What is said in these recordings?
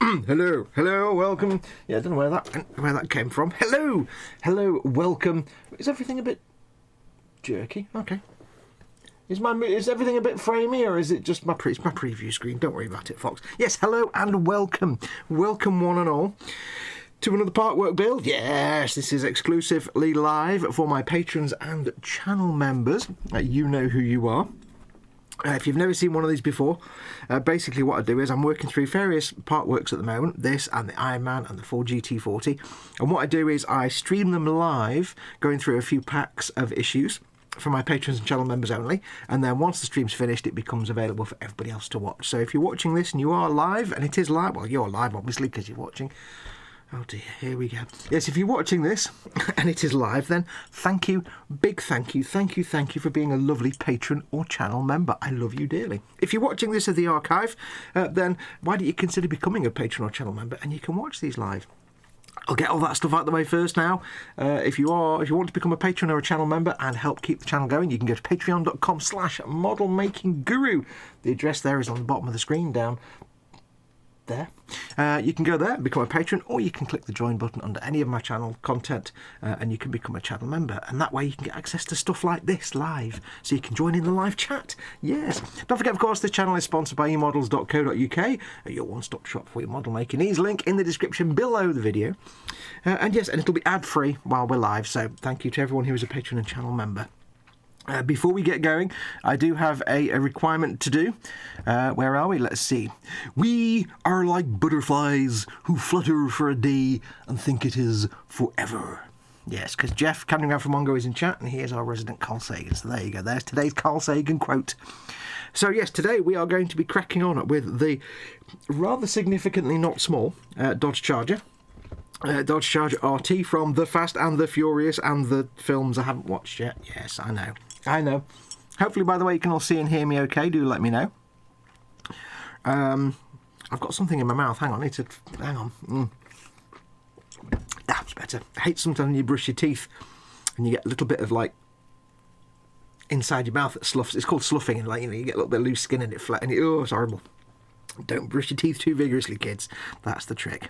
hello, welcome. Yeah, I don't know where that came from. Hello, welcome. Is everything a bit jerky? Okay. Is everything a bit framey, or is it just my preview screen? Don't worry about it, Fox. Yes, hello and welcome one and all to another Partwork build. Yes, this is exclusively live for my patrons and channel members. You know who you are. If you've never seen one of these before, basically what I do is I'm working through various Partworks at the moment, this and the Iron Man and the Ford GT40, and what I do is I stream them live, going through a few packs of issues for my patrons and channel members only, and then once the stream's finished it becomes available for everybody else to watch. So if you're watching this and you are live, and it is live, well, you're live obviously because you're watching. Oh dear, here we go. Yes, if you're watching this and it is live, then thank you, big thank you for being a lovely patron or channel member. I love you dearly. If you're watching this as the archive, then why don't you consider becoming a patron or channel member and you can watch these live. I'll get all that stuff out of the way first now. If you want to become a patron or a channel member and help keep the channel going, you can go to patreon.com/modelmakingguru. The address there is on the bottom of the screen down there. You can go there and become a patron, or you can click the join button under any of my channel content and you can become a channel member, and that way you can get access to stuff like this live, so you can join in the live chat. Yes, don't forget, of course, this channel is sponsored by emodels.co.uk, your one-stop shop for your model making needs. Link in the description below the video, and yes, and it'll be ad-free while we're live, so thank you to everyone who is a patron and channel member. Before we get going, I do have a requirement to do. Where are we? Let's see. We are like butterflies who flutter for a day and think it is forever. Yes, because Jeff Camden from Mongo is in chat, and he is our resident Carl Sagan. So there you go. There's today's Carl Sagan quote. So yes, today we are going to be cracking on with the rather significantly not small Dodge Charger. Dodge Charger RT from The Fast and the Furious and the films I haven't watched yet. Yes, I know. Hopefully, by the way, you can all see and hear me okay. Do let me know. I've got something in my mouth. Hang on, hang on. That's better. I hate sometimes when you brush your teeth and you get a little bit of like inside your mouth that sloughs. It's called sloughing, and you get a little bit of loose skin and it flat. And oh, it's horrible. Don't brush your teeth too vigorously, kids. That's the trick.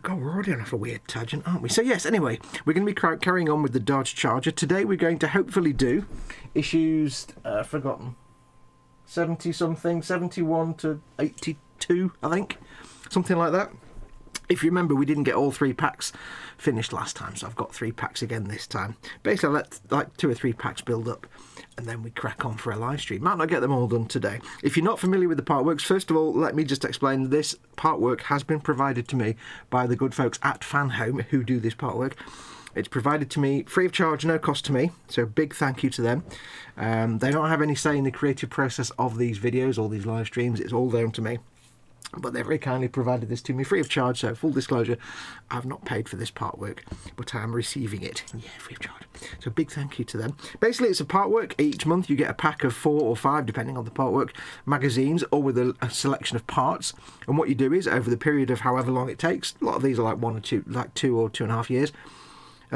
God, we're already on a weird tangent, aren't we? So yes, anyway, we're going to be carrying on with the Dodge Charger. Today we're going to hopefully do issues, forgotten, 70-something, 71 to 82, I think. Something like that. If you remember, we didn't get all 3 packs finished last time, so I've got 3 packs again this time. Basically, I let like 2 or 3 packs build up, and then we crack on for a live stream. Might not get them all done today. If you're not familiar with the Partworks, first of all, let me just explain this Partwork has been provided to me by the good folks at Fanhome who do this Partwork. It's provided to me free of charge, no cost to me, so big thank you to them. They don't have any say in the creative process of these videos or these live streams. It's all down to me. But they very kindly provided this to me free of charge, so full disclosure, I've not paid for this Partwork, but I'm receiving it, yeah, free of charge. So big thank you to them. Basically, it's a Partwork. Each month you get a pack of 4 or 5, depending on the Partwork, magazines, or with a selection of parts. And what you do is, over the period of however long it takes, a lot of these are like 1 or 2, like 2 or 2.5 years,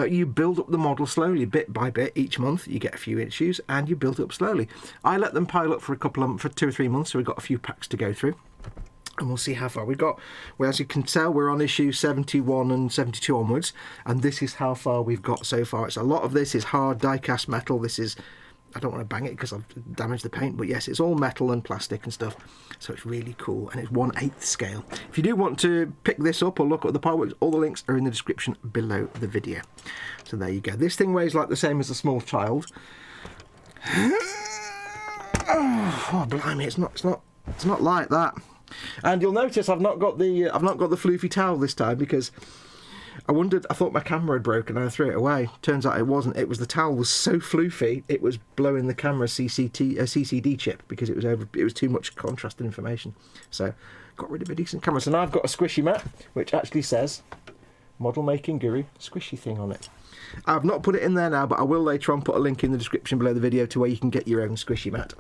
you build up the model slowly, bit by bit. Each month you get a few issues, and you build it up slowly. I let them pile up for 2 or 3 months, so we've got a few packs to go through. And we'll see how far we got. Well, as you can tell, we're on issue 71 and 72 onwards, and this is how far we've got so far. It's a lot of this is hard die-cast metal. This is, I don't want to bang it because I've damaged the paint, but yes, it's all metal and plastic and stuff, so it's really cool, and it's 1/8 scale. If you do want to pick this up or look at the Partworks, all the links are in the description below the video. So there you go. This thing weighs like the same as a small child. Oh, blimey! It's not like that. And you'll notice I've not got the floofy towel this time, because I thought my camera had broken and I threw it away. Turns out it wasn't. It was the towel was so floofy it was blowing the camera CCD chip, because it was too much contrast and information. So got rid of a decent camera. So now I've got a squishy mat which actually says Model Making Guru squishy thing on it. I've not put it in there now, but I will later on put a link in the description below the video to where you can get your own squishy mat.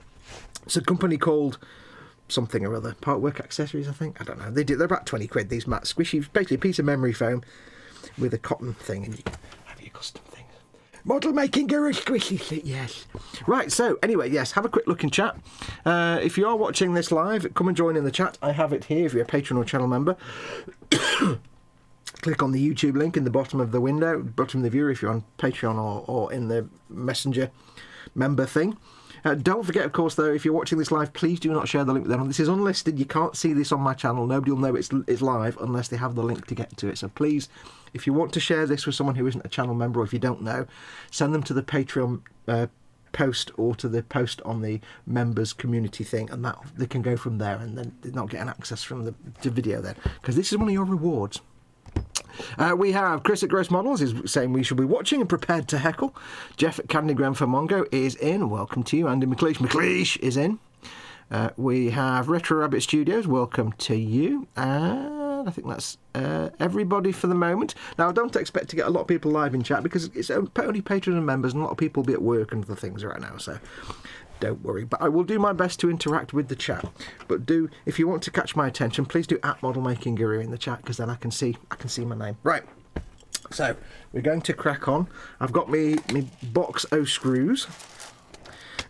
It's a company called something or other, Partwork Accessories, I think. I don't know. They're about 20 quid, these mats. Squishy, basically a piece of memory foam with a cotton thing, and you can have your custom things. Model making guru squishy, yes. Right, so anyway, yes, have a quick look in chat. If you are watching this live, come and join in the chat. I have it here if you're a Patron or channel member. Click on the YouTube link in the bottom of the window, bottom of the viewer if you're on Patreon or in the Messenger member thing. Don't forget, of course, though, if you're watching this live, please do not share the link with anyone. This is unlisted. You can't see this on my channel. Nobody will know it's live unless they have the link to get to it. So please, if you want to share this with someone who isn't a channel member, or if you don't know, send them to the Patreon post or to the post on the members community thing, and that they can go from there, and then they're not getting access from the video then, because this is one of your rewards. We have Chris at Gross Models is saying we should be watching and prepared to heckle. Jeff at Candygram for Mongo is in. Welcome to you. Andy McLeish is in. We have Retro Rabbit Studios. Welcome to you. And I think that's everybody for the moment. Now, I don't expect to get a lot of people live in chat because it's only patrons and members, and a lot of people will be at work and other things right now. So don't worry, but I will do my best to interact with the chat. But if you want to catch my attention, please do @ModelMakingGuru in the chat, because then I can see my name. Right, so we're going to crack on. I've got me box o' screws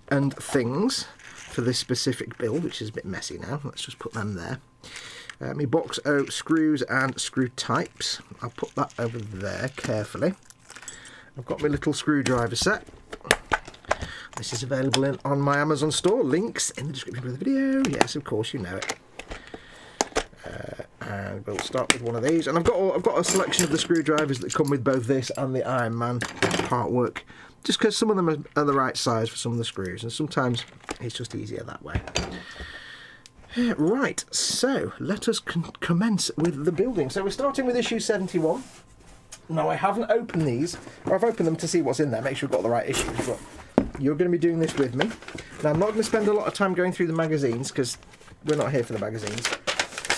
and things for this specific build, which is a bit messy now. Let's just put them there. Me box o' screws and screw types. I'll put that over there carefully. I've got my little screwdriver set. This is available on my Amazon store. Links in the description of the video. Yes, of course, you know it. And we'll start with one of these. And I've got a selection of the screwdrivers that come with both this and the Iron Man Partwork, just because some of them are the right size for some of the screws, and sometimes it's just easier that way. Right, so let us commence with the building. So we're starting with issue 71. Now, I haven't opened these, or I've opened them to see what's in there, make sure we've got the right issues, but you're going to be doing this with me. Now, I'm not going to spend a lot of time going through the magazines, because we're not here for the magazines.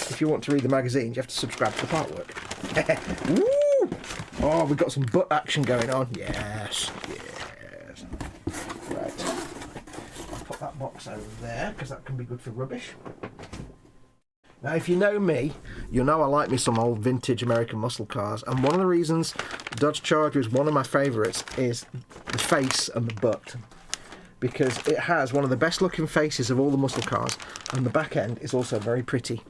If you want to read the magazines, you have to subscribe to the Partwork. Woo! Oh, we've got some butt action going on. Yes, yes. Right. I'll put that box over there, because that can be good for rubbish. Now, if you know me, you'll know I like me some old vintage American muscle cars, and one of the reasons Dodge Charger is one of my favourites is the face and the butt, because it has one of the best looking faces of all the muscle cars, and the back end is also very pretty,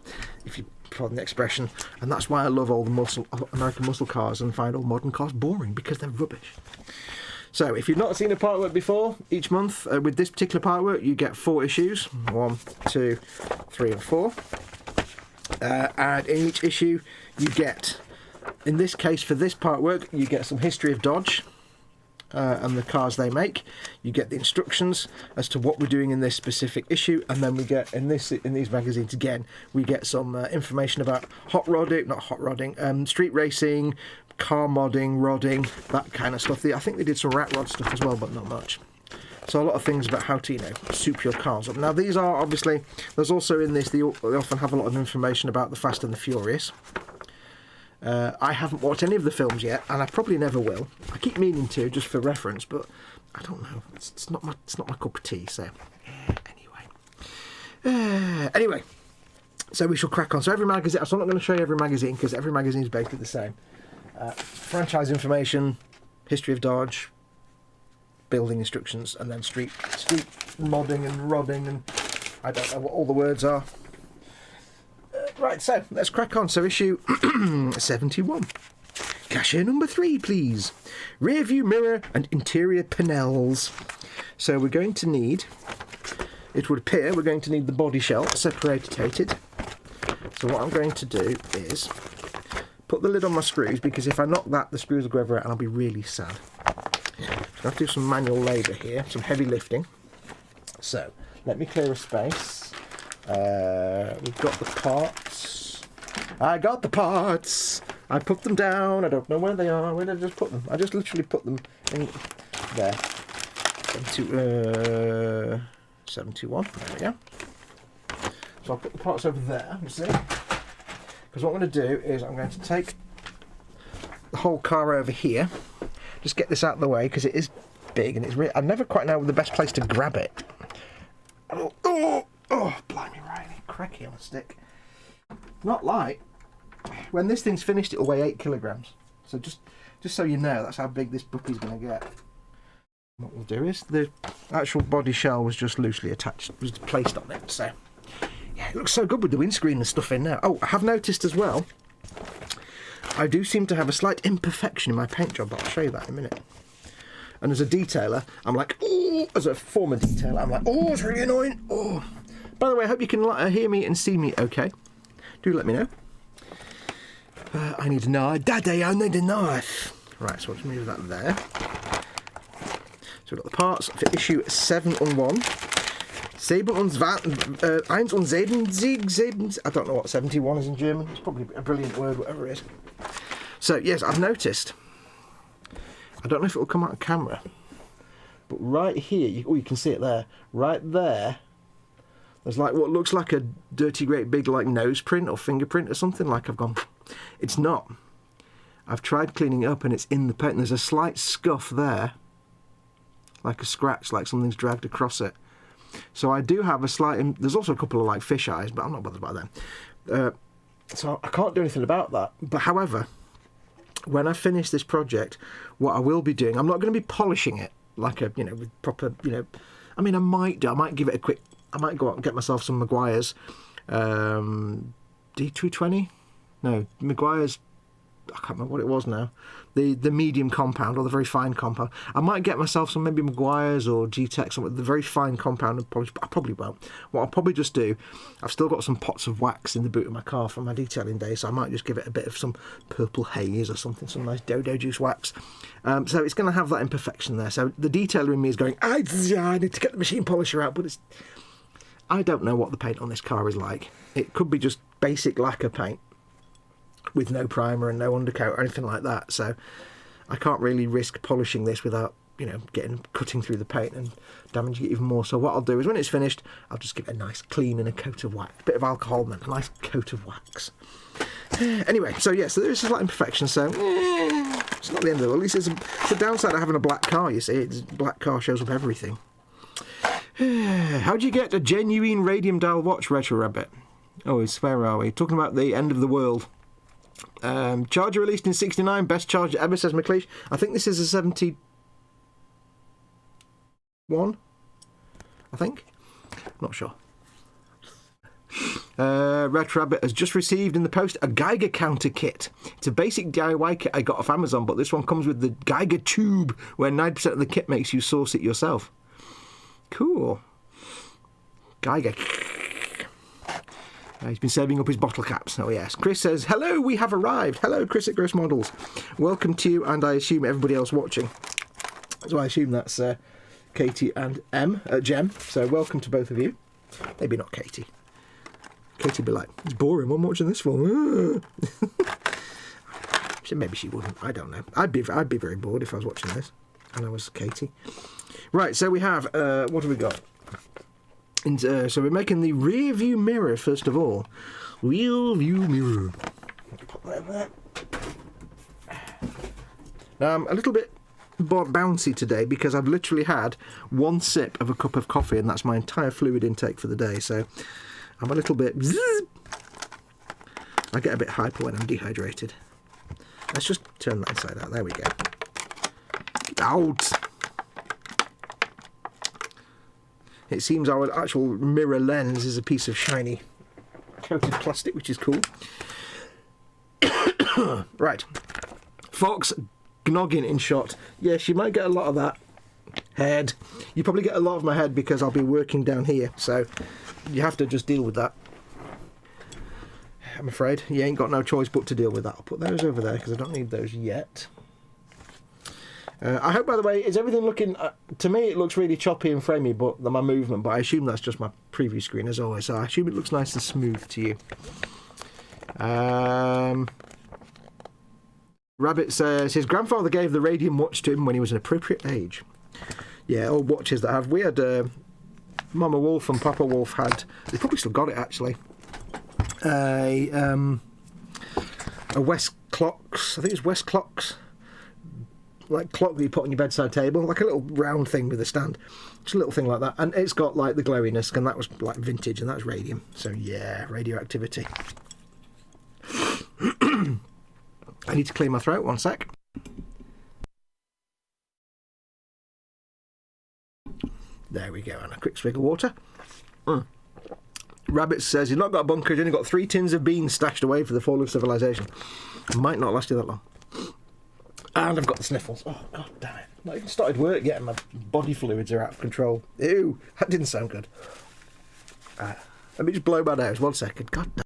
if you pardon the expression, and that's why I love all the American muscle cars and find all modern cars boring, because they're rubbish. So, if you've not seen a Partwork before, each month with this particular Partwork you get 4 issues, 1, 2, 3 and 4. And in each issue you get, in this case for this Partwork, you get some history of Dodge and the cars they make. You get the instructions as to what we're doing in this specific issue, and then we get in these magazines again, we get some information about street racing, car modding, rodding, that kind of stuff. I think they did some rat rod stuff as well, but not much. So a lot of things about how to, soup your cars up. Now, these are obviously, there's also in this, they often have a lot of information about the Fast and the Furious. I haven't watched any of the films yet, and I probably never will. I keep meaning to, just for reference, but I don't know. It's not my cup of tea. So anyway, so we shall crack on. So every magazine. So I'm not going to show you every magazine because every magazine is basically the same. Franchise information, history of Dodge, building instructions, and then street modding and rodding, and I don't know what all the words are. Right, so let's crack on. So issue 71. Cashier number 3, please. Rear view mirror and interior panels. So we're going to need, it would appear, we're going to need the body shell separated. So what I'm going to do is put the lid on my screws, because if I knock that, the screws will go everywhere and I'll be really sad. So I have to do some manual labour here, some heavy lifting. So let me clear a space. We've got the parts. I got the parts. I put them down. I don't know where they are. Where did I just put them? I just literally put them in there. 71. There we go. So I'll put the parts over there, you see. Because what I'm going to do is I'm going to take the whole car over here. Just get this out of the way because it is big and it's really, I never quite know the best place to grab it. Oh, blimey, Riley, cracky on a stick. Not light. When this thing's finished, it'll weigh 8 kilograms. So just so you know, that's how big this bookie's going to get. What we'll do is the actual body shell was just loosely attached, was placed on it. So yeah, it looks so good with the windscreen and stuff in there. Oh, I have noticed as well, I do seem to have a slight imperfection in my paint job, but I'll show you that in a minute. And as a detailer, I'm like, oh, as a former detailer, I'm like, oh, it's really annoying. Oh, by the way, I hope you can hear me and see me okay. Do let me know. I need a knife. Daddy, I need a knife. Right, so I'll just move that there. So we've got the parts for issue 7/1. 7 I don't know what 71 is in German. It's probably a brilliant word, whatever it is. So, yes, I've noticed. I don't know if it will come out of camera. But right here, you can see it there. Right there, there's like what looks like a dirty, great big like nose print or fingerprint or something. Like I've gone, it's not. I've tried cleaning it up and it's in the paint. There's a slight scuff there. Like a scratch, like something's dragged across it. So I do have a slight... There's also a couple of like fish eyes, but I'm not bothered about them. So I can't do anything about that. But however, when I finish this project, what I will be doing, I'm not going to be polishing it like a, with proper, I mean, I might give it a quick... I might go out and get myself some Meguiar's D220? No, Meguiar's... I can't remember what it was now. The medium compound or the very fine compound. I might get myself some maybe Meguiar's or G-Tech, some the very fine compound and polish, but I probably won't. What I'll probably just do, I've still got some pots of wax in the boot of my car from my detailing days, so I might just give it a bit of some purple haze or something, some nice dodo juice wax. So it's going to have that imperfection there. So the detailer in me is going, I need to get the machine polisher out, but I don't know what the paint on this car is like. It could be just basic lacquer paint with no primer and no undercoat or anything like that, so I can't really risk polishing this without cutting through the paint and damaging it even more. So what I'll do is when it's finished, I'll just give it a nice clean and a coat of wax, a bit of alcohol and then a nice coat of wax. Anyway, so yeah, so there is a slight imperfection, so it's not the end of the world. At least it's the downside of having a black car, you see. Black car shows up everything. How do you get a genuine radium dial watch, Retro Rabbit? Oh, where are we? Talking about the end of the world. Charger released in '69, best charger ever, says McLeish. I think this is a 71, I think. Not sure. Red Rabbit has just received in the post a Geiger counter kit. It's a basic DIY kit I got off Amazon, but this one comes with the Geiger tube, where 90% of the kit makes you source it yourself. Cool. Geiger. He's been saving up his bottle caps. Oh, yes. Chris says, hello, we have arrived. Hello, Chris at Gross Models. Welcome to you, and I assume everybody else watching. So I assume that's Katie and Jem. So welcome to both of you. Maybe not Katie. Katie would be like, it's boring. What am I watching this for? So maybe she wouldn't. I don't know. I'd be very bored if I was watching this. And I was Katie. Right, so we have... what have we got? And, so we're making the rear view mirror first of all. Rear view mirror. Put that there. Now I'm a little bit bouncy today because I've literally had one sip of a cup of coffee and that's my entire fluid intake for the day. So I'm a little bit... I get a bit hyper when I'm dehydrated. Let's just turn that inside out. There we go. Out. It seems our actual mirror lens is a piece of shiny coated plastic, which is cool. Right. Fox Gnoggin in shot. Yes, you might get a lot of that. Head. You probably get a lot of my head because I'll be working down here, so you have to just deal with that. I'm afraid. You ain't got no choice but to deal with that. I'll put those over there because I don't need those yet. I hope, by the way, is everything looking... to me, it looks really choppy and framey, but my movement, but I assume that's just my preview screen, as always, so I assume it looks nice and smooth to you. Rabbit says, his grandfather gave the Radium watch to him when he was an appropriate age. Yeah, old watches that have... We had... Mama Wolf and Papa Wolf had... They probably still got it, actually. A West Clocks... I think it was West Clocks... like clock that you put on your bedside table, like a little round thing with a stand, just a little thing like that, and it's got like the glowiness, and that was like vintage, and that's radium. So yeah, radioactivity. I need to clear my throat, one sec. There we go, and a quick swig of water. Rabbit says he's not got a bunker, he's only got 3 tins of beans stashed away for the fall of civilization. Might not last you that long. And I've got the sniffles. Oh, god damn it. Not even started work yet and my body fluids are out of control. Ew, that didn't sound good. Let me just blow my nose, 1 second. God damn.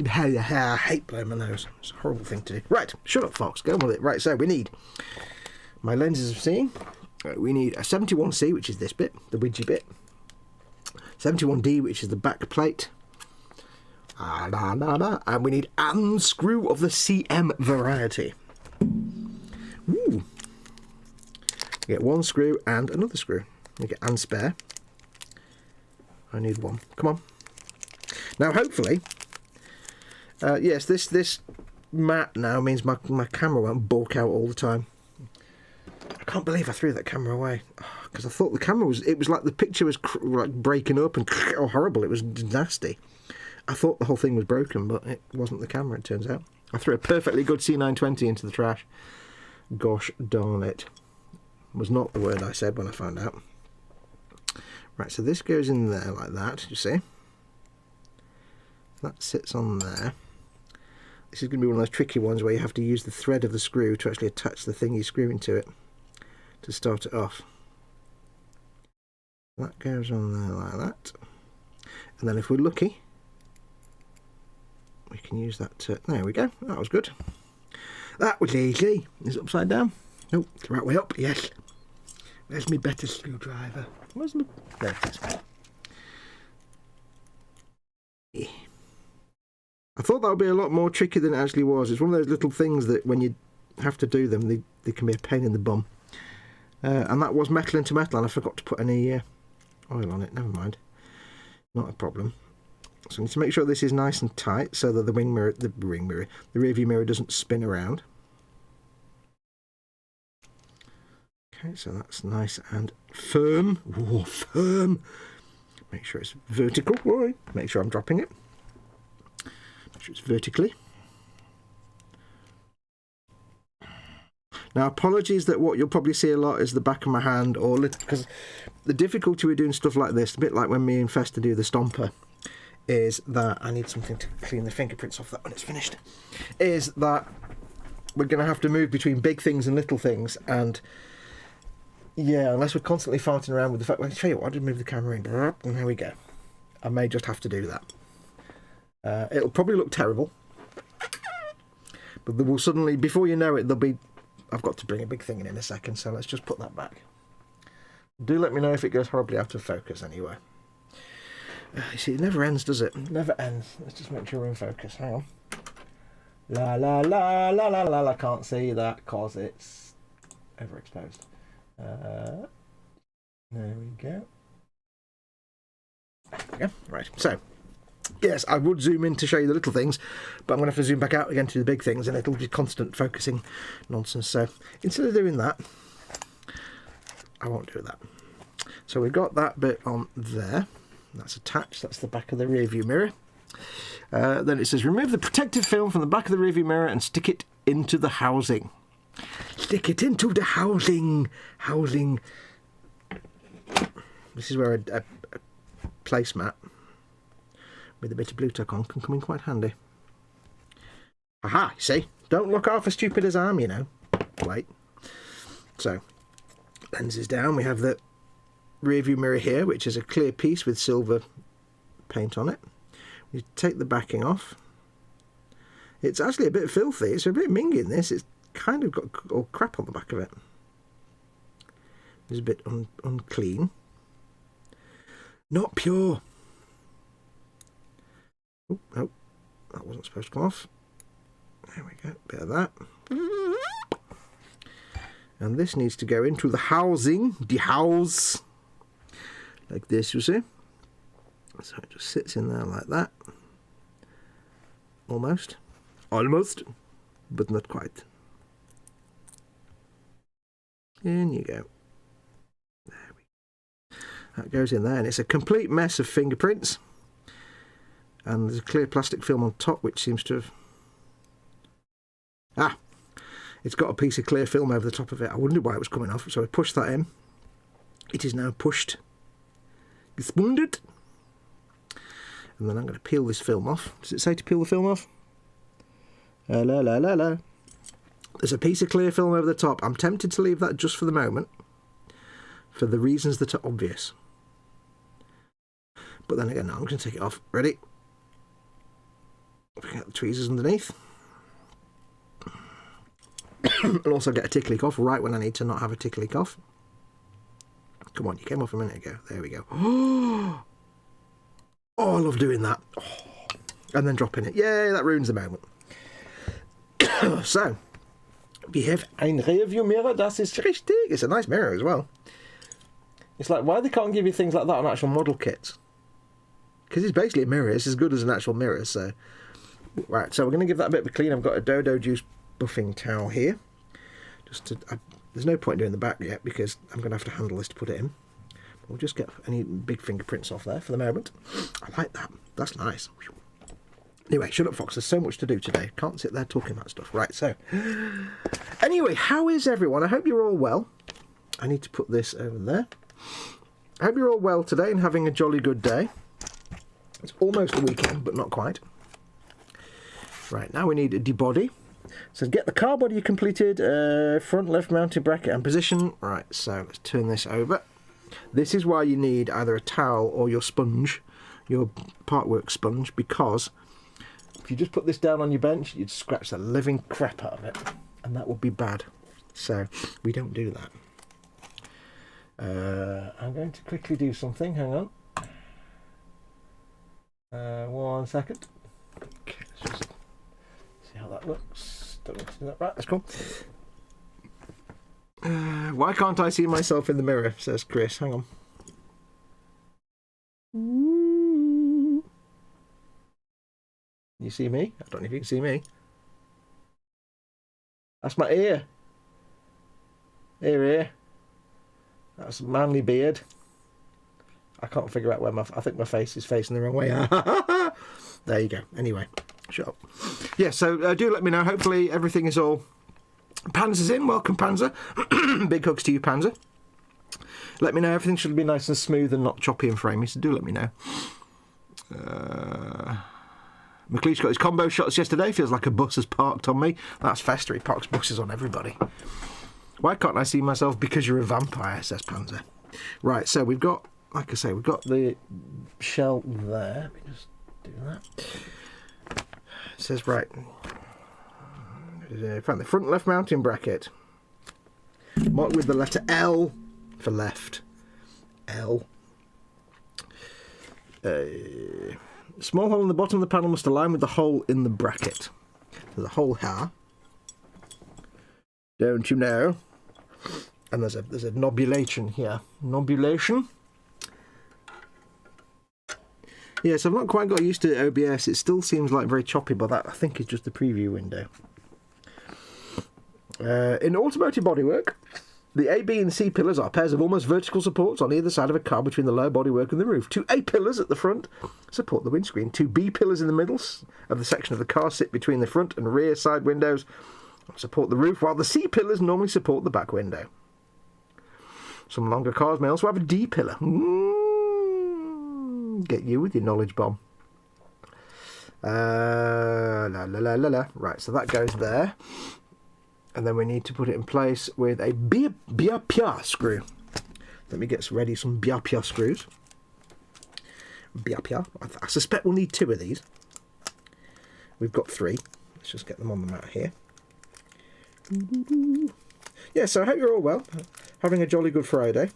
I hate blowing my nose. It's a horrible thing to do. Right, shut up, Fox. Go on with it. Right, so we need my lenses of seeing. We need a 71C, which is this bit, the widgy bit. 71D, which is the back plate. And we need an screw of the CM variety. Ooh. We get 1 screw and another screw. We get an spare. I need 1. Come on. Now, hopefully... yes, this mat now means my camera won't bulk out all the time. I can't believe I threw that camera away because I thought the camera was like the picture was like breaking up and oh, horrible. It was nasty. I thought the whole thing was broken, but it wasn't the camera, it turns out. I threw a perfectly good C920 into the trash. Gosh darn it. Was not the word I said when I found out. Right, so this goes in there like that, you see. That sits on there. This is going to be one of those tricky ones where you have to use the thread of the screw to actually attach the thing you're screwing to it to start it off. That goes on there like that. And then if we're lucky, we can use that to... There we go. That was good. That was easy. Is it upside down? Nope. It's the right way up. Yes. Where's my better screwdriver? Where's my... There it is. I thought that would be a lot more tricky than it actually was. It's one of those little things that when you have to do them, they can be a pain in the bum. And that was metal into metal, and I forgot to put any oil on it. Never mind. Not a problem. So I need to make sure this is nice and tight so that the rear view mirror doesn't spin around. Okay, so that's nice and firm. Ooh, firm. Make sure it's vertical. Right. Make sure I'm dropping it. Make sure it's vertically. Now, apologies that what you'll probably see a lot is the back of my hand, or because the difficulty with doing stuff like this, a bit like when me and Fester do the stomper, is that I need something to clean the fingerprints off that when it's finished. Is that we're going to have to move between big things and little things, and yeah, unless we're constantly farting around with the fact. Well, I'll tell you what, I'll just move the camera in, and there we go. I may just have to do that. It'll probably look terrible, but there will suddenly, before you know it, there'll be. I've got to bring a big thing in a second, so let's just put that back. Do let me know if it goes horribly out of focus anyway. You see, it never ends, does it? It never ends. Let's just make sure we're in focus. Hang on. La la la la la la la. Can't see that because it's overexposed. There we go. There we go. Right. So, yes, I would zoom in to show you the little things, but I'm going to have to zoom back out again to the big things, and it'll be constant focusing nonsense. So instead of doing that, I won't do that. So we've got that bit on there. That's attached. That's the back of the rear view mirror. Then it says, remove the protective film from the back of the rear view mirror and stick it into the housing. Stick it into the housing. Housing. This is where a placemat with a bit of blue tack on can come in quite handy. Aha, see? Don't look half as stupid as I am, you know. Wait. So, lenses down. We have the rear view mirror here, which is a clear piece with silver paint on it. We take the backing off. It's actually a bit filthy. It's a bit mingy in this. It's kind of got all crap on the back of it. It's a bit unclean. Not pure. Oh, no, that wasn't supposed to come off. There we go, bit of that. And this needs to go into the housing, the house, like this, you see. So it just sits in there like that. Almost. Almost, but not quite. In you go. There we go. That goes in there, and it's a complete mess of fingerprints. And there's a clear plastic film on top, which seems to have... Ah! It's got a piece of clear film over the top of it. I wondered why it was coming off, so I pushed that in. It is now pushed. Gespundet. And then I'm going to peel this film off. Does it say to peel the film off? La la la la. There's a piece of clear film over the top. I'm tempted to leave that just for the moment, for the reasons that are obvious. But then again, no, I'm going to take it off. Ready? Get the tweezers underneath. I'll also get a tickly cough right when I need to not have a tickly cough. Come on, you came off a minute ago. There we go. Oh, I love doing that. Oh. And then dropping it. Yay, that ruins the moment. So, we have ein Review mirror. Das ist richtig. It's a nice mirror as well. It's like, why they can't give you things like that on actual model kits? Because it's basically a mirror. It's as good as an actual mirror. So, right, so we're going to give that a bit of a clean. I've got a Dodo Juice buffing towel here. Just to, there's no point doing the back yet because I'm going to have to handle this to put it in. We'll just get any big fingerprints off there for the moment. I like that. That's nice. Anyway, shut up, Fox. There's so much to do today. Can't sit there talking about stuff. Right, so. Anyway, how is everyone? I hope you're all well. I need to put this over there. I hope you're all well today and having a jolly good day. It's almost the weekend, but not quite. Right, now we need a debody. So get the car body completed, front left mounted bracket and position. Right, so let's turn this over. This is why you need either a towel or your sponge, your Partwork sponge, because if you just put this down on your bench, you'd scratch the living crap out of it, and that would be bad. So we don't do that. I'm going to quickly do something. Hang on. 1 second. Okay, let's just see how that looks. Don't need to do that. Right, that's cool. Why can't I see myself in the mirror? Says Chris. Hang on. You see me? I don't know if you can see me. That's my ear. Ear. That's a manly beard. I can't figure out where I think my face is facing the wrong way. There you go. Anyway, shut up. Yeah, so do let me know. Hopefully everything is all... Panzer's in. Welcome, Panzer. Big hugs to you, Panzer. Let me know. Everything should be nice and smooth and not choppy and framey, so do let me know. McLeish got his combo shots yesterday. Feels like a bus has parked on me. That's Fester. He parks buses on everybody. Why can't I see myself? Because you're a vampire, says Panzer. Right, so we've got, like I say, we've got the shell there. Let me just do that. It says, right, find the front left mounting bracket. Marked with the letter L for left. L. Small hole in the bottom of the panel must align with the hole in the bracket. There's a hole here. Don't you know? And there's a nobulation here. Nobulation. Yes, I've not quite got used to OBS. It still seems like very choppy, but that I think is just the preview window. In automotive bodywork, the A, B and C pillars are pairs of almost vertical supports on either side of a car between the lower bodywork and the roof. 2 A pillars at the front support the windscreen. 2 B pillars in the middle of the section of the car sit between the front and rear side windows support the roof, while the C pillars normally support the back window. Some longer cars may also have a D pillar. Get you with your knowledge bomb. La la la la la. Right, so that goes there. And then we need to put it in place with a biapia screw. Let me get ready some biapia screws. Biapia. I suspect we'll need 2 of these. We've got 3. Let's just get them on the mat here. Yeah, so I hope you're all well. Having a jolly good Friday.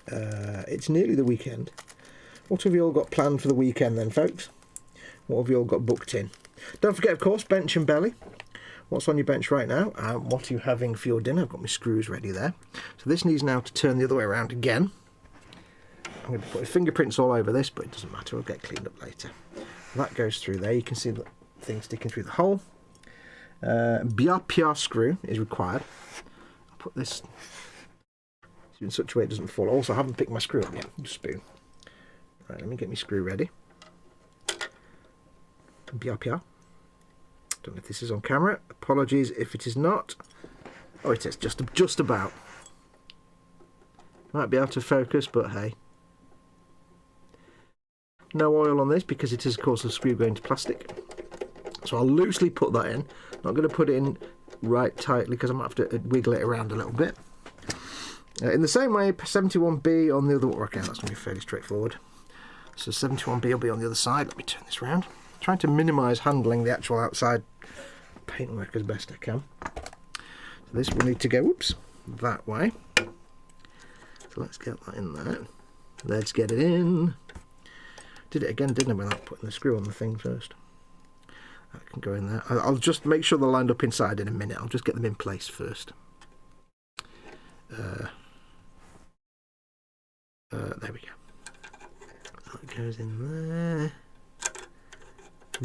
It's nearly the weekend. What have you all got planned for the weekend then, folks? What have you all got booked in? Don't forget, of course, bench and belly. What's on your bench right now? What are you having for your dinner? I've got my screws ready there. So this needs now to turn the other way around again. I'm going to be putting fingerprints all over this, but it doesn't matter. It'll get cleaned up later. That goes through there. You can see the thing sticking through the hole. Biapia screw is required. I'll put this in such a way it doesn't fall. Also, I haven't picked my screw up yet. Spoon. Right, let me get my screw ready. BRPR. Don't know if this is on camera. Apologies if it is not. Oh, it is just about. Might be out of focus, but hey. No oil on this because it is, of course, a screw going to plastic. So I'll loosely put that in. Not going to put it in right tightly because I might have to wiggle it around a little bit. In the same way, 71B on the other... Okay, that's going to be fairly straightforward. So 71B will be on the other side. Let me turn this around. Trying to minimise handling the actual outside paintwork as best I can. So this will need to go, whoops, that way. So let's get that in there. Let's get it in. Did it again, didn't I, without putting the screw on the thing first. That can go in there. I'll just make sure they're lined up inside in a minute. I'll just get them in place first. There we go. That goes in there.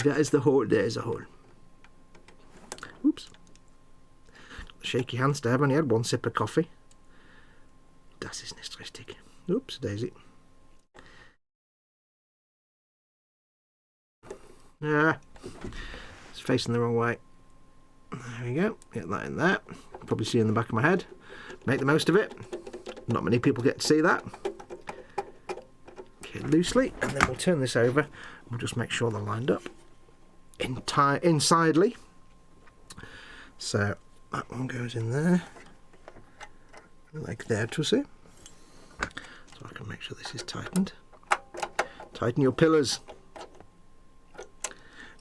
That is the hole. There's a hole. Oops. Shaky hands there. I've only had one sip of coffee. Das ist nicht richtig. Oops, Daisy. Yeah, it's facing the wrong way. There we go. Get that in there. Probably see in the back of my head. Make the most of it. Not many people get to see that. Okay, loosely, and then we'll turn this over. We'll just make sure they're lined up insidely. So that one goes in there, like there to see. So I can make sure this is tightened. Tighten your pillars.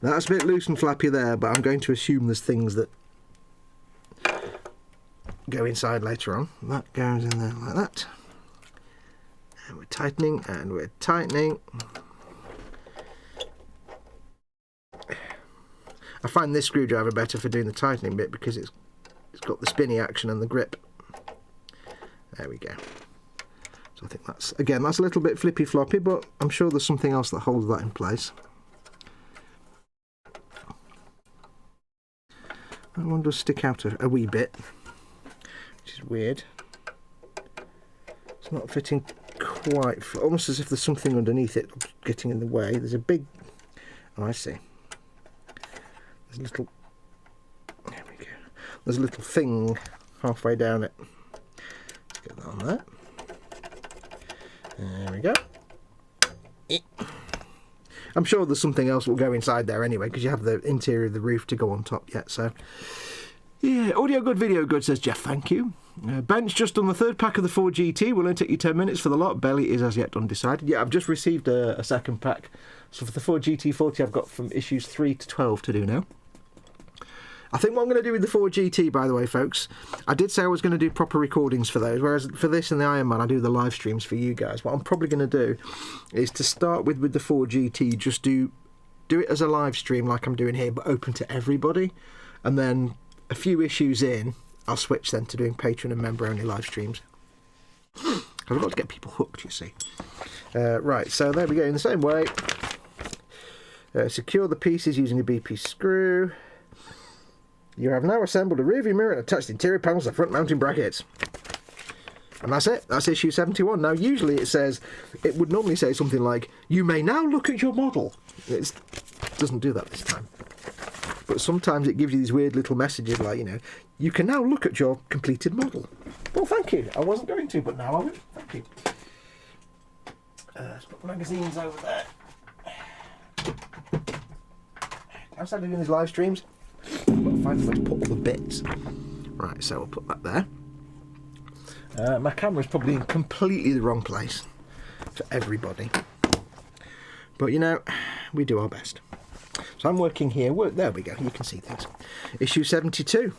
That's a bit loose and flappy there, but I'm going to assume there's things that go inside later on. That goes in there like that. And we're tightening, and we're tightening. I find this screwdriver better for doing the tightening bit because it's got the spinny action and the grip. There we go. So I think that's, again, that's a little bit flippy floppy, but I'm sure there's something else that holds that in place. That one does stick out a wee bit, which is weird. It's not fitting quite, almost as if there's something underneath it getting in the way. There's a big, oh, I see. There's a little, there we go. There's a little thing halfway down it. Let's get that on there. There we go. I'm sure there's something else will go inside there anyway, because you have the interior of the roof to go on top yet. So, yeah, audio good, video good, says Jeff. Thank you. Ben's just done the third pack of the 4GT. Will only take you 10 minutes for the lot. Belly is as yet undecided. Yeah, I've just received a second pack. So for the 4GT40, I've got from issues 3 to 12 to do now. I think what I'm going to do with the 4GT, by the way, folks, I did say I was going to do proper recordings for those, whereas for this and the Iron Man, I do the live streams for you guys. What I'm probably going to do is to start with the 4GT, just do it as a live stream like I'm doing here, but open to everybody. And then a few issues in, I'll switch then to doing Patron and member-only live streams. Because I've got to get people hooked, you see. Right, so there we go. In the same way, secure the pieces using a BP screw. You have now assembled a rearview mirror and attached interior panels to front mounting brackets. And that's it. That's issue 71. Now, usually it would normally say something like, you may now look at your model. It doesn't do that this time. But sometimes it gives you these weird little messages like, you know, you can now look at your completed model. Well, thank you. I wasn't going to, but now I will. Thank you. Let's put magazines over there. Outside of doing these live streams, I've got to find somewhere to put all the bits. Right, so we'll put that there. My camera's probably in completely the wrong place for everybody. But, you know, we do our best. So I'm working here. There we go. You can see things. Issue 72.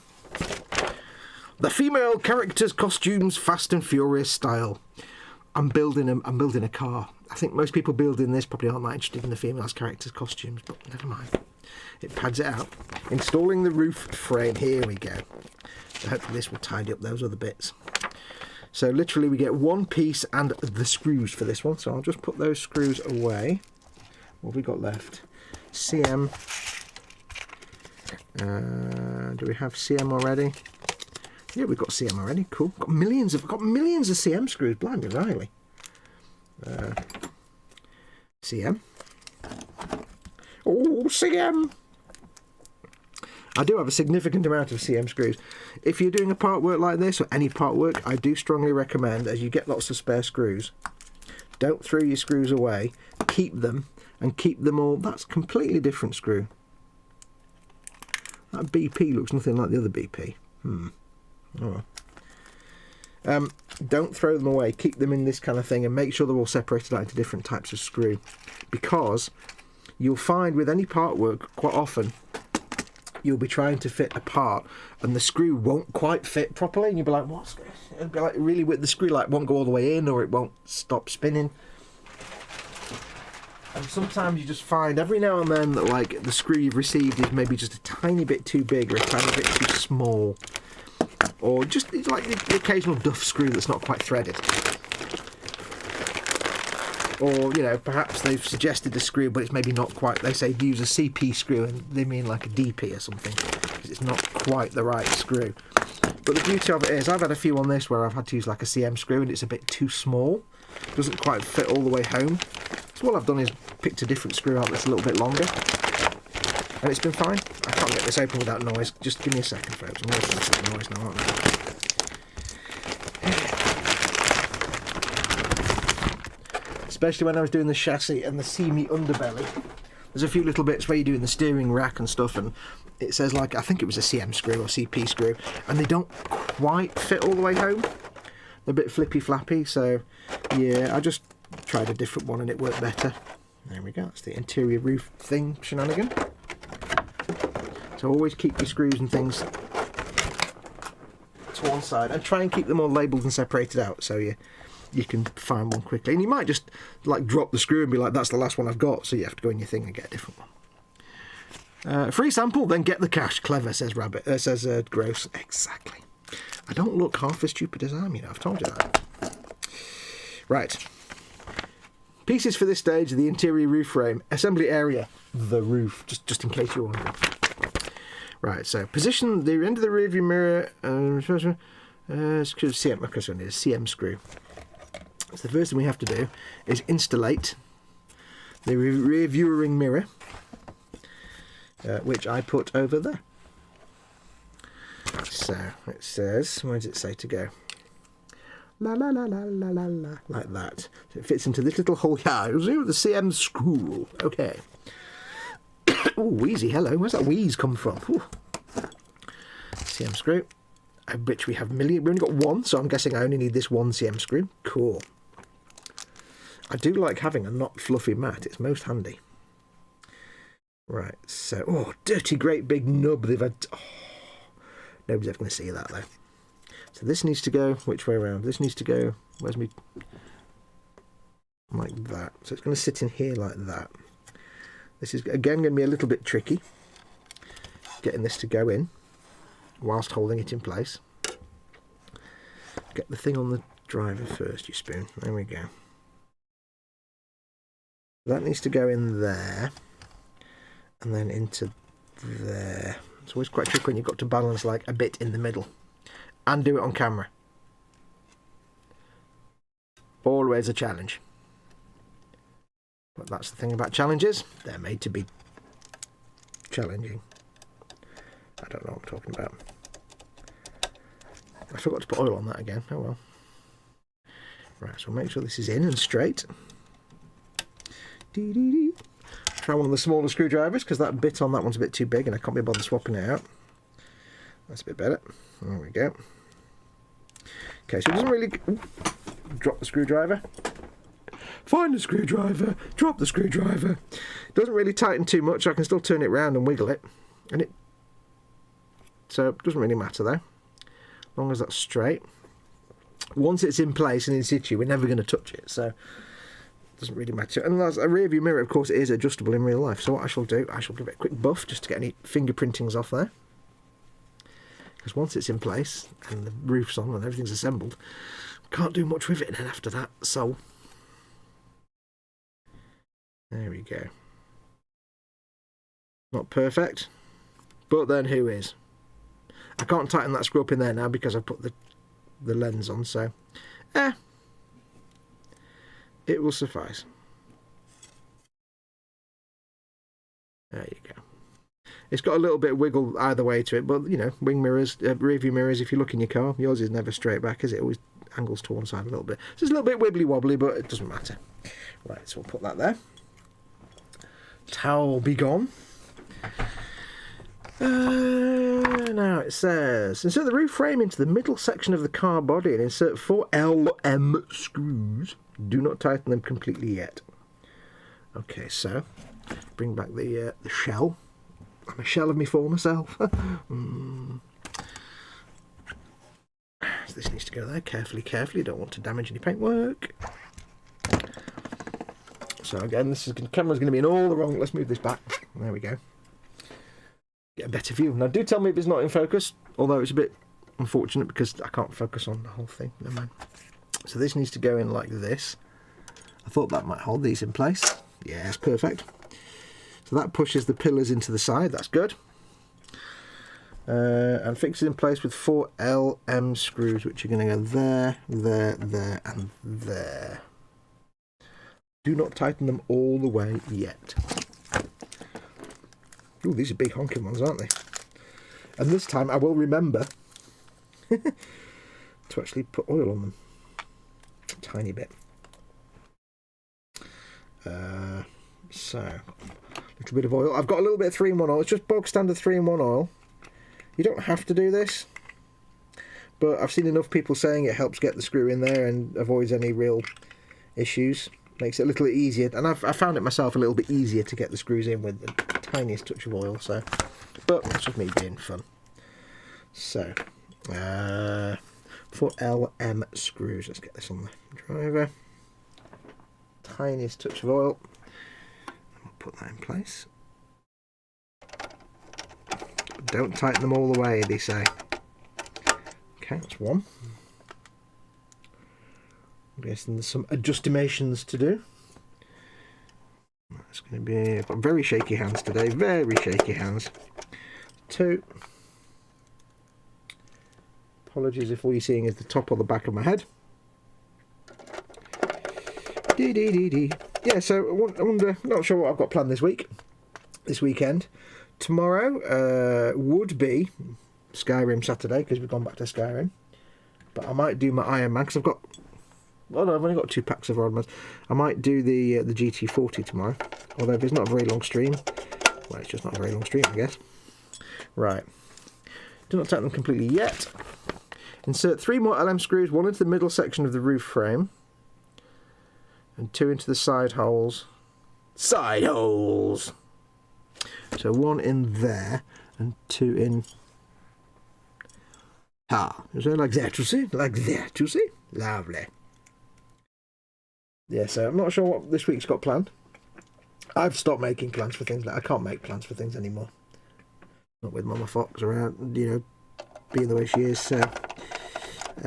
The female characters' costumes, Fast and Furious style. I'm building a car. I think most people building this probably aren't that interested in the female characters' costumes, but never mind. It pads it out. Installing the roof frame. Here we go. So hopefully this will tidy up those other bits. So literally we get one piece and the screws for this one. So I'll just put those screws away. What have we got left? CM. Do we have CM already? Yeah, we've got CM already. Cool. Got millions of CM screws. Blimey, Riley. CM. Oh, CM. I do have a significant amount of CM screws. If you're doing a part work like this, or any part work, I do strongly recommend, as you get lots of spare screws, don't throw your screws away, keep them, and keep them all. That's a completely different screw. That BP looks nothing like the other BP. Oh well. Don't throw them away, keep them in this kind of thing, and make sure they're all separated out into different types of screw, because you'll find with any part work, quite often, you'll be trying to fit a part and the screw won't quite fit properly, and you'll be like, what's this? It'll be like really with the screw, like won't go all the way in, or it won't stop spinning. And sometimes you just find every now and then that like the screw you've received is maybe just a tiny bit too big or a tiny bit too small, or just it's like the occasional duff screw that's not quite threaded. Or, you know, perhaps they've suggested a screw, but it's maybe not quite. They say use a CP screw, and they mean like a DP or something, because it's not quite the right screw. But the beauty of it is, I've had a few on this where I've had to use like a CM screw, and it's a bit too small. It doesn't quite fit all the way home. So what I've done is picked a different screw out that's a little bit longer, and it's been fine. I can't get this open without noise. Just give me a second, folks. I'm listening to the noise now, aren't I? Especially when I was doing the chassis and the seamy underbelly. There's a few little bits where you're doing the steering rack and stuff, and it says like, I think it was a CM screw or CP screw, and they don't quite fit all the way home. They're a bit flippy flappy, so yeah, I just tried a different one and it worked better. There we go, that's the interior roof thing shenanigan. So always keep your screws and things to one side, and try and keep them all labelled and separated out, so you can find one quickly. And you might just like drop the screw and be like, that's the last one I've got, so you have to go in your thing and get a different one. Free sample, then get the cash. Clever, says Rabbit. Says Gross. Exactly. I don't look half as stupid as I am, you know, I've told you that. Right. Pieces for this stage are the interior roof frame. Assembly area, the roof, just in case you're wondering. Right, so position the end of the rear view mirror. CM, okay, so I need a CM screw. So the first thing we have to do is installate the rear viewing mirror, which I put over there. So it says, where does it say to go? La la la la la la la, like that. So it fits into this little hole here. The CM screw. Okay. Oh, wheezy, hello. Where's that wheeze come from? Ooh. CM screw, of which we have we only got one, so I'm guessing I only need this one CM screw. Cool. I do like having a not fluffy mat. It's most handy. Right, so... Oh, dirty great big nub they've had... Oh, nobody's ever going to see that, though. So this needs to go... Which way around? This needs to go... Where's me... Like that. So it's going to sit in here like that. This is, again, going to be a little bit tricky. Getting this to go in whilst holding it in place. Get the thing on the driver first, you spoon. There we go. That needs to go in there, and then into there. It's always quite tricky when you've got to balance like a bit in the middle, and do it on camera. Always a challenge. But that's the thing about challenges, they're made to be challenging. I don't know what I'm talking about. I forgot to put oil on that again, oh well. Right, so make sure this is in and straight. Try one of the smaller screwdrivers, because that bit on that one's a bit too big and I can't be bothered swapping it out. That's a bit better. There we go. Okay, so it doesn't really... Ooh, drop the screwdriver. Find the screwdriver. Drop the screwdriver. It doesn't really tighten too much. I can still turn it round and wiggle it. So it doesn't really matter though, as long as that's straight. Once it's in place and in situ, we're never going to touch it, so doesn't really matter. And that's a rear view mirror, of course, it is adjustable in real life. So what I shall do, I shall give it a quick buff just to get any fingerprintings off there. Because once it's in place and the roof's on and everything's assembled, can't do much with it then after that. So there we go. Not perfect, but then who is? I can't tighten that screw up in there now because I've put the lens on, so it will suffice. There you go. It's got a little bit of wiggle either way to it, but, you know, wing mirrors, rear view mirrors, if you look in your car, yours is never straight back, is it? Always angles to one side a little bit. So it's a little bit wibbly-wobbly, but it doesn't matter. Right, so we'll put that there. Towel be gone. Now it says, insert the roof frame into the middle section of the car body and insert 4 LM screws. Do not tighten them completely yet. Okay, so bring back the shell. I'm a shell of me former self. So this needs to go there carefully, carefully. Don't want to damage any paintwork. So again, camera's going to be in all the wrong. Let's move this back. There we go. Get a better view. Now, do tell me if it's not in focus, although it's a bit unfortunate because I can't focus on the whole thing. Never mind. So this needs to go in like this. I thought that might hold these in place. Yes, perfect. So that pushes the pillars into the side. That's good. And fix it in place with 4 LM screws, which are going to go there, there, there, and there. Do not tighten them all the way yet. Ooh, these are big honking ones, aren't they? And this time I will remember to actually put oil on them. A tiny bit. So, a little bit of oil. I've got a little bit of 3-in-1 oil. It's just bog standard 3-in-1 oil. You don't have to do this, but I've seen enough people saying it helps get the screw in there and avoids any real issues. Makes it a little easier, and I found it myself a little bit easier to get the screws in with the tiniest touch of oil. So, but that's just me being fun. So, 4 LM screws. Let's get this on the driver. Tiniest touch of oil. We'll put that in place. But don't tighten them all the way, they say. Okay, that's one. I'm guessing there's some adjustimations to do. That's going to be... I've got very shaky hands today. Very shaky hands. 2. Apologies if all you're seeing is the top or the back of my head. Yeah, so I wonder... Not sure what I've got planned this weekend. Tomorrow would be Skyrim Saturday, because we've gone back to Skyrim. But I might do my Iron Man, because I've got... Oh no, I've only got 2 packs of Rodmans. I might do the GT40 tomorrow. Although if it's not a very long stream, well, it's just not a very long stream, I guess. Right. Do not tighten them completely yet. Insert 3 more LM screws, 1 into the middle section of the roof frame, and 2 into the side holes. Side holes! So 1 in there, and 2 in... So like that, you see? Like that, you see? Lovely. Yeah, so I'm not sure what this week's got planned. I've stopped making plans for things. I can't make plans for things anymore. Not with Mama Fox around, you know, being the way she is. So,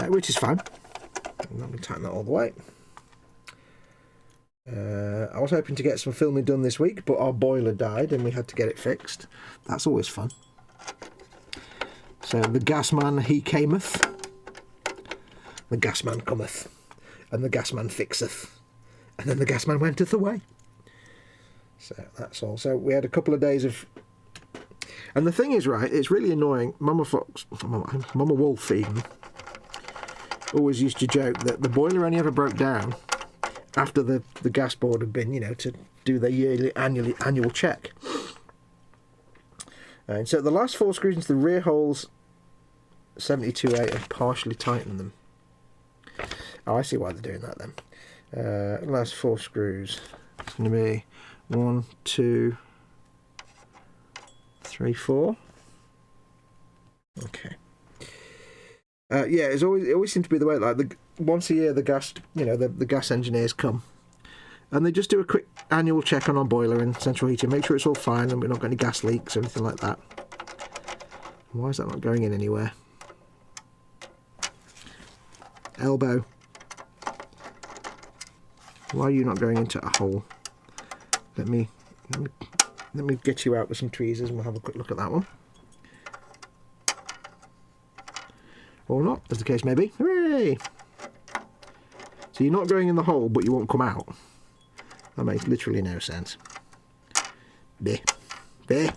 which is fine. I'm not going to tighten that all the way. I was hoping to get some filming done this week, but our boiler died and we had to get it fixed. That's always fun. So the gas man, he cameth. The gas man cometh. And the gas man fixeth. And then the gas man wenteth away. So that's all. So we had a couple of days of... And the thing is, right, it's really annoying. Mama Fox, Mama Wolf even, always used to joke that the boiler only ever broke down after the gas board had been, you know, to do their yearly annual check. And so the last 4 screws into the rear holes 72A and partially tighten them. Oh, I see why they're doing that then. Last 4 screws. It's going to be 1, 2, 3, 4. Okay. Yeah, it always seems to be the way. Like once a year, the gas, you know, the gas engineers come, and they just do a quick annual check on our boiler and central heating, make sure it's all fine and we're not got any gas leaks or anything like that. Why is that not going in anywhere? Elbow. Why are you not going into a hole? Let me get you out with some tweezers and we'll have a quick look at that one. Or not, as the case may be. Hooray! So you're not going in the hole, but you won't come out. That makes literally no sense. Bleh. There.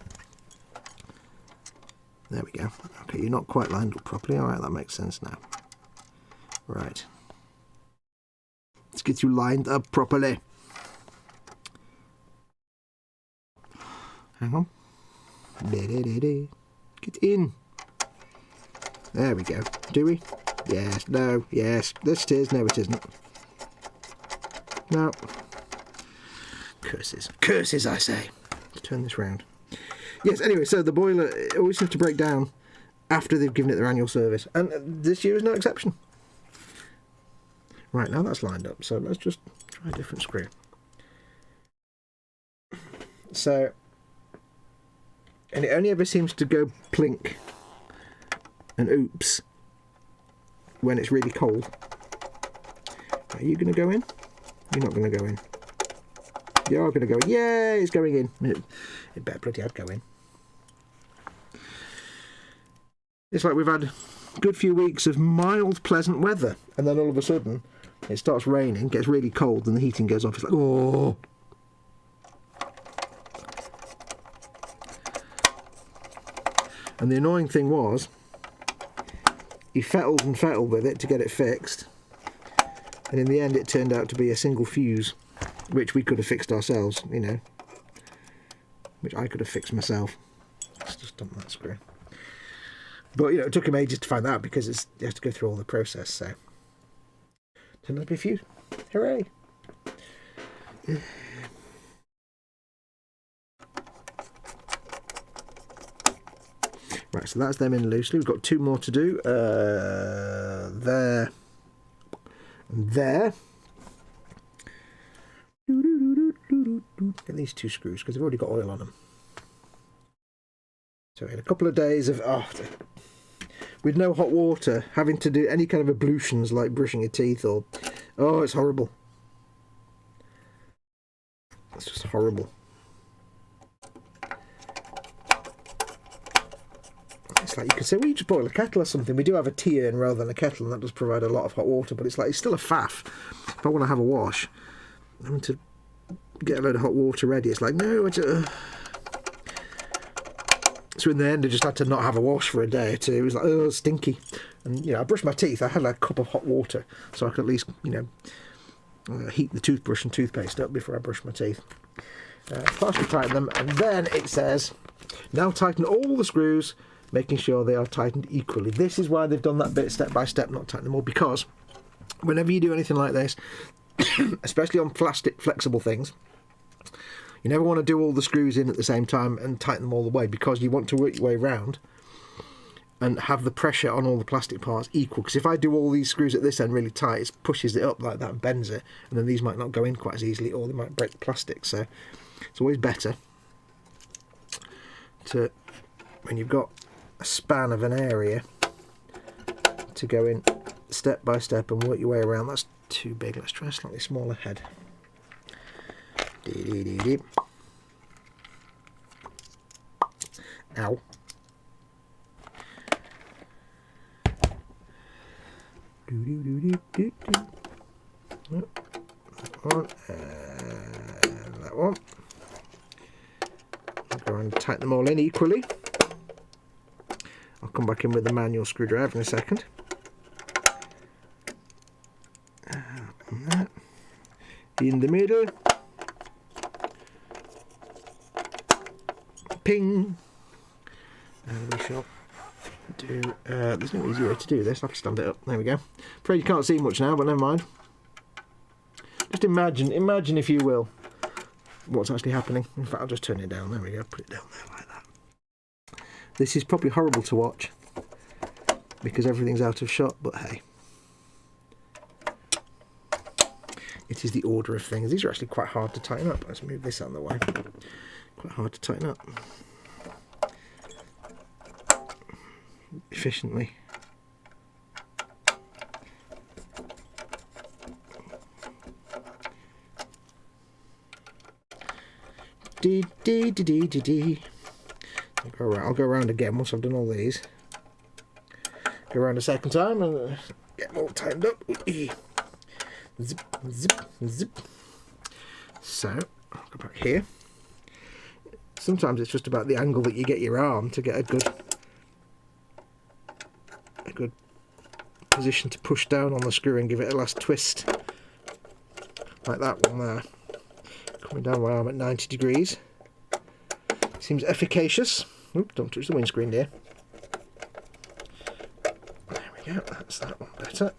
There we go. Okay, you're not quite lined up properly. All right, that makes sense now. Right. Let's get you lined up properly. Hang on. Get in. There we go. Do we? Yes. No. Yes. This it is. No, it isn't. No. Curses. Curses, I say. Let's turn this round. Yes, anyway, so the boiler always seems to break down after they've given it their annual service. And this year is no exception. Right, now that's lined up. So let's just try a different screw. So, and it only ever seems to go plink and oops when it's really cold. Are you going to go in? You're not going to go in. You are going to go in. Yeah, it's going in. It better bloody hell go in. It's like we've had a good few weeks of mild, pleasant weather, and then all of a sudden it starts raining, gets really cold, and the heating goes off. It's like, oh. And the annoying thing was, he fettled and fettled with it to get it fixed, and in the end it turned out to be a single fuse, which we could have fixed ourselves, you know, which I could have fixed myself. Let's just dump that screw. But, you know, it took him ages to find that out because you have to go through all the process, so. Turned out to be a fuse. Hooray! Right, so that's them in loosely. We've got two more to do. There. And there. Get these two screws because they've already got oil on them. So in a couple of days of with no hot water, having to do any kind of ablutions like brushing your teeth or it's horrible. It's just horrible. It's like you could say, well, you just boil a kettle or something. We do have a tea urn rather than a kettle, and that does provide a lot of hot water, but it's like it's still a faff. If I want to have a wash, I'm having to get a load of hot water ready. It's like, no, so in the end I just had to not have a wash for a day or two. It was like, oh, stinky. And, you know, I brushed my teeth. I had like a cup of hot water so I could at least, you know, heat the toothbrush and toothpaste up before I brush my teeth. Partially tighten them, and then it says, now tighten all the screws, making sure they are tightened equally. This is why they've done that bit step by step, not tighten them all, because whenever you do anything like this, especially on plastic flexible things, you never want to do all the screws in at the same time and tighten them all the way, because you want to work your way around and have the pressure on all the plastic parts equal. Because if I do all these screws at this end really tight, it pushes it up like that and bends it, and then these might not go in quite as easily, or they might break the plastic. So it's always better to, when you've got a span of an area, to go in step by step and work your way around. That's too big. Let's try a slightly smaller head. Ow. That one, and that one. I'll go and tighten them all in equally. I'll come back in with the manual screwdriver in a second. And that in the middle. Ping. And we shall do, there's no easy way to do this. I'll have to stand it up. There we go. Afraid you can't see much now, but never mind. Just imagine if you will, what's actually happening. In fact, I'll just turn it down. There we go. Put it down there like that. This is probably horrible to watch because everything's out of shot, but hey. It is the order of things. These are actually quite hard to tighten up. Let's move this out of the way. Quite hard to tighten up efficiently. I'll go around again once I've done all these. Go around a second time and get them all tightened up. Zip, zip, zip. So, I'll go back here. Sometimes it's just about the angle that you get your arm to get a good position to push down on the screw and give it a last twist. Like that one there. Coming down my arm at 90 degrees. Seems efficacious. Oop, don't touch the windscreen, dear. There we go, that's that one better.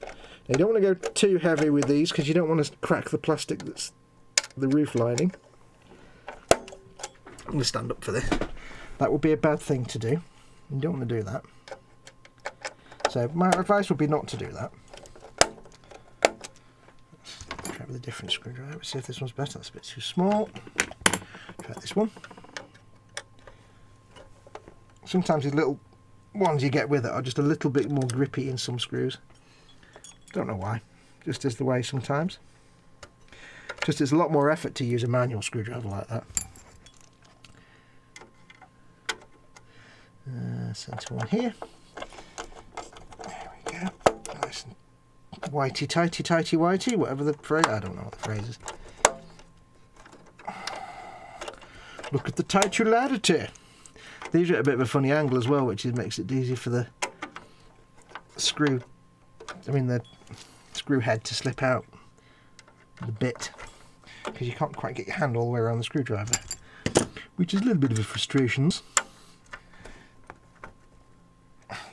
Now, you don't want to go too heavy with these because you don't want to crack the plastic that's the roof lining. I'm going to stand up for this. That would be a bad thing to do. You don't want to do that. So my advice would be not to do that. Let's try with a different screwdriver. See if this one's better. That's a bit too small. Try this one. Sometimes these little ones you get with it are just a little bit more grippy in some screws. Don't know why. Just is the way sometimes. Just it's a lot more effort to use a manual screwdriver like that. Centre one here. There we go. Nice and whitey tighty tighty whitey, whatever the phrase. I don't know what the phrase is. Look at the titularity. These are at a bit of a funny angle as well, which makes it easier for the screw. The screw head to slip out the bit because you can't quite get your hand all the way around the screwdriver, which is a little bit of a frustration.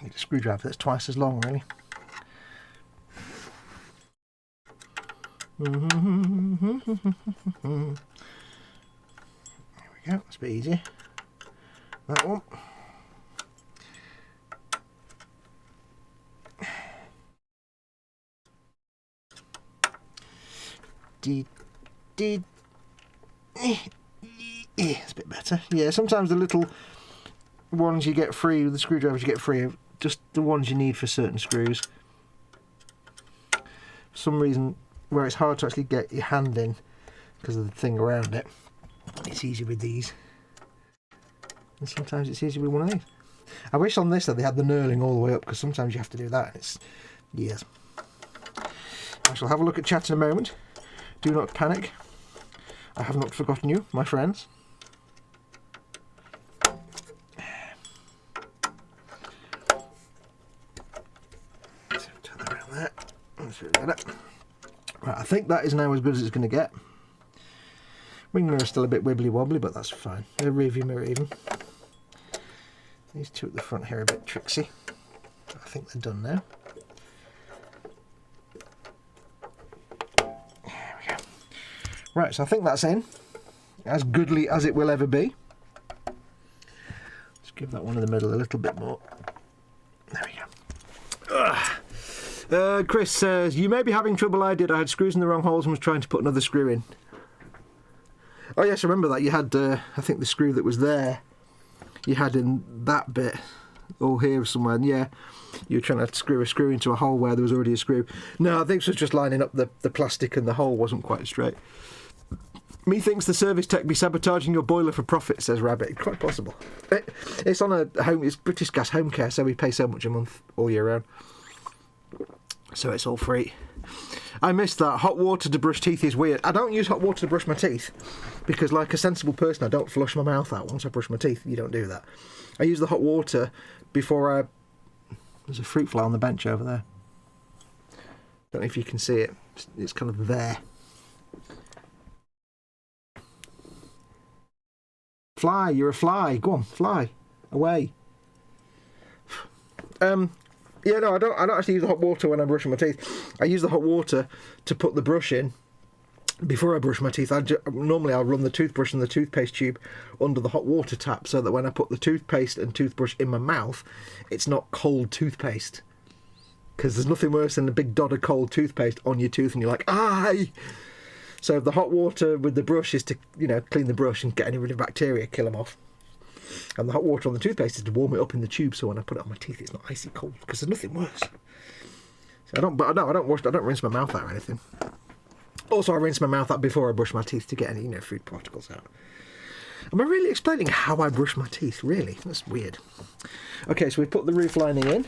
Need a screwdriver that's twice as long, really. There we go, that's a bit easier. That one. It's a bit better. Yeah, sometimes the little ones you get free, the screwdrivers you get free, are just the ones you need for certain screws. For some reason, where it's hard to actually get your hand in because of the thing around it, it's easy with these. And sometimes it's easy with one of these. I wish on this that they had the knurling all the way up, because sometimes you have to do that and it's years. I shall have a look at chat in a moment. Do not panic. I have not forgotten you, my friends. So turn that around there. Let's get it. Right, I think that is now as good as it's going to get. Wing mirror is still a bit wibbly wobbly, but that's fine. The rear view mirror even. These two at the front here are a bit tricksy. I think they're done now. There we go. Right, so I think that's in. As goodly as it will ever be. Let's give that one in the middle a little bit more. There we go. Chris says, you may be having trouble. I did. I had screws in the wrong holes and was trying to put another screw in. Oh yes, I remember that. You had, I think the screw that was there, you had in that bit, or here somewhere, and yeah, you were trying to screw a screw into a hole where there was already a screw. No, I think it was just lining up the plastic and the hole wasn't quite straight. Methinks the service tech be sabotaging your boiler for profit, says Rabbit. Quite possible. It's on a home, it's British Gas Home Care, so we pay so much a month all year round. So it's all free. I missed that. Hot water to brush teeth is weird. I don't use hot water to brush my teeth because, like a sensible person, I don't flush my mouth out once I brush my teeth. You don't do that. I use the hot water before I... There's a fruit fly on the bench over there. Don't know if you can see it. It's kind of there. Fly, you're a fly. Go on, fly. Away. Yeah, no, I don't actually use the hot water when I'm brushing my teeth. I use the hot water to put the brush in before I brush my teeth. Normally I'll run the toothbrush and the toothpaste tube under the hot water tap so that when I put the toothpaste and toothbrush in my mouth, it's not cold toothpaste. Because there's nothing worse than a big dot of cold toothpaste on your tooth and you're like, aye! So the hot water with the brush is to, you know, clean the brush and get any rid of bacteria, kill them off. And the hot water on the toothpaste is to warm it up in the tube, so when I put it on my teeth, it's not icy cold. Because there's nothing worse. So I don't rinse my mouth out or anything. Also, I rinse my mouth out before I brush my teeth to get any, food particles out. Am I really explaining how I brush my teeth? Really? That's weird. Okay, so we put the roof lining in. It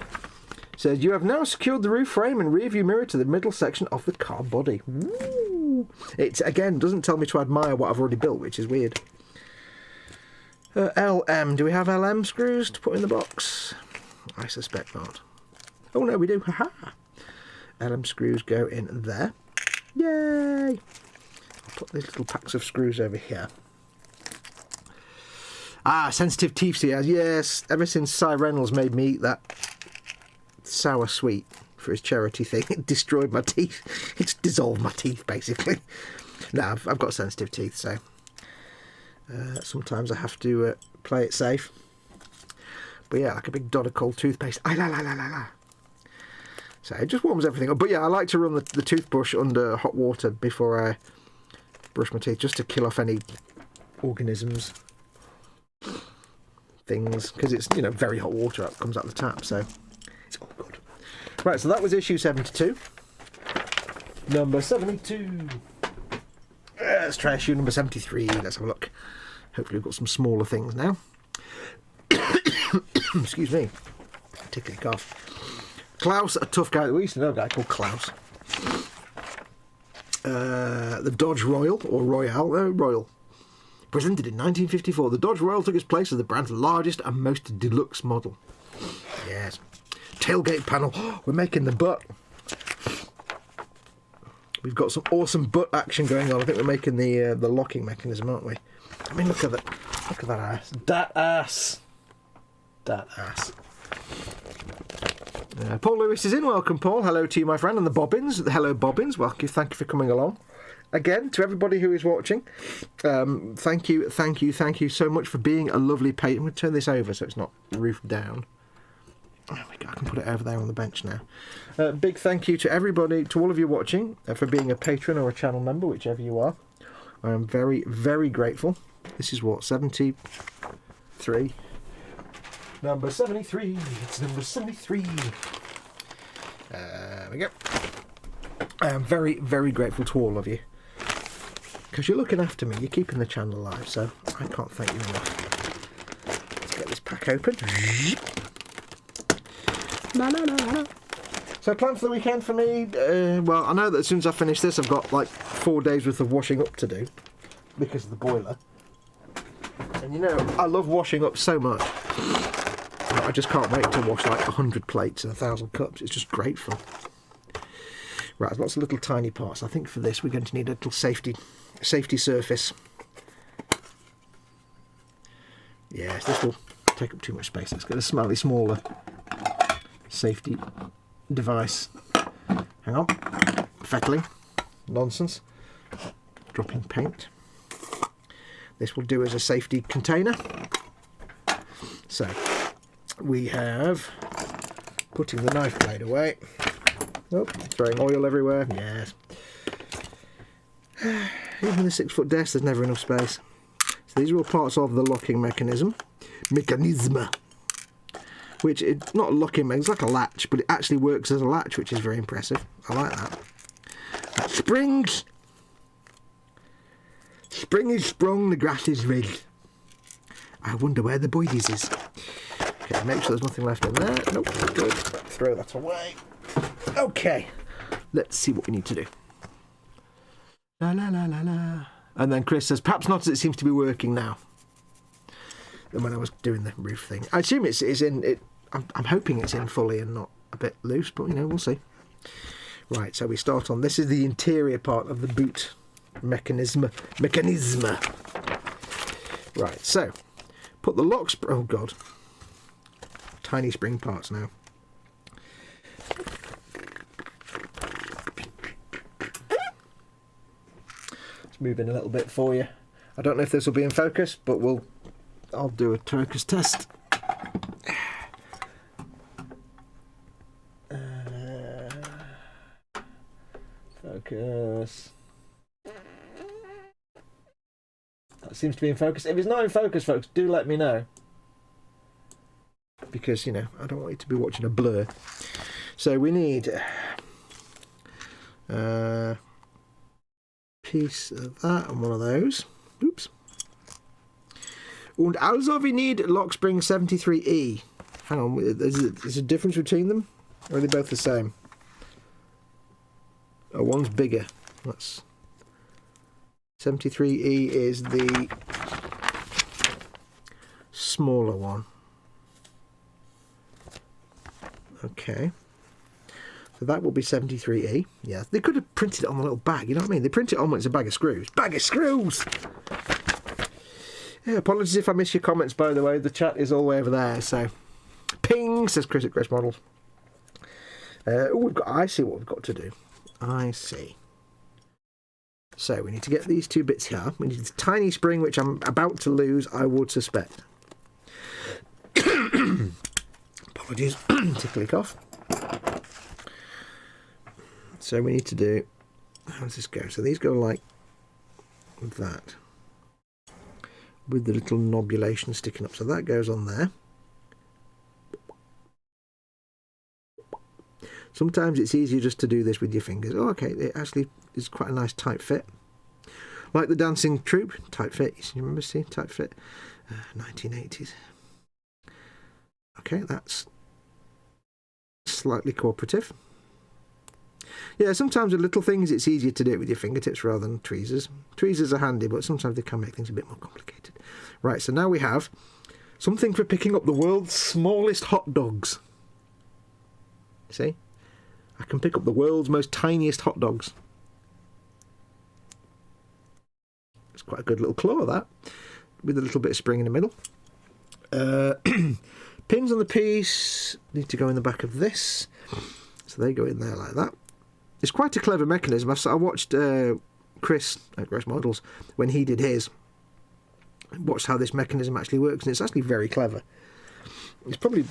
says you have now secured the roof frame and rear view mirror to the middle section of the car body. Woo! It again doesn't tell me to admire what I've already built, which is weird. LM. Do we have LM screws to put in the box? I suspect not. Oh no, we do. Haha. LM screws go in there. Yay! I'll put these little packs of screws over here. Ah, sensitive teeth he has. Yes, ever since Cy Reynolds made me eat that sour sweet for his charity thing, it destroyed my teeth. It's dissolved my teeth, basically. No, I've got sensitive teeth, so sometimes I have to play it safe. But yeah, like a big dot of cold toothpaste. Ay, la, la, la, la, la. So it just warms everything up. But yeah, I like to run the toothbrush under hot water before I brush my teeth, just to kill off any organisms, things, because it's, you know, very hot water that comes out the tap, so it's all good. Right, so that was issue 72. Number 72. Let's try issue number 73. Let's have a look. Hopefully we've got some smaller things now. Excuse me. Tickly cough. Klaus, a tough guy. We used to know a guy called Klaus. The Dodge Royal, or Royale, Royal. Presented in 1954, the Dodge Royal took its place as the brand's largest and most deluxe model. Yes. Tailgate panel. We're making the butt. We've got some awesome butt action going on. I think we're making the locking mechanism, aren't we? I mean, look at that. Look at that ass. That ass. That ass. Paul Lewis is in. Welcome, Paul. Hello to you, my friend. And the Bobbins. Hello, Bobbins. Welcome. Thank you for coming along. Again, to everybody who is watching, thank you so much for being a lovely patron. I'm going to turn this over so it's not roofed down. There we go. I can put it over there on the bench now. Big thank you to everybody, to all of you watching, for being a patron or a channel member, whichever you are. I am very, very grateful. This is what, 73? Number 73. It's number 73. There we go. I am very, very grateful to all of you, because you're looking after me, you're keeping the channel alive, so I can't thank you enough. Let's get this pack open. La, la, la, la. So plan for the weekend for me, well, I know that as soon as I finish this I've got like 4 days worth of washing up to do because of the boiler, and you know I love washing up so much. I just can't wait to wash like 100 plates and 1,000 cups. It's just great fun. Right, lots of little tiny parts. I think for this we're going to need a little safety surface. Yes, this will take up too much space. Let's get a slightly smaller safety device. Hang on. Fettling. Nonsense. Dropping paint. This will do as a safety container. So, we have putting the knife blade away. Oh, throwing oil everywhere. Yes. Even the 6-foot desk, there's never enough space. So these are all parts of the locking mechanism. Which it's not a locking mechanism, it's like a latch, but it actually works as a latch, which is very impressive. I like that. Springs! Spring is sprung, the grass is red. I wonder where the boys is. Okay, make sure there's nothing left in there. Nope, good. Throw that away. Okay, let's see what we need to do. La la la la la. And then Chris says, perhaps not as it seems to be working now. And when I was doing the roof thing, I assume it's in it. I'm hoping it's in fully and not a bit loose, but you know, we'll see. Right, so we start on, this is the interior part of the boot mechanism. Right, so put the lock. Oh god, tiny spring parts now. Let's move in a little bit for you. I don't know if this will be in focus, but I'll do a focus test. Focus. That seems to be in focus. If it's not in focus, folks, do let me know. Because, you know, I don't want you to be watching a blur. So we need a piece of that and one of those. Oops. And also we need Lockspring 73E. Hang on, is a difference between them? Or are they both the same? Oh, one's bigger. That's 73E is the smaller one. Okay. So that will be 73E. Yeah, they could have printed it on a little bag, you know what I mean? They print it on when it's a bag of screws. Bag of screws! Yeah, apologies if I miss your comments, by the way. The chat is all the way over there, so... Ping, says Chris at Chris Models. I see what we've got to do. I see. So we need to get these two bits here. We need a tiny spring, which I'm about to lose, I would suspect. Apologies, tickly cough. So we need to do... How does this go? So these go like that. With the little nobulation sticking up. So that goes on there. Sometimes it's easier just to do this with your fingers. Oh, okay, it actually is quite a nice tight fit. Like the Dancing Troupe, tight fit. You remember seeing tight fit? 1980s. Okay, that's slightly cooperative. Yeah, sometimes with little things it's easier to do it with your fingertips rather than tweezers. Tweezers are handy, but sometimes they can make things a bit more complicated. Right, so now we have something for picking up the world's smallest hot dogs. See? I can pick up the world's most tiniest hot dogs. It's quite a good little claw, that. With a little bit of spring in the middle. Pins on the piece need to go in the back of this. So they go in there like that. It's quite a clever mechanism. I watched Chris at Gross Models when he did his. Watched how this mechanism actually works, and it's actually very clever. It's probably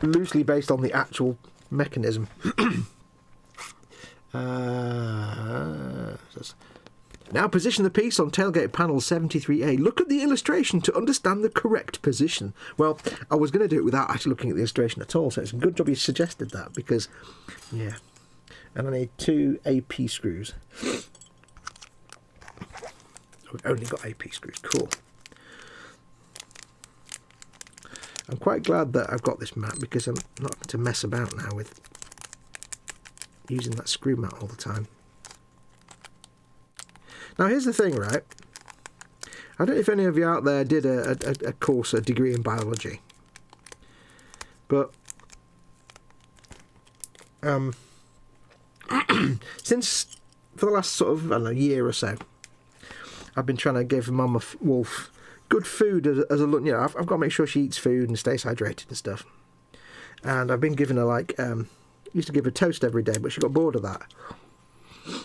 loosely based on the actual mechanism. Now position the piece on tailgate panel 73A. Look at the illustration to understand the correct position. Well, I was going to do it without actually looking at the illustration at all, so it's a good job you suggested that, because, yeah. And I need 2 AP screws. We've only got AP screws, cool. I'm quite glad that I've got this mat, because I'm not having to mess about now with using that screw mat all the time. Now here's the thing, right? I don't know if any of you out there did a course, a degree in biology, but since for the last sort of, I don't know, year or so, I've been trying to give Mama Wolf good food as a, you know, I've got to make sure she eats food and stays hydrated and stuff. And I've been giving her like, used to give her toast every day, but she got bored of that.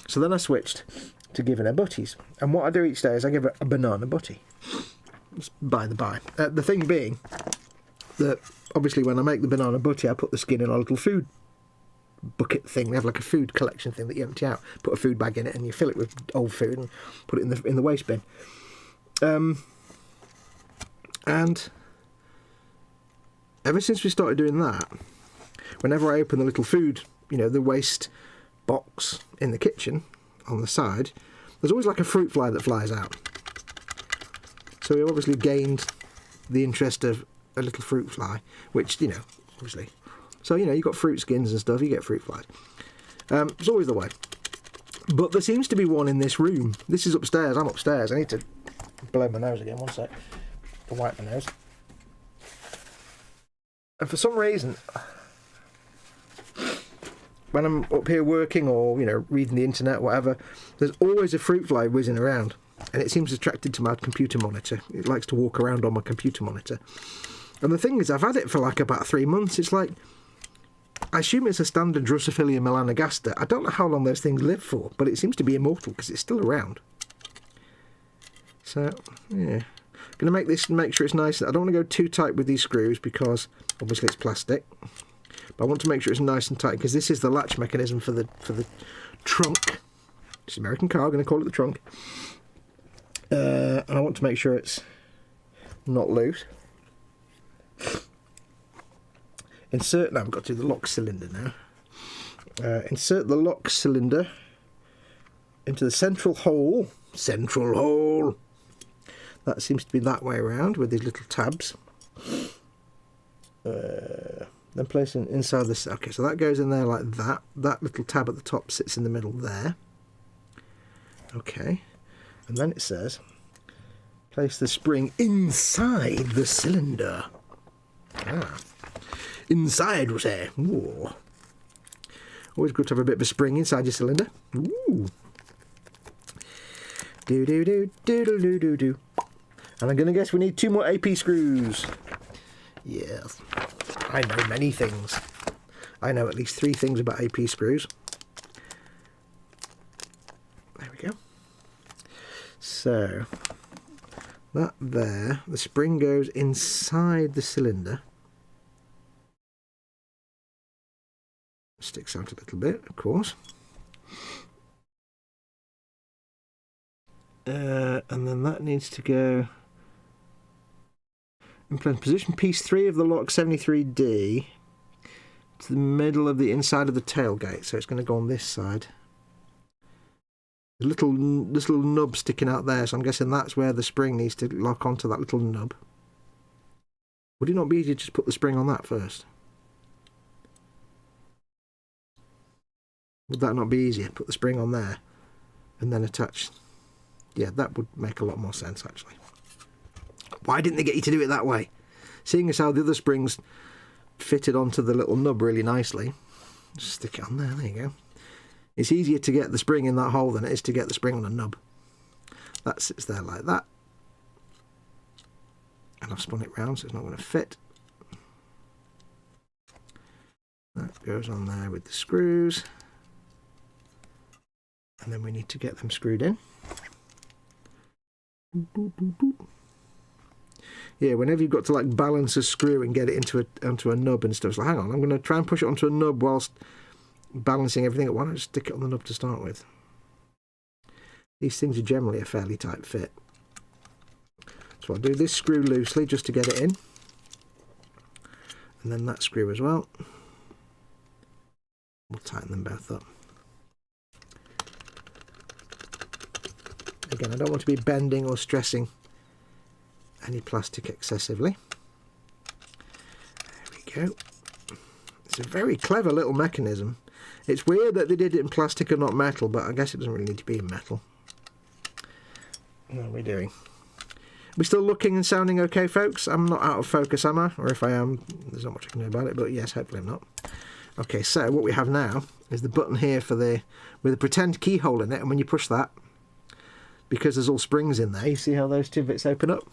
So then I switched to giving her butties. And what I do each day is I give her a banana butty. Just by the by. The thing being that obviously when I make the banana butty, I put the skin in a little food bucket thing. We have like a food collection thing that you empty out, put a food bag in it, and you fill it with old food and put it in the waste bin. And ever since we started doing that, whenever I open the little food, you know, the waste box in the kitchen on the side, there's always like a fruit fly that flies out. So we obviously gained the interest of a little fruit fly, which, you know, obviously. So, you know, you've got fruit skins and stuff, you get fruit flies. It's always the way. But there seems to be one in this room. This is upstairs, I'm upstairs. I need to blow my nose again, one sec. To wipe my nose. And for some reason, when I'm up here working or, you know, reading the internet, whatever, there's always a fruit fly whizzing around. And it seems attracted to my computer monitor. It likes to walk around on my computer monitor. And the thing is, I've had it for like about 3 months. It's like, I assume it's a standard Drosophila melanogaster. I don't know how long those things live for, but it seems to be immortal because it's still around. So, yeah. I'm going to make sure it's nice. I don't want to go too tight with these screws because obviously it's plastic. But I want to make sure it's nice and tight because this is the latch mechanism for the trunk. It's an American car, I'm going to call it the trunk. And I want to make sure it's not loose. Insert, now I've got to do the lock cylinder now. Insert the lock cylinder into the central hole. Central hole! That seems to be that way around with these little tabs. Then place it inside this. Okay, so that goes in there like that. That little tab at the top sits in the middle there. Okay. And then it says, Place the spring inside the cylinder. Ah. Inside, we say. Ooh. Always good to have a bit of a spring inside your cylinder. Ooh. Do. And I'm going to guess we need 2 more AP screws. Yes. I know many things. I know at least 3 things about AP screws. There we go. So, that there, the spring goes inside the cylinder. Sticks out a little bit, of course. And then that needs to go in position piece 3 of the lock 73D to the middle of the inside of the tailgate. So it's going to go on this side. There's this little nub sticking out there, so I'm guessing that's where the spring needs to lock onto that little nub. Would it not be easier to just put the spring on that first? Would that not be easier? Put the spring on there and then attach. Yeah, that would make a lot more sense, actually. Why didn't they get you to do it that way? Seeing as how the other springs fitted onto the little nub really nicely. Just stick it on there, there you go. It's easier to get the spring in that hole than it is to get the spring on a nub. That sits there like that. And I've spun it round so it's not going to fit. That goes on there with the screws. And then we need to get them screwed in. Yeah, whenever you've got to like balance a screw and get it onto a nub and stuff, it's like, hang on, I'm going to try and push it onto a nub whilst balancing everything. Why don't I just stick it on the nub to start with? These things are generally a fairly tight fit. So I'll do this screw loosely just to get it in. And then that screw as well. We'll tighten them both up. Again, I don't want to be bending or stressing any plastic excessively. There we go. It's a very clever little mechanism. It's weird that they did it in plastic and not metal, but I guess it doesn't really need to be in metal. What are we doing? We still looking and sounding okay, folks? I'm not out of focus, am I? Or if I am, there's not much I can do about it, but yes, hopefully I'm not. Okay, so what we have now is the button here for with a pretend keyhole in it, and when you push that, because there's all springs in there, you see how those 2 bits open up?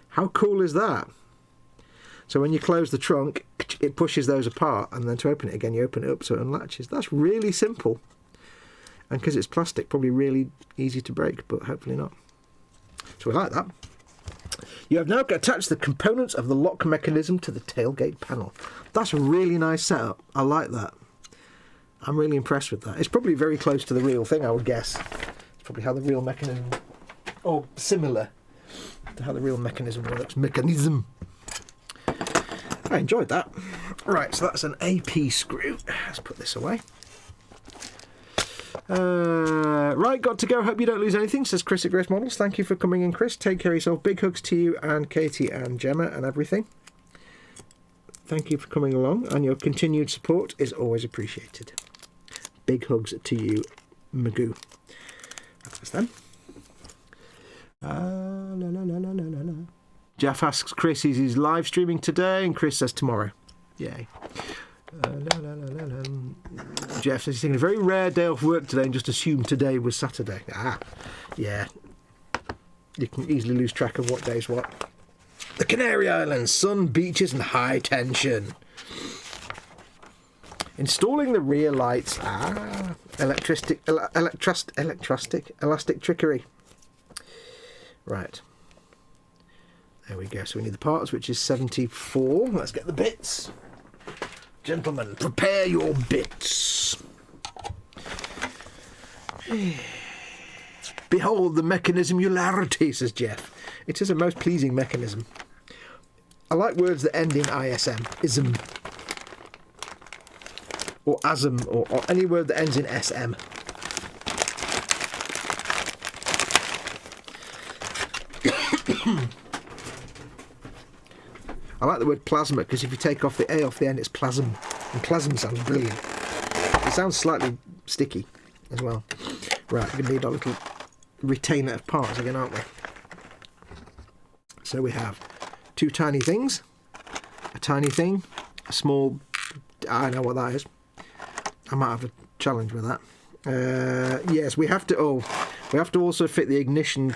How cool is that? So when you close the trunk, it pushes those apart, and then to open it again, you open it up so it unlatches. That's really simple. And because it's plastic, probably really easy to break, but hopefully not. So we like that. You have now attached the components of the lock mechanism to the tailgate panel. That's a really nice setup. I like that. I'm really impressed with that. It's probably very close to the real thing, I would guess. It's probably how the real mechanism, or similar to how the real mechanism works. I enjoyed that. Right, so that's an AP screw. Let's put this away. Right, got to go. Hope you don't lose anything, says Chris at Grace Models. Thank you for coming in, Chris. Take care of yourself. Big hugs to you and Katie and Gemma and everything. Thank you for coming along, and your continued support is always appreciated. Big hugs to you, Magoo. That's them. Jeff asks Chris, is he live streaming today? And Chris says tomorrow. Yay. Jeff says he's taking a very rare day off work today and just assumed today was Saturday. Ah, yeah. You can easily lose track of what day's what. The Canary Islands, sun, beaches and high tension. Installing the rear lights. Ah, elastic trickery. Right. There we go. So we need the parts, which is 74. Let's get the bits. Gentlemen, prepare your bits. Behold the mechanism ularity, says Jeff. It is a most pleasing mechanism. I like words that end in ISM. Ism. Or asm, or any word that ends in SM. I like the word plasma because if you take off the A off the end, it's plasm. And plasm sounds brilliant. It sounds slightly sticky as well. Right, we're going to need our little retainer of parts again, aren't we? So we have two tiny things, a tiny thing, a small, I know what that is. I might have a challenge with that. Yes, we have to also fit the ignition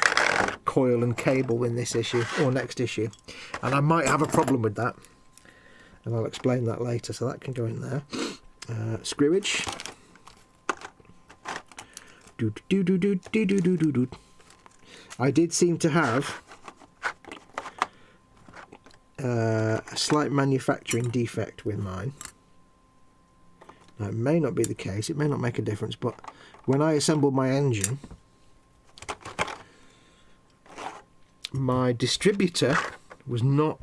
coil and cable in this issue, or next issue. And I might have a problem with that. And I'll explain that later, so that can go in there. Screwage. I did seem to have a slight manufacturing defect with mine. Now, it may not be the case, it may not make a difference, but when I assembled my engine, my distributor was not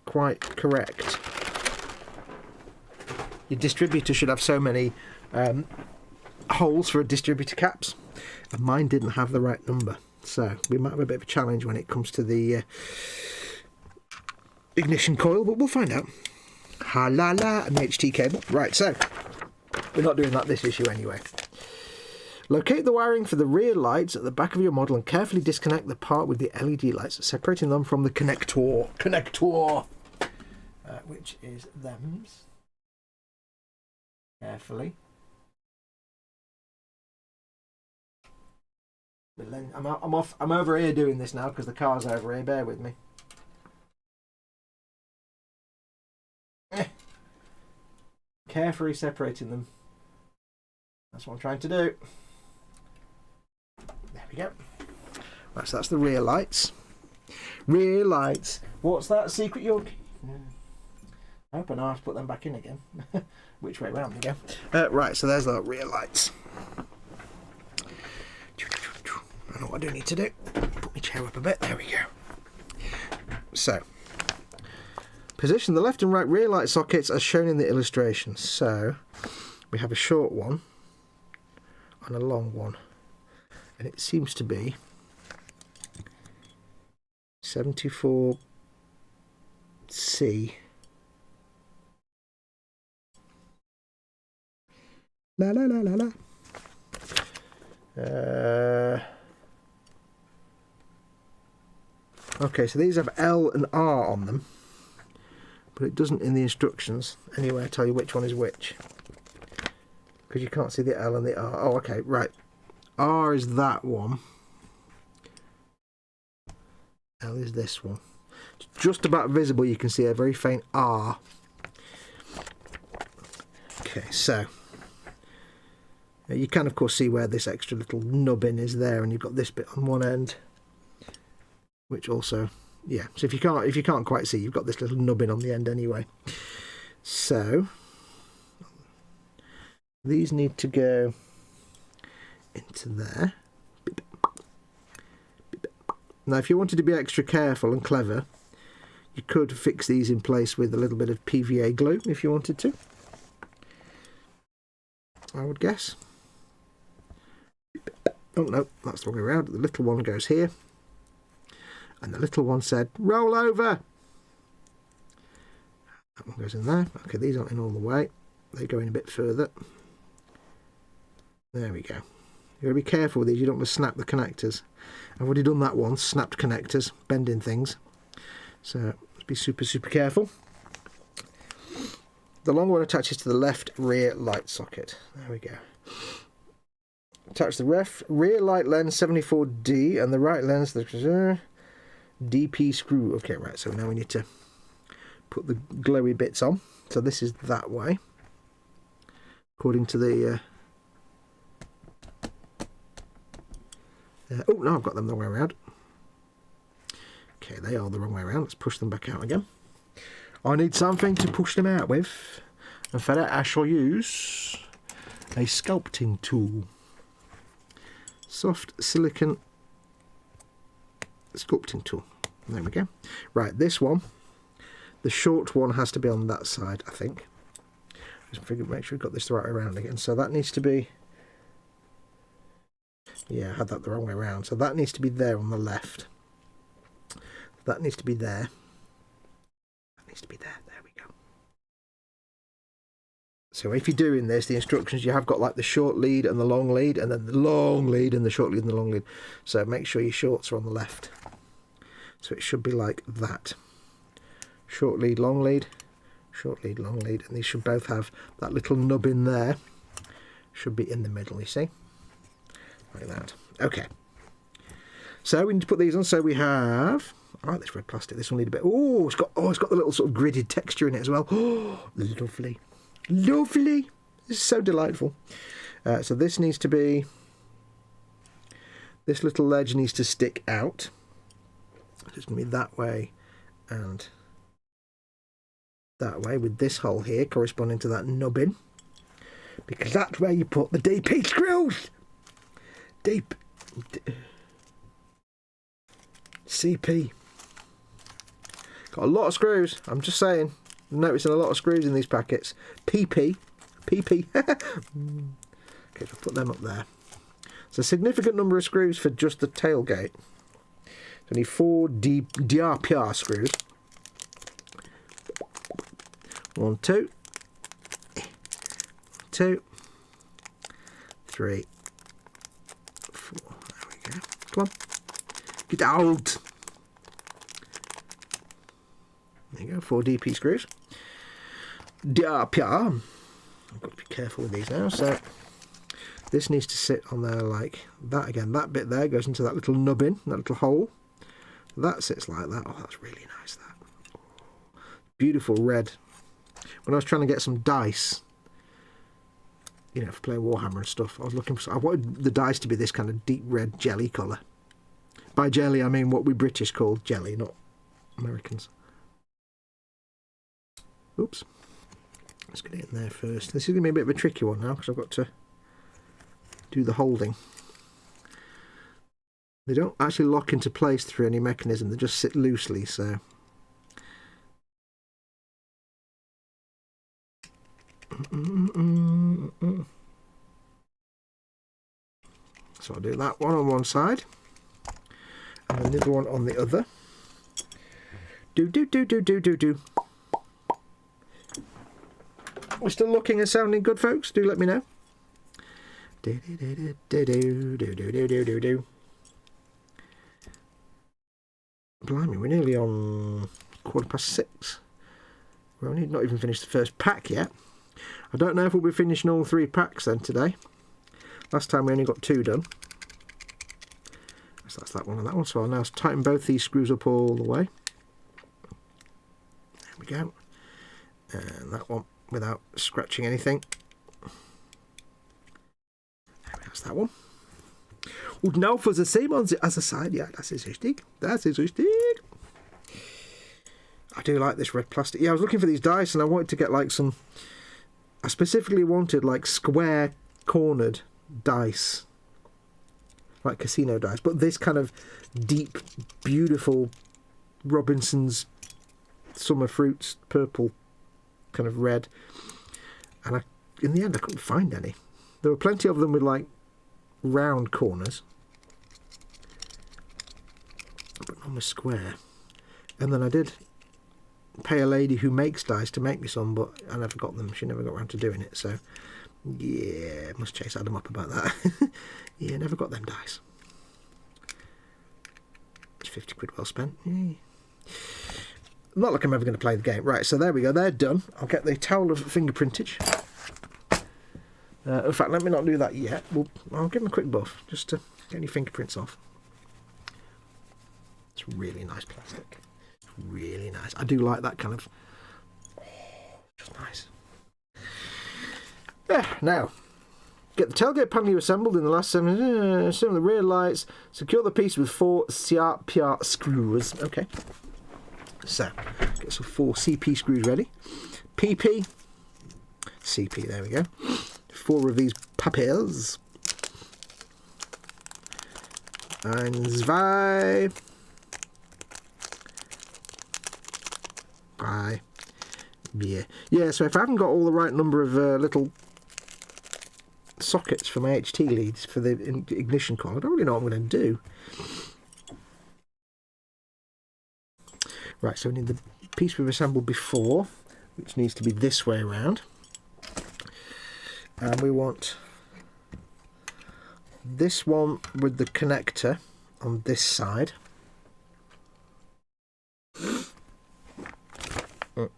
quite correct. Your distributor should have so many holes for distributor caps, and mine didn't have the right number, so we might have a bit of a challenge when it comes to the ignition coil, but we'll find out. Ha la la, and the HT cable. Right, so we're not doing that this issue anyway. Locate the wiring for the rear lights at the back of your model and carefully disconnect the part with the LED lights, separating them from the connector, which is them's. Carefully. I'm over here doing this now because the car's over here. Bear with me. Carefully separating them. That's what I'm trying to do. There we go. Right, so that's the rear lights. Rear lights. What's that secret you're... I hope I know how to put them back in again. Which way round we go? Right, so there's the rear lights. I know what I do need to do. Put my chair up a bit. There we go. So, position the left and right rear light sockets as shown in the illustration. So, we have a short one and a long one. And it seems to be 74C. La la la la la. Okay, so these have L and R on them, but it doesn't in the instructions anywhere tell you which one is which, because you can't see the L and the R. Oh, okay, right. R is that one. L is this one. It's just about visible. You can see a very faint R. Okay, so you can of course see where this extra little nubbin is there, and you've got this bit on one end, which also, yeah. So if you can't quite see, you've got this little nubbin on the end anyway. So these need to go into there. Now, if you wanted to be extra careful and clever, you could fix these in place with a little bit of PVA glue if you wanted to, I would guess. Oh no, that's the wrong way around. The little one goes here, and the little one said roll over. That one goes in there. Okay, these aren't in all the way, they go in a bit further. There we go. You've got to be careful with these, you don't want to snap the connectors. I've already done that once, snapped connectors, bending things. So let's be super careful. The long one attaches to the left rear light socket. There we go. Attach the rear light lens 74D and the right lens the DP screw. Okay, right, so now we need to put the glowy bits on. So this is that way, according to the oh no, I've got them the wrong way around. Okay, they are the wrong way around. Let's push them back out again. I need something to push them out with, and for that I shall use a sculpting tool. Soft silicon sculpting tool. There we go. Right, this one, the short one has to be on that side, I think. Just make sure we've got this the right way around again. So that needs to be, yeah, I had that the wrong way around. So that needs to be there on the left. That needs to be there. That needs to be there. There we go. So if you're doing this, the instructions, you have got like the short lead and the long lead, and then the long lead and the short lead and the long lead. So make sure your shorts are on the left. So it should be like that. Short lead, long lead, short lead, long lead, and these should both have that little nub in there. Should be in the middle, you see? Like that. Okay. So we need to put these on. So we have... I like this red plastic. This one need a bit... Oh, it's got the little sort of gridded texture in it as well. Oh, lovely. Lovely. This is so delightful. So this needs to be... This little ledge needs to stick out. So it's going to be that way and that way, with this hole here corresponding to that nubbin. Because that's where you put the DP screws. CP. Got a lot of screws. I'm just saying. I'm noticing a lot of screws in these packets. PP. Okay, so put them up there. It's a significant number of screws for just the tailgate. So I need 4 DRPR screws. 1, 2, 2, 3, 4. There we go. Come on. Get out. There you go. 4 DP screws. DRPR. I've got to be careful with these now. So this needs to sit on there like that again. That bit there goes into that little nubbin, that little hole. That sits like that. Oh, that's really nice, that. Beautiful red. When I was trying to get some dice, you know, for playing Warhammer and stuff, I wanted the dice to be this kind of deep red jelly colour. By jelly, I mean what we British call jelly, not Americans. Oops. Let's get it in there first. This is going to be a bit of a tricky one now, because I've got to do the holding. They don't actually lock into place through any mechanism, they just sit loosely, so... So I'll do that one on one side, and another one on the other. Do. We're still looking and sounding good, folks? Do let me know. Do. Blimey, we're nearly on 6:15. We're only not even finished the first pack yet. I don't know if we'll be finishing all 3 packs then today. Last time we only got 2 done. So that's that one and that one. So I'll now tighten both these screws up all the way. There we go. And that one without scratching anything. That's that one. Und now for the same on the other side. Yeah, das ist richtig. Das ist richtig. I do like this red plastic. Yeah, I was looking for these dice and I wanted to get like some... I specifically wanted like square cornered dice. Like casino dice. But this kind of deep, beautiful Robinson's Summer Fruits purple kind of red. And in the end I couldn't find any. There were plenty of them with like round corners. But none were square. And then I did pay a lady who makes dice to make me some, but I never got them. She never got around to doing it, so yeah, must chase Adam up about that. Yeah, never got them dice. It's 50 quid well spent. Yay. Not like I'm ever going to play the game. Right, so there we go, they're done. I'll get the towel of fingerprintage. In fact, let me not do that yet. I'll give them a quick buff, just to get any fingerprints off. It's really nice plastic. Really nice. I do like that kind of... Oh, just nice. Yeah, now, get the tailgate panel you assembled in the last 7... assemble the rear lights. Secure the piece with 4 CRPR screws. Okay. So, get some 4 CP screws ready. PP. CP, there we go. 4 of these papers. And 2... Yeah, so if I haven't got all the right number of little sockets for my HT leads for the ignition coil, I don't really know what I'm going to do. Right, so we need the piece we've assembled before, which needs to be this way around. And we want this one with the connector on this side. Now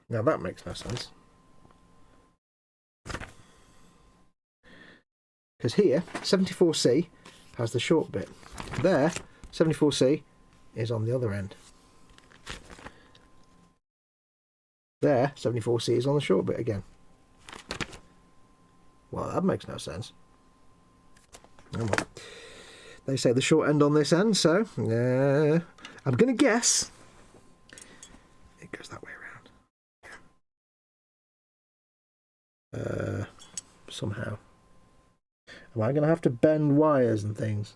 that makes no sense. Because here, 74C has the short bit. There, 74C is on the other end. There, 74C is on the short bit again. Well, that makes no sense. Oh, well. They say the short end on this end, so I'm going to guess it goes that way around. Somehow. Am I going to have to bend wires and things?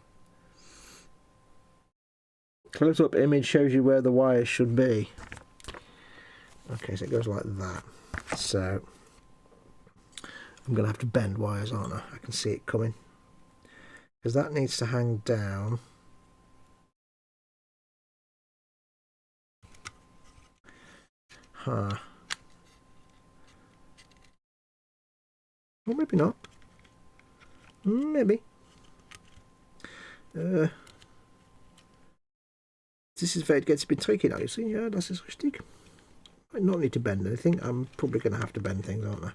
Close-up image shows you where the wires should be. Okay, so it goes like that. So I'm going to have to bend wires, aren't I? I can see it coming. Because that needs to hang down. Huh. Or maybe not. Maybe. This is where it gets a bit tricky now, you see. Yeah, das ist richtig. I don't need to bend anything. I'm probably going to have to bend things, aren't I?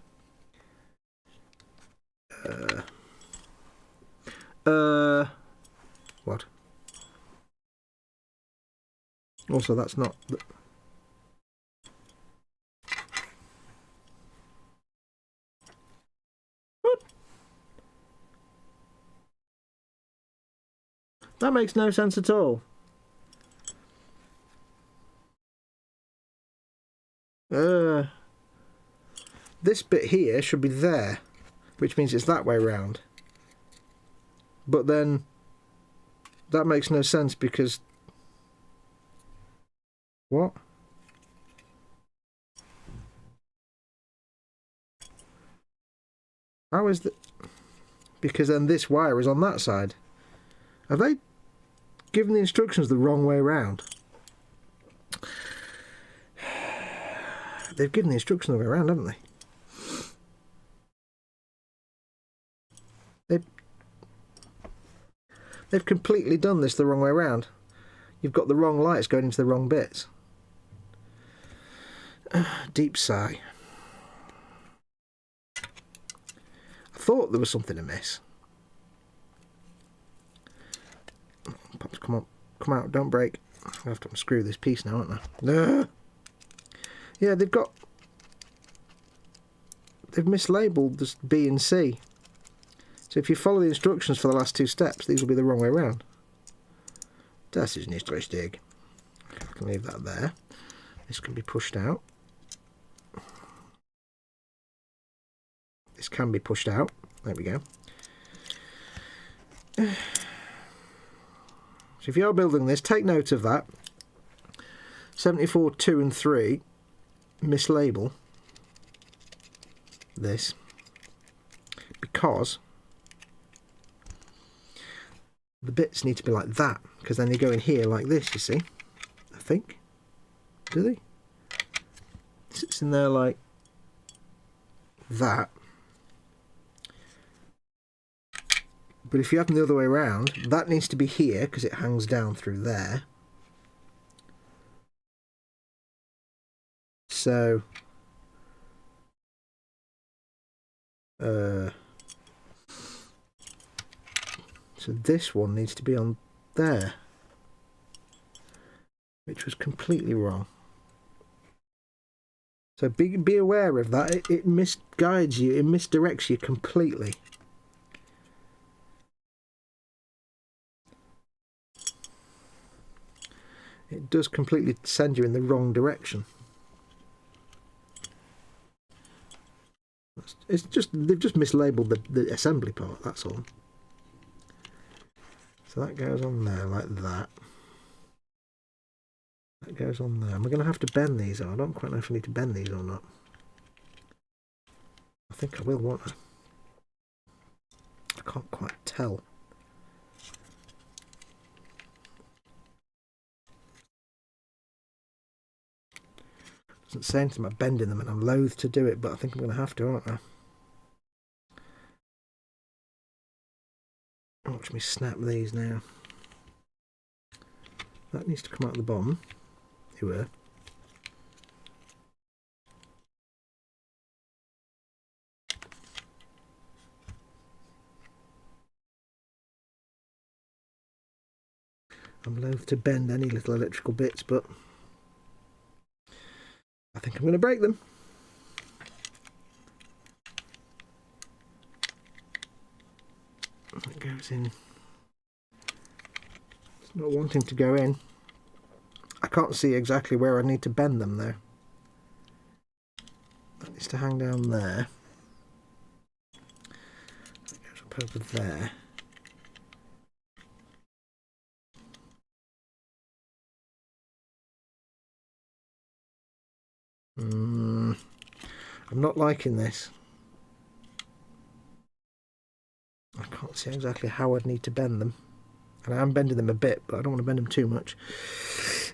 What? Also, that's not... What? That makes no sense at all. This bit here should be there, which means it's that way round. But then that makes no sense because what? How is that? Because then this wire is on that side. Have they given the instructions the wrong way round? They've given the instructions the way around, haven't they? They've completely done this the wrong way around. You've got the wrong lights going into the wrong bits. Deep sigh. I thought there was something amiss. Pops, come on. Come out, don't break. I have to unscrew this piece now, aren't I? Yeah, they've mislabeled this B and C. So if you follow the instructions for the last two steps, these will be the wrong way around. Das ist nicht richtig. I can leave that there. This can be pushed out. This can be pushed out. There we go. So if you're building this, take note of that. 74, 2 and 3 mislabel this because the bits need to be like that, because then they go in here like this, you see. I think. Do they? It sits in there like that. But if you have them the other way around, that needs to be here because it hangs down through there. So so this one needs to be on there, which was completely wrong. So be aware of that. It misguides you, it misdirects you completely. It does completely send you in the wrong direction. It's just, they've just mislabeled the assembly part, that's all. So that goes on there like that. That goes on there. And we're going to have to bend these. I don't quite know if I need to bend these or not. I think I will, won't I? I can't quite tell. Doesn't say anything about bending them, and I'm loath to do it, but I think I'm going to have to, aren't I? Watch me snap these now. That needs to come out the bottom. Here. I'm loath to bend any little electrical bits, but I think I'm going to break them. That goes in. It's not wanting to go in. I can't see exactly where I need to bend them though. That needs to hang down there. That goes up over there. I'm not liking this. I can't see exactly how I'd need to bend them. And I am bending them a bit, but I don't want to bend them too much.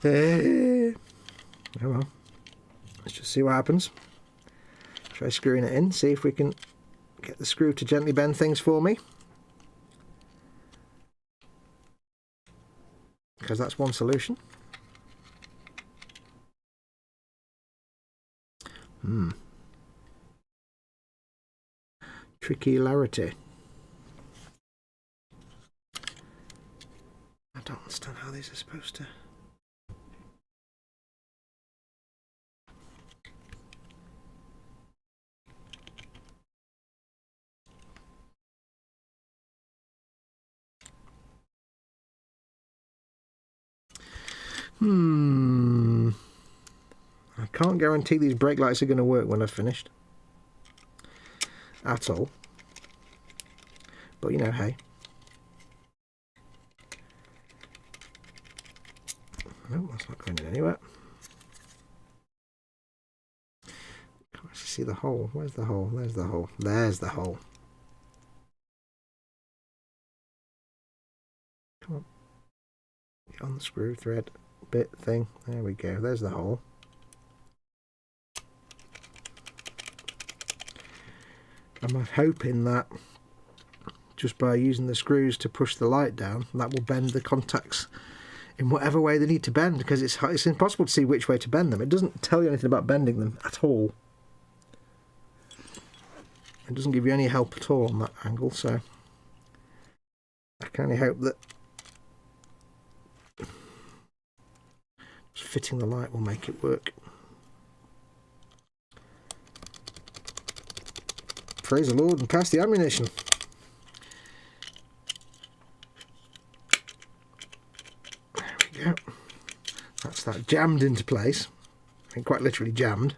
Oh well. Let's just see what happens. Try screwing it in, see if we can get the screw to gently bend things for me. Because that's one solution. Trickylarity. I don't understand how these are supposed to. I can't guarantee these brake lights are going to work when I've finished. At all. But you know, hey. No, that's not going in anywhere. Can't actually see the hole. Where's the hole? There's the hole. There's the hole. Come on. Get on the screw thread bit thing. There we go. There's the hole. I'm hoping that just by using the screws to push the light down, that will bend the contacts in whatever way they need to bend, because it's impossible to see which way to bend them. It doesn't tell you anything about bending them at all. It doesn't give you any help at all on that angle, so I can only hope that just fitting the light will make it work. Praise the Lord and pass the ammunition. There we go. That's that jammed into place. I think quite literally jammed.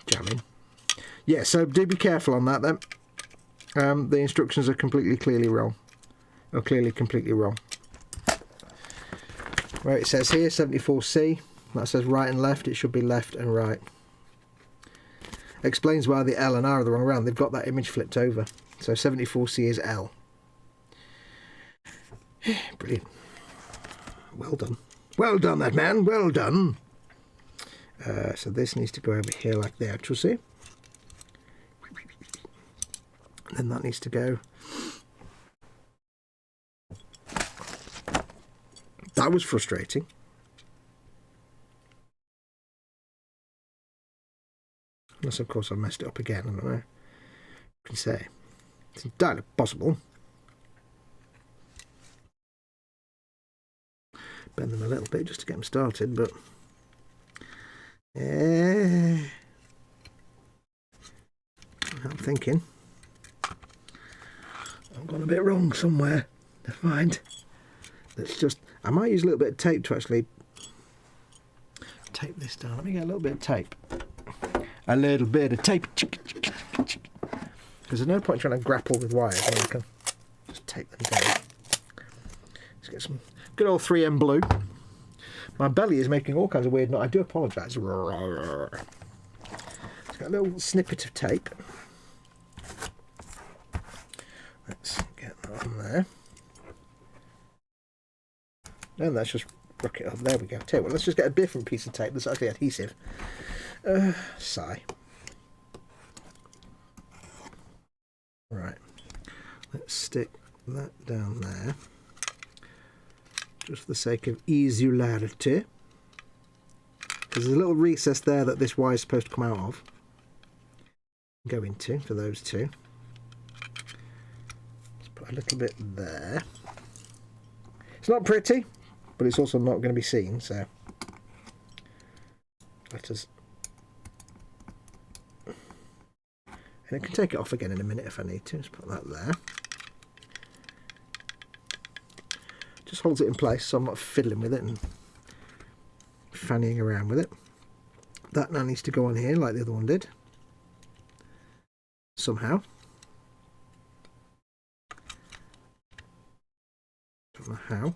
Jamming. Yeah, so do be careful on that then. The instructions are clearly wrong. Or clearly completely wrong. Where it says here 74C, that says right and left, it should be left and right. Explains why the L and R are the wrong round. They've got that image flipped over. So 74C is L. Brilliant. Well done. Well done, that man. Well done. So this needs to go over here like the actual C. And then that needs to go. That was frustrating. Unless, of course, I messed it up again. I don't know. I can say. It's entirely possible. Bend them a little bit just to get them started, but... I'm thinking. I've gone a bit wrong somewhere. Never mind. Let's just... I might use a little bit of tape to actually tape this down. Let me get a little bit of tape. A little bit of tape. Because there's no point trying to grapple with wires when you can just tape them down. Let's get some good old 3M blue. My belly is making all kinds of weird noise. I do apologise. Let's get a little snippet of tape. Let's get that on there. And let's just rock it up. There we go. Tell you what, let's just get a different piece of tape that's actually adhesive. Sigh. Right. Let's stick that down there. just for the sake of easularity. Because there's a little recess there that this wire is supposed to come out of. Go into for those two. Let's put a little bit there. It's not pretty, but it's also not going to be seen, so let us. And I can take it off again in a minute if I need to. Just put that there. Just holds it in place so I'm not fiddling with it and fannying around with it. That now needs to go on here like the other one did. Somehow. Don't know how.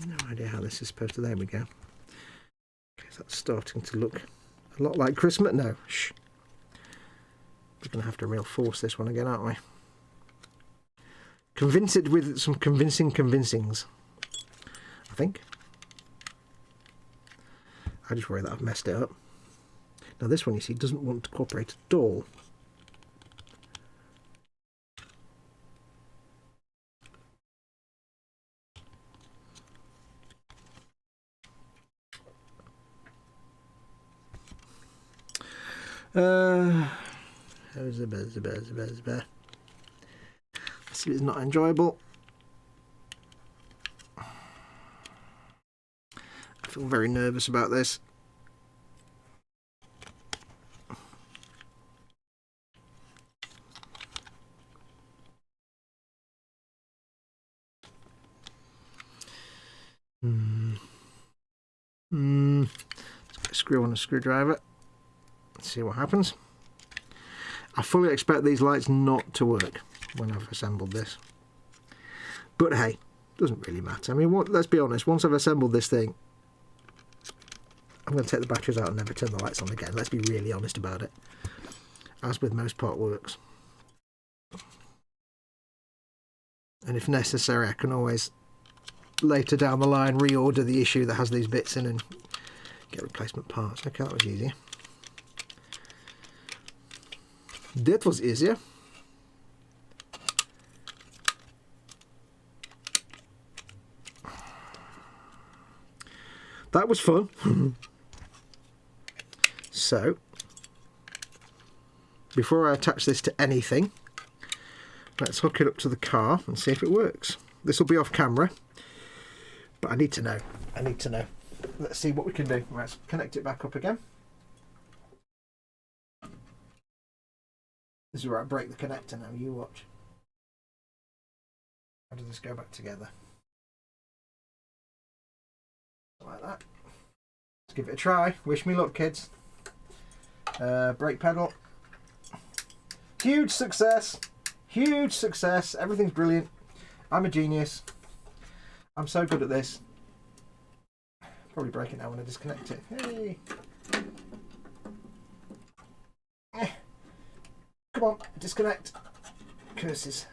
No idea how this is supposed to. There we go. Okay, so that's starting to look a lot like Christmas. No, shh. We're going to have to real force this one again, aren't we? Convince it with some convincings, I think. I just worry that I've messed it up. Now this one, you see, doesn't want to cooperate at all. This is not enjoyable. I feel very nervous about this. Let's get a screw on a screwdriver. Let's see what happens. I fully expect these lights not to work when I've assembled this. But hey, doesn't really matter. I mean, let's be honest, once I've assembled this thing, I'm going to take the batteries out and never turn the lights on again. Let's be really honest about it. As with most Partworks. And if necessary, I can always later down the line reorder the issue that has these bits in and get replacement parts. Okay, that was easier. That was easier. That was fun. So, before I attach this to anything, let's hook it up to the car and see if it works. This will be off camera, but I need to know. I need to know. Let's see what we can do. Let's connect it back up again. This is where I break the connector now. You watch. How does this go back together? Like that. Let's give it a try. Wish me luck, kids. Brake pedal. Huge success. Huge success. Everything's brilliant. I'm a genius. I'm so good at this. Probably break it now when I disconnect it. Hey. Come on, disconnect. Curses.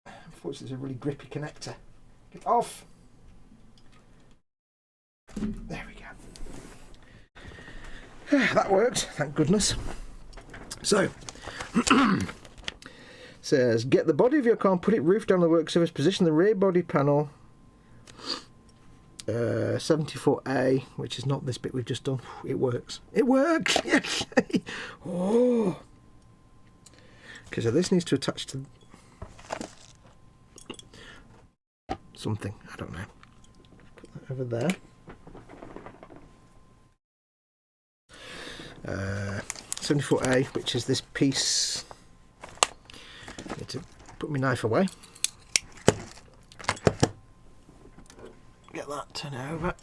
Unfortunately, it's a really grippy connector. Get off. There we go. That worked, thank goodness. So, says, get the body of your car and put it roof down the work surface. Position the rear body panel 74A, which is not this bit we've just done. It works. It works. Yes. Oh. Okay, so this needs to attach to something. I don't know. Put that over there. 74A, which is this piece. I need to put my knife away. Get that, turn it over.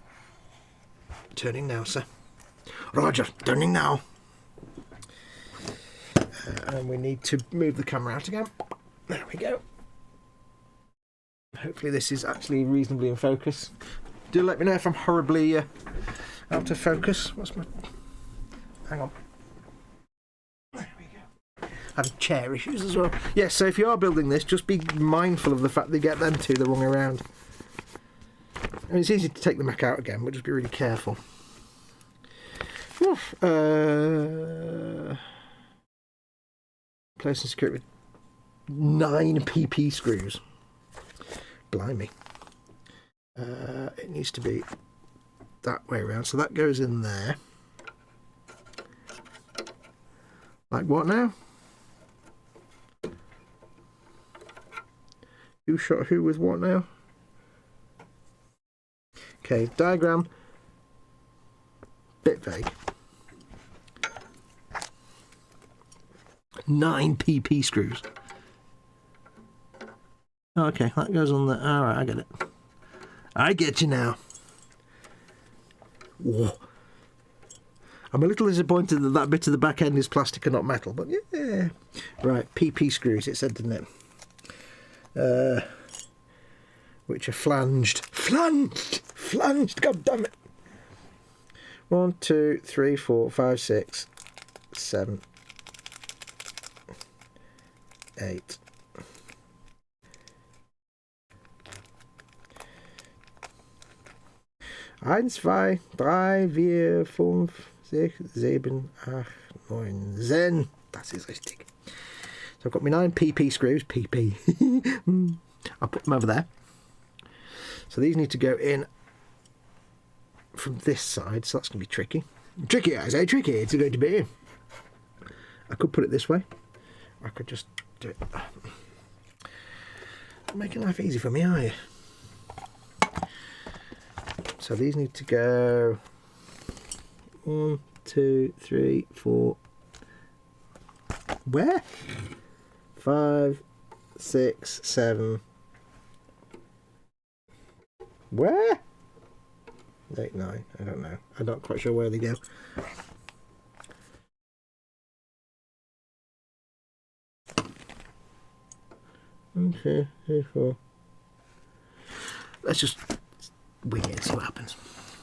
Turning now, sir. Roger, turning now. And we need to move the camera out again. There we go. Hopefully this is actually reasonably in focus. Do let me know if I'm horribly out of focus. What's my... Hang on. There we go. Having chair issues as well. Yes, so if you are building this, just be mindful of the fact that you get them two the wrong way around. I mean, it's easy to take the Mac out again, but just be really careful. Place and secure it with 9 PP screws. Blimey. It needs to be that way around, so that goes in there. Like what now? Who shot who with what now? Okay, diagram. Bit vague. 9 PP screws. Okay, that goes on there. Alright, I get it. I get you now. Whoa. I'm a little disappointed that that bit of the back end is plastic and not metal, but yeah. Right, PP screws, it said, didn't it? Which are flanged. Flanged! God damn it! 1, 2, 3, 4, 5, 6, 7, 8. Eins, zwei, drei, vier, fünf, sechs, sieben, acht, neun, 10. Das ist richtig. So I've got my 9 PP screws. PP. I'll put them over there. So these need to go in from this side, so that's going to be tricky. Tricky, I say, tricky. It's going to be. I could put it this way. I could just do it. Making life easy for me, are you? So these need to go 1, 2, 3, 4. Where? 5, 6, 7. Where? 8, 9. I don't know. I'm not quite sure where they go. Okay, 3, 4. Let's just wing it and see what happens.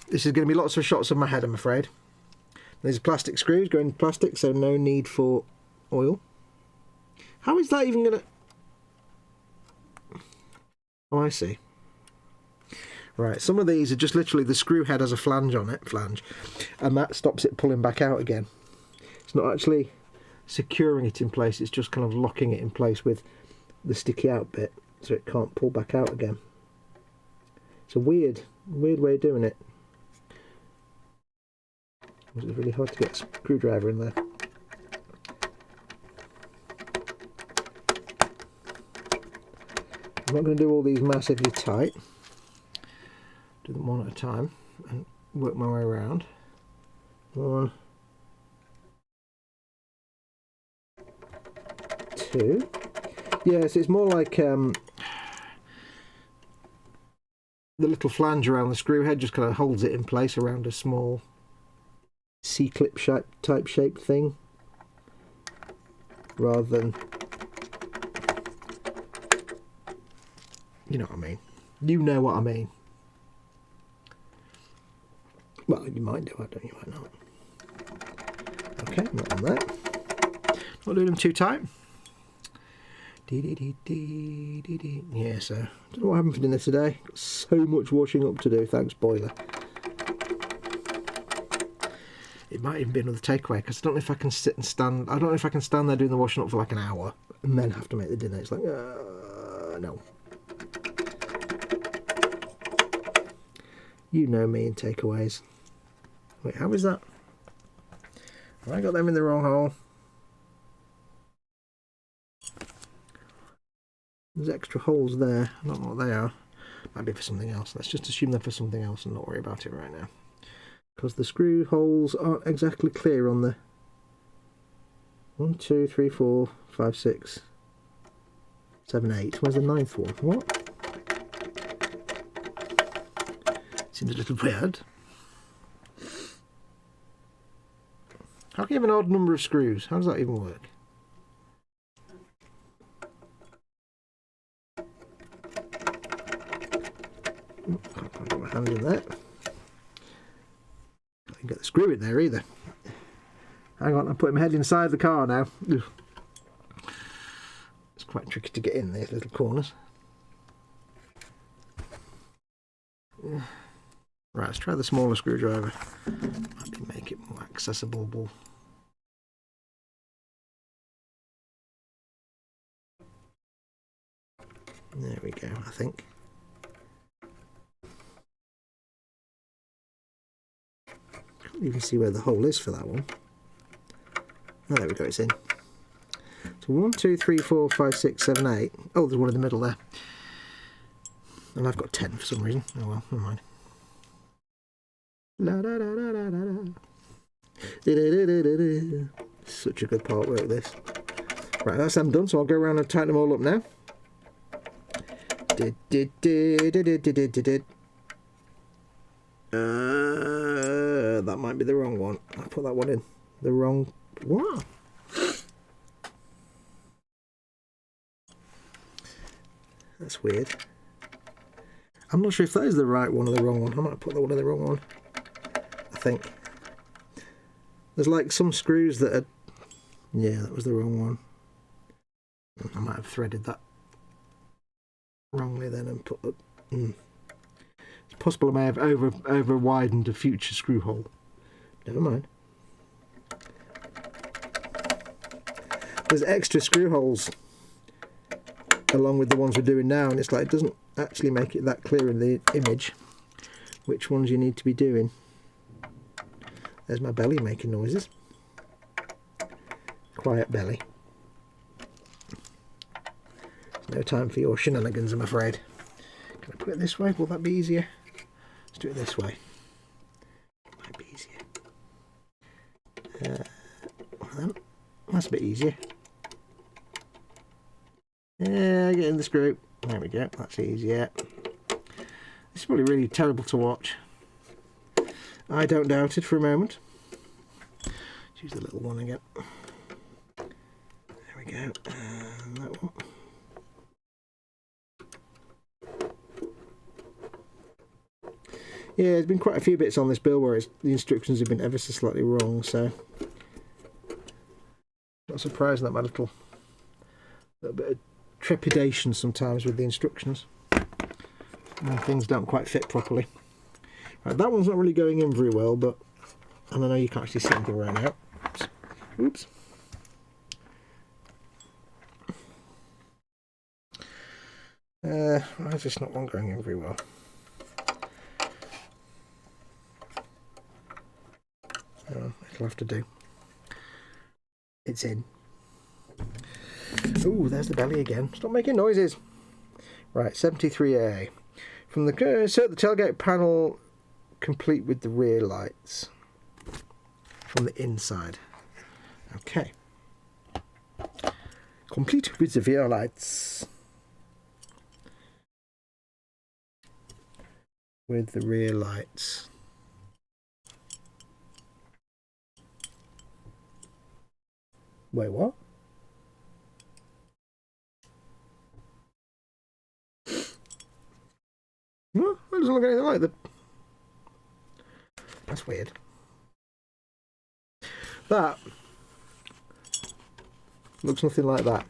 This is going to be lots of shots of my head, I'm afraid. There's plastic screws going into plastic, so no need for oil. How is that even going to... Oh, I see. Right, some of these are just literally the screw head has a flange on it, and that stops it pulling back out again. It's not actually securing it in place, it's just kind of locking it in place with the sticky out bit, so it can't pull back out again. It's a weird way of doing it. It's really hard to get a screwdriver in there. I'm not going to do all these massively tight. Do them one at a time and work my way around. 1, 2. Yes, it's more like the little flange around the screw head just kind of holds it in place around a small C-clip type shaped thing, rather than, you know what I mean. You know what I mean. Well, you might do, I don't, you might not. Okay, not on that. Not doing them too tight. Yeah, so I don't know what happened for dinner today. Got so much washing up to do, thanks boiler. It might even be another takeaway, because I don't know if I can sit and stand. I don't know if I can stand there doing the washing up for like an hour and then have to make the dinner. It's like, no. You know me and takeaways. Wait, how is that? Have I got them in the wrong hole? There's extra holes there. I don't know what they are. Might be for something else. Let's just assume they're for something else and not worry about it right now. Because the screw holes aren't exactly clear on the 1, 2, 3, 4, 5, 6, 7, 8. Where's the 9th one? What? Seems a little weird. How can you have an odd number of screws? How does that even work? Can't get my hand in there. Can't get the screw in there either. Hang on, I'm putting my head inside the car now. It's quite tricky to get in these little corners. Right, let's try the smaller screwdriver. Might be make it more accessible. There we go, I think. Can't even see where the hole is for that one. Oh, there we go, it's in. So 1, 2, 3, 4, 5, 6, 7, 8. Oh, there's one in the middle there. And I've got 10 for some reason. Oh well, never mind. La da da da da da da. Da da da da da. Such a good part work, this. Right, that's them done, so I'll go around and tighten them all up now. That might be the wrong one. I put that one in the wrong one. That's weird. I'm not sure if that is the right one or the wrong one. I might put that one in the wrong one. I think. There's like some screws that are... Yeah, that was the wrong one. I might have threaded that wrongly then and put... It's possible I may have over widened a future screw hole. Never mind. There's extra screw holes along with the ones we're doing now, and it's like it doesn't actually make it that clear in the image which ones you need to be doing. There's my belly making noises. Quiet belly. There's no time for your shenanigans, I'm afraid. Can I put it this way? Will that be easier? Let's do it this way. Might be easier. Well then, that's a bit easier. Yeah, get in the screw. There we go, that's easier. This is probably really terrible to watch. I don't doubt it for a moment. Let's use the little one again. There we go. And that one. Yeah, there's been quite a few bits on this bill where the instructions have been ever so slightly wrong, so not surprising that my little bit of trepidation sometimes with the instructions when things don't quite fit properly. Right, that one's not really going in very well, but and I know you can't actually see anything right now. Oops. Why is this not one going in very well? Oh, it'll have to do. It's in. Ooh, there's the belly again. Stop making noises. Right, 73A. From the insert the tailgate panel complete with the rear lights from the inside. Okay. Complete with the rear lights. With the rear lights. Wait, what? Well, that doesn't look anything like that. That's weird. That looks nothing like that.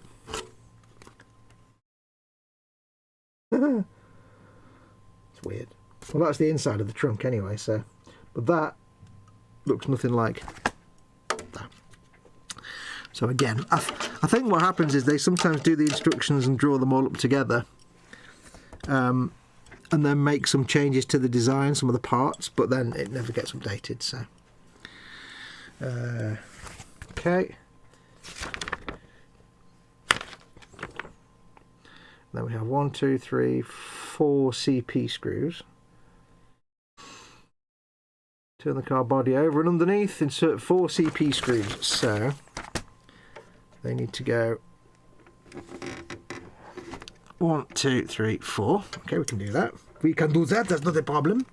It's weird. Well, that's the inside of the trunk anyway, so... But that looks nothing like that. So again, I think what happens is they sometimes do the instructions and draw them all up together. And then make some changes to the design, some of the parts, but then it never gets updated, so... okay. Then we have 1, 2, 3, 4 CP screws. Turn the car body over and underneath, insert 4 CP screws. So they need to go 1, 2, 3, 4. Okay, we can do that. We can do that, that's not a problem.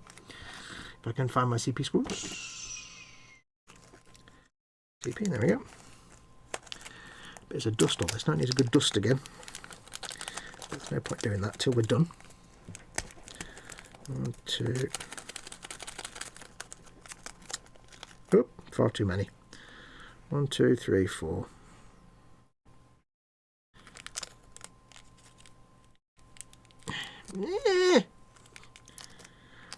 If I can find my CP screws. CP, there we go. Bit of dust on this now, it needs a good dust again. There's no point doing that till we're done. 1, 2. Oh, far too many. 1, 2, 3, 4. The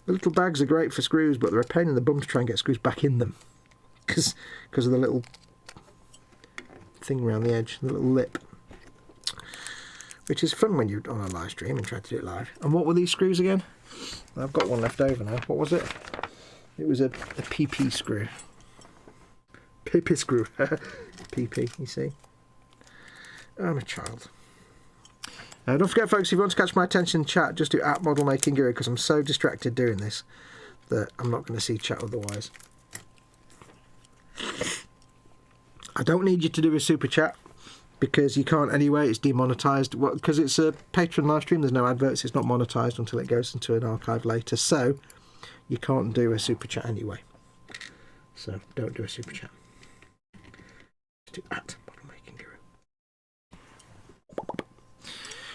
little bags are great for screws, but they're a pain in the bum to try and get screws back in them. because of the little thing around the edge, the little lip. Which is fun when you're on a live stream and try to do it live. And what were these screws again? I've got one left over now. What was it? It was a PP screw. PP screw. PP, you see. I'm a child. Don't forget, folks, if you want to catch my attention in chat, just do @ModelMakingGuru, because I'm so distracted doing this that I'm not going to see chat otherwise. I don't need you to do a super chat, because you can't anyway. It's demonetized. Well, because it's a Patreon live stream, there's no adverts. It's not monetized until it goes into an archive later. So you can't do a super chat anyway. So don't do a super chat. Just do @ModelMakingGuru.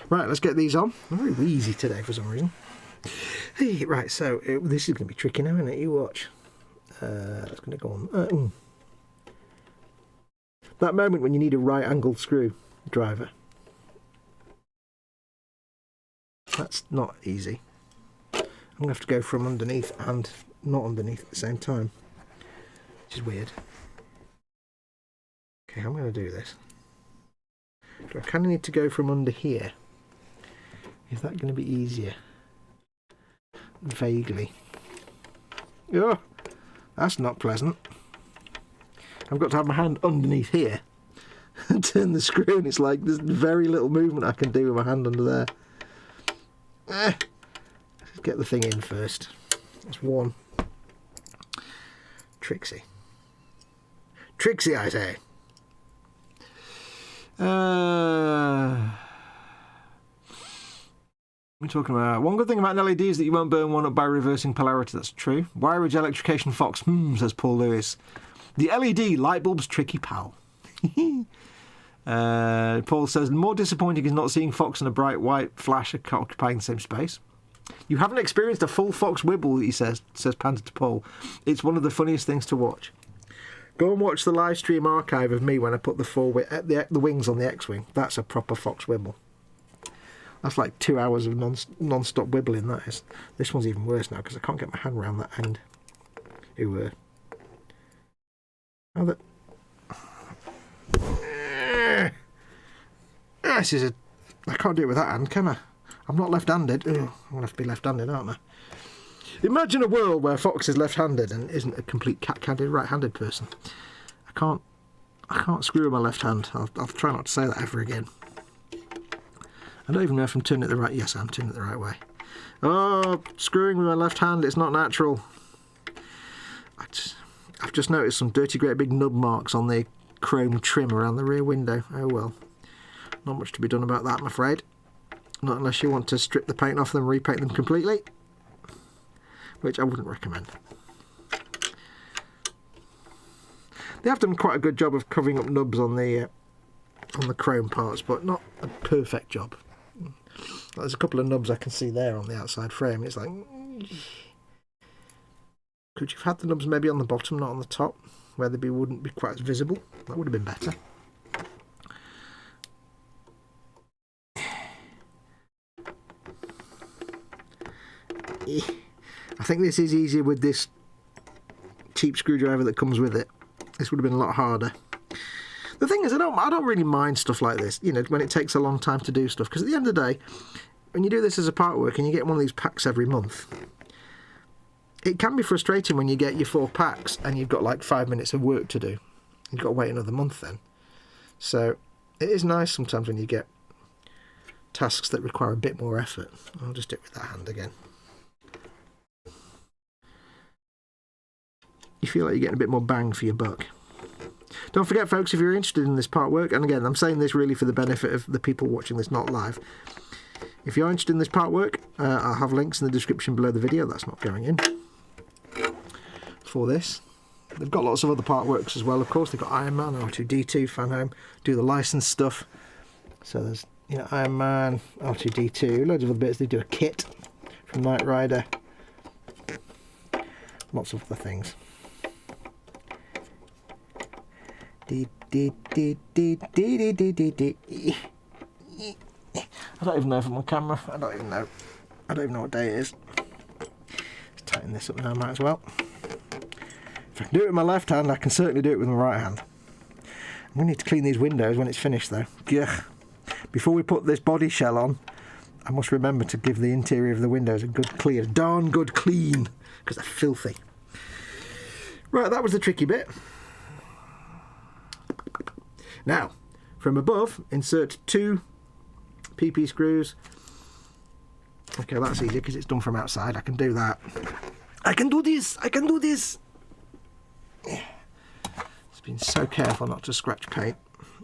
Right, let's get these on. I'm very wheezy today for some reason. Hey, right, so this is going to be tricky now, isn't it? You watch. That's going to go on. That moment when you need a right-angled screwdriver. That's not easy. I'm going to have to go from underneath and not underneath at the same time, which is weird. Okay, I'm going to do this. Do I kind of need to go from under here? Is that going to be easier? Vaguely. Oh, that's not pleasant. I've got to have my hand underneath here and turn the screw, and it's like there's very little movement I can do with my hand under there. Let's get the thing in first. That's one. Trixie. Trixie, I say. We're talking about one good thing about an LED is that you won't burn one up by reversing polarity. That's true. Wire edge electrification Fox. Says Paul Lewis. The LED light bulb's tricky pal. Paul says more disappointing is not seeing Fox and a bright white flash occupying the same space. You haven't experienced a full Fox wibble, he says Panda to Paul. It's one of the funniest things to watch. Go and watch the live stream archive of me when I put the wings on the X-Wing. That's a proper Fox wibble. That's like 2 hours of non-stop wibbling, that is. This one's even worse now because I can't get my hand around that end. This is a... I can't do it with that hand, can I? I'm not left-handed. I'm going to have to be left-handed, aren't I? Imagine a world where Fox is left-handed and isn't a complete cat-handed right-handed person. I can't screw with my left hand. I'll try not to say that ever again. I don't even know if I'm turning it the right... Yes, I'm turning it the right way. Oh, screwing with my left hand, it's not natural. I've just noticed some dirty great big nub marks on the chrome trim around the rear window. Oh well. Not much to be done about that, I'm afraid. Not unless you want to strip the paint off them and repaint them completely. Which I wouldn't recommend. They have done quite a good job of covering up nubs on the chrome parts, but not a perfect job. There's a couple of nubs I can see there on the outside frame. It's like, could you have had the nubs maybe on the bottom, not on the top, where they wouldn't be quite as visible? That would have been better. I think this is easier with this cheap screwdriver that comes with it. This would have been a lot harder. The thing is, I don't really mind stuff like this, you know, when it takes a long time to do stuff, because at the end of the day, when you do this as a Partwork and you get one of these packs every month, it can be frustrating when you get your 4 packs and you've got like 5 minutes of work to do. You've got to wait another month then. So it is nice sometimes when you get tasks that require a bit more effort. I'll just do it with that hand again. You feel like you're getting a bit more bang for your buck. Don't forget, folks, if you're interested in this Partwork, and again, I'm saying this really for the benefit of the people watching this not live. If you're interested in this Partwork, I'll have links in the description below the video. That's not going in. For this. They've got lots of other Partworks as well, of course. They've got Iron Man, R2-D2, Fanhome, do the licensed stuff. So there's, you know, Iron Man, R2-D2, loads of other bits. They do a kit from Knight Rider. Lots of other things. I don't even know if I'm on camera. I don't even know what day it is. Let's tighten this up now, might as well. If I can do it with my left hand, I can certainly do it with my right hand. I'm going to need to clean these windows when it's finished though. Ugh. Before we put this body shell on, I must remember to give the interior of the windows a good clean, a darn good clean, because they're filthy. Right, that was the tricky bit. Now, from above, insert 2 PP screws. Okay, that's easy because it's done from outside. I can do that. I can do this! I can do this! Yeah. Just being so careful not to scratch paint.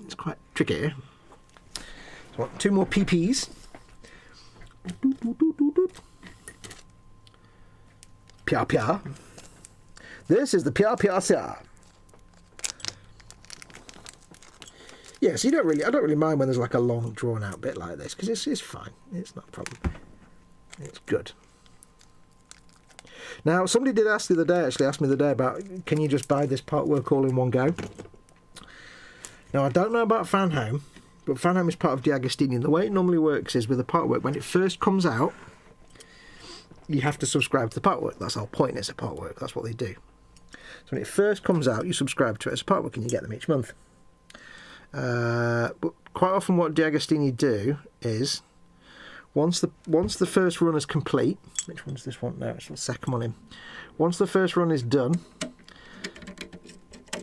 It's quite tricky. So, 2 more PPs. Pia pia. This is the pia pia sia. Yes, I don't really mind when there's like a long drawn out bit like this, because it's fine. It's not a problem. It's good. Now, somebody did ask me the other day about, can you just buy this Partwork all in one go? Now, I don't know about Fanhome, but Fanhome is part of D'Agostini, and the way it normally works is with a Partwork, when it first comes out, you have to subscribe to the Partwork. That's the whole point, it's a Partwork. That's what they do. So when it first comes out, you subscribe to it as a Partwork and you get them each month. But quite often what D'Agostini do is, once the first run is complete, which one's this one? No, it's the second one in. Once the first run is done,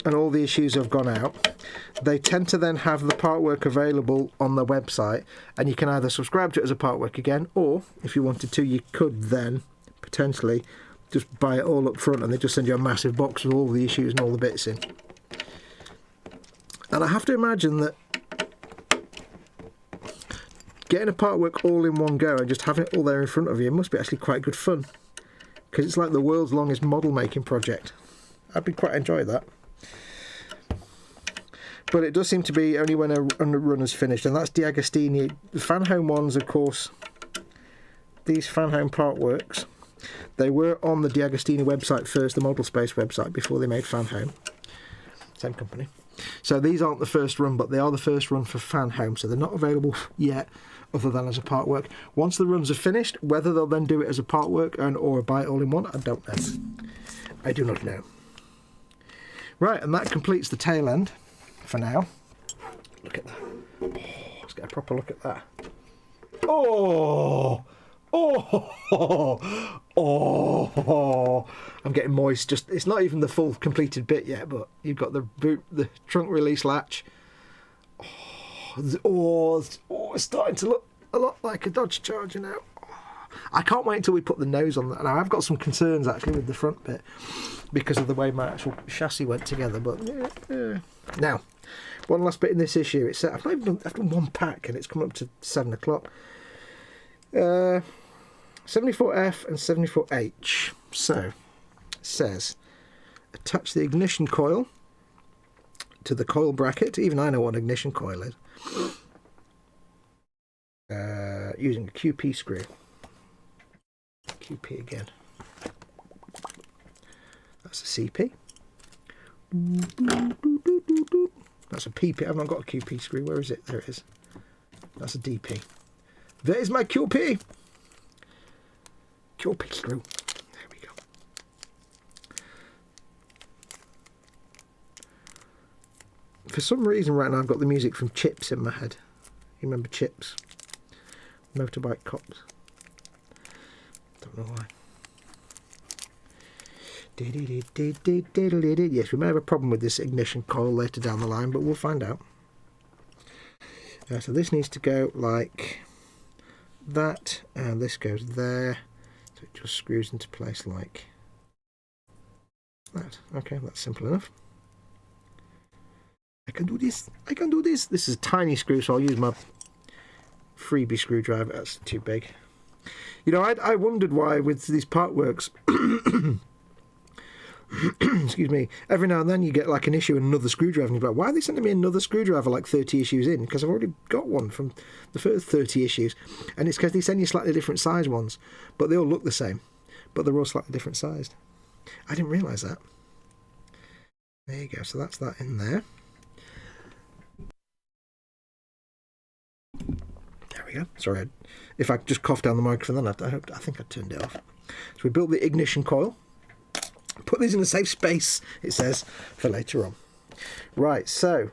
and all the issues have gone out, they tend to then have the Partwork available on the website, and you can either subscribe to it as a Partwork again, or if you wanted to, you could then potentially just buy it all up front, and they just send you a massive box with all the issues and all the bits in. And I have to imagine that getting a Partwork all in one go and just having it all there in front of you must be actually quite good fun, because it's like the world's longest model making project. I'd quite enjoy that. But it does seem to be only when a run is finished, and that's D'Agostini. The Fanhome ones, of course, these Fanhome Partworks, they were on the D'Agostini website first, the Model Space website, before they made Fanhome. Same company. So these aren't the first run, but they are the first run for Fanhome, so they're not available yet other than as a Partwork. Once the runs are finished, whether they'll then do it as a Partwork or buy it all in one, I don't know. I do not know. Right, and that completes the tail end for now. Look at that. Oh, let's get a proper look at that. Oh! Oh! Oh! I'm getting moist. Just, it's not even the full completed bit yet, but you've got the trunk release latch. Oh, it's starting to look a lot like a Dodge Charger now. I can't wait until we put the nose on that. Now, I've got some concerns actually with the front bit because of the way my actual chassis went together, but yeah. Now, one last bit in this issue. It's I've done one pack and it's come up to 7 o'clock. 74F and 74H. So, it says, attach the ignition coil to the coil bracket. Even I know what an ignition coil is. Using a QP screw. QP again. That's a CP. That's a PP. I've not got a QP screw. Where is it? There it is. That's a DP. There's my QP. QP screw. There we go. For some reason right now I've got the music from Chips in my head. You remember Chips? Motorbike Cops. Don't know why. Yes, we may have a problem with this ignition coil later down the line, but we'll find out. So this needs to go like that, and this goes there. So it just screws into place like that. Okay, that's simple enough. I can do this. I can do this. This is a tiny screw, so I'll use my freebie screwdriver. That's too big. You know, I wondered why with these Partworks, excuse me, every now and then you get like an issue and another screwdriver, and you're like, why are they sending me another screwdriver like 30 issues in? Because I've already got one from the first 30 issues, and it's because they send you slightly different size ones, but they all look the same, but they're all slightly different sized. I didn't realise that. There you go, so that's that in there. There we go. Sorry, if I just coughed down the microphone then I think I turned it off. So we built the ignition coil Put these in a safe space, it says, for later on. Right, so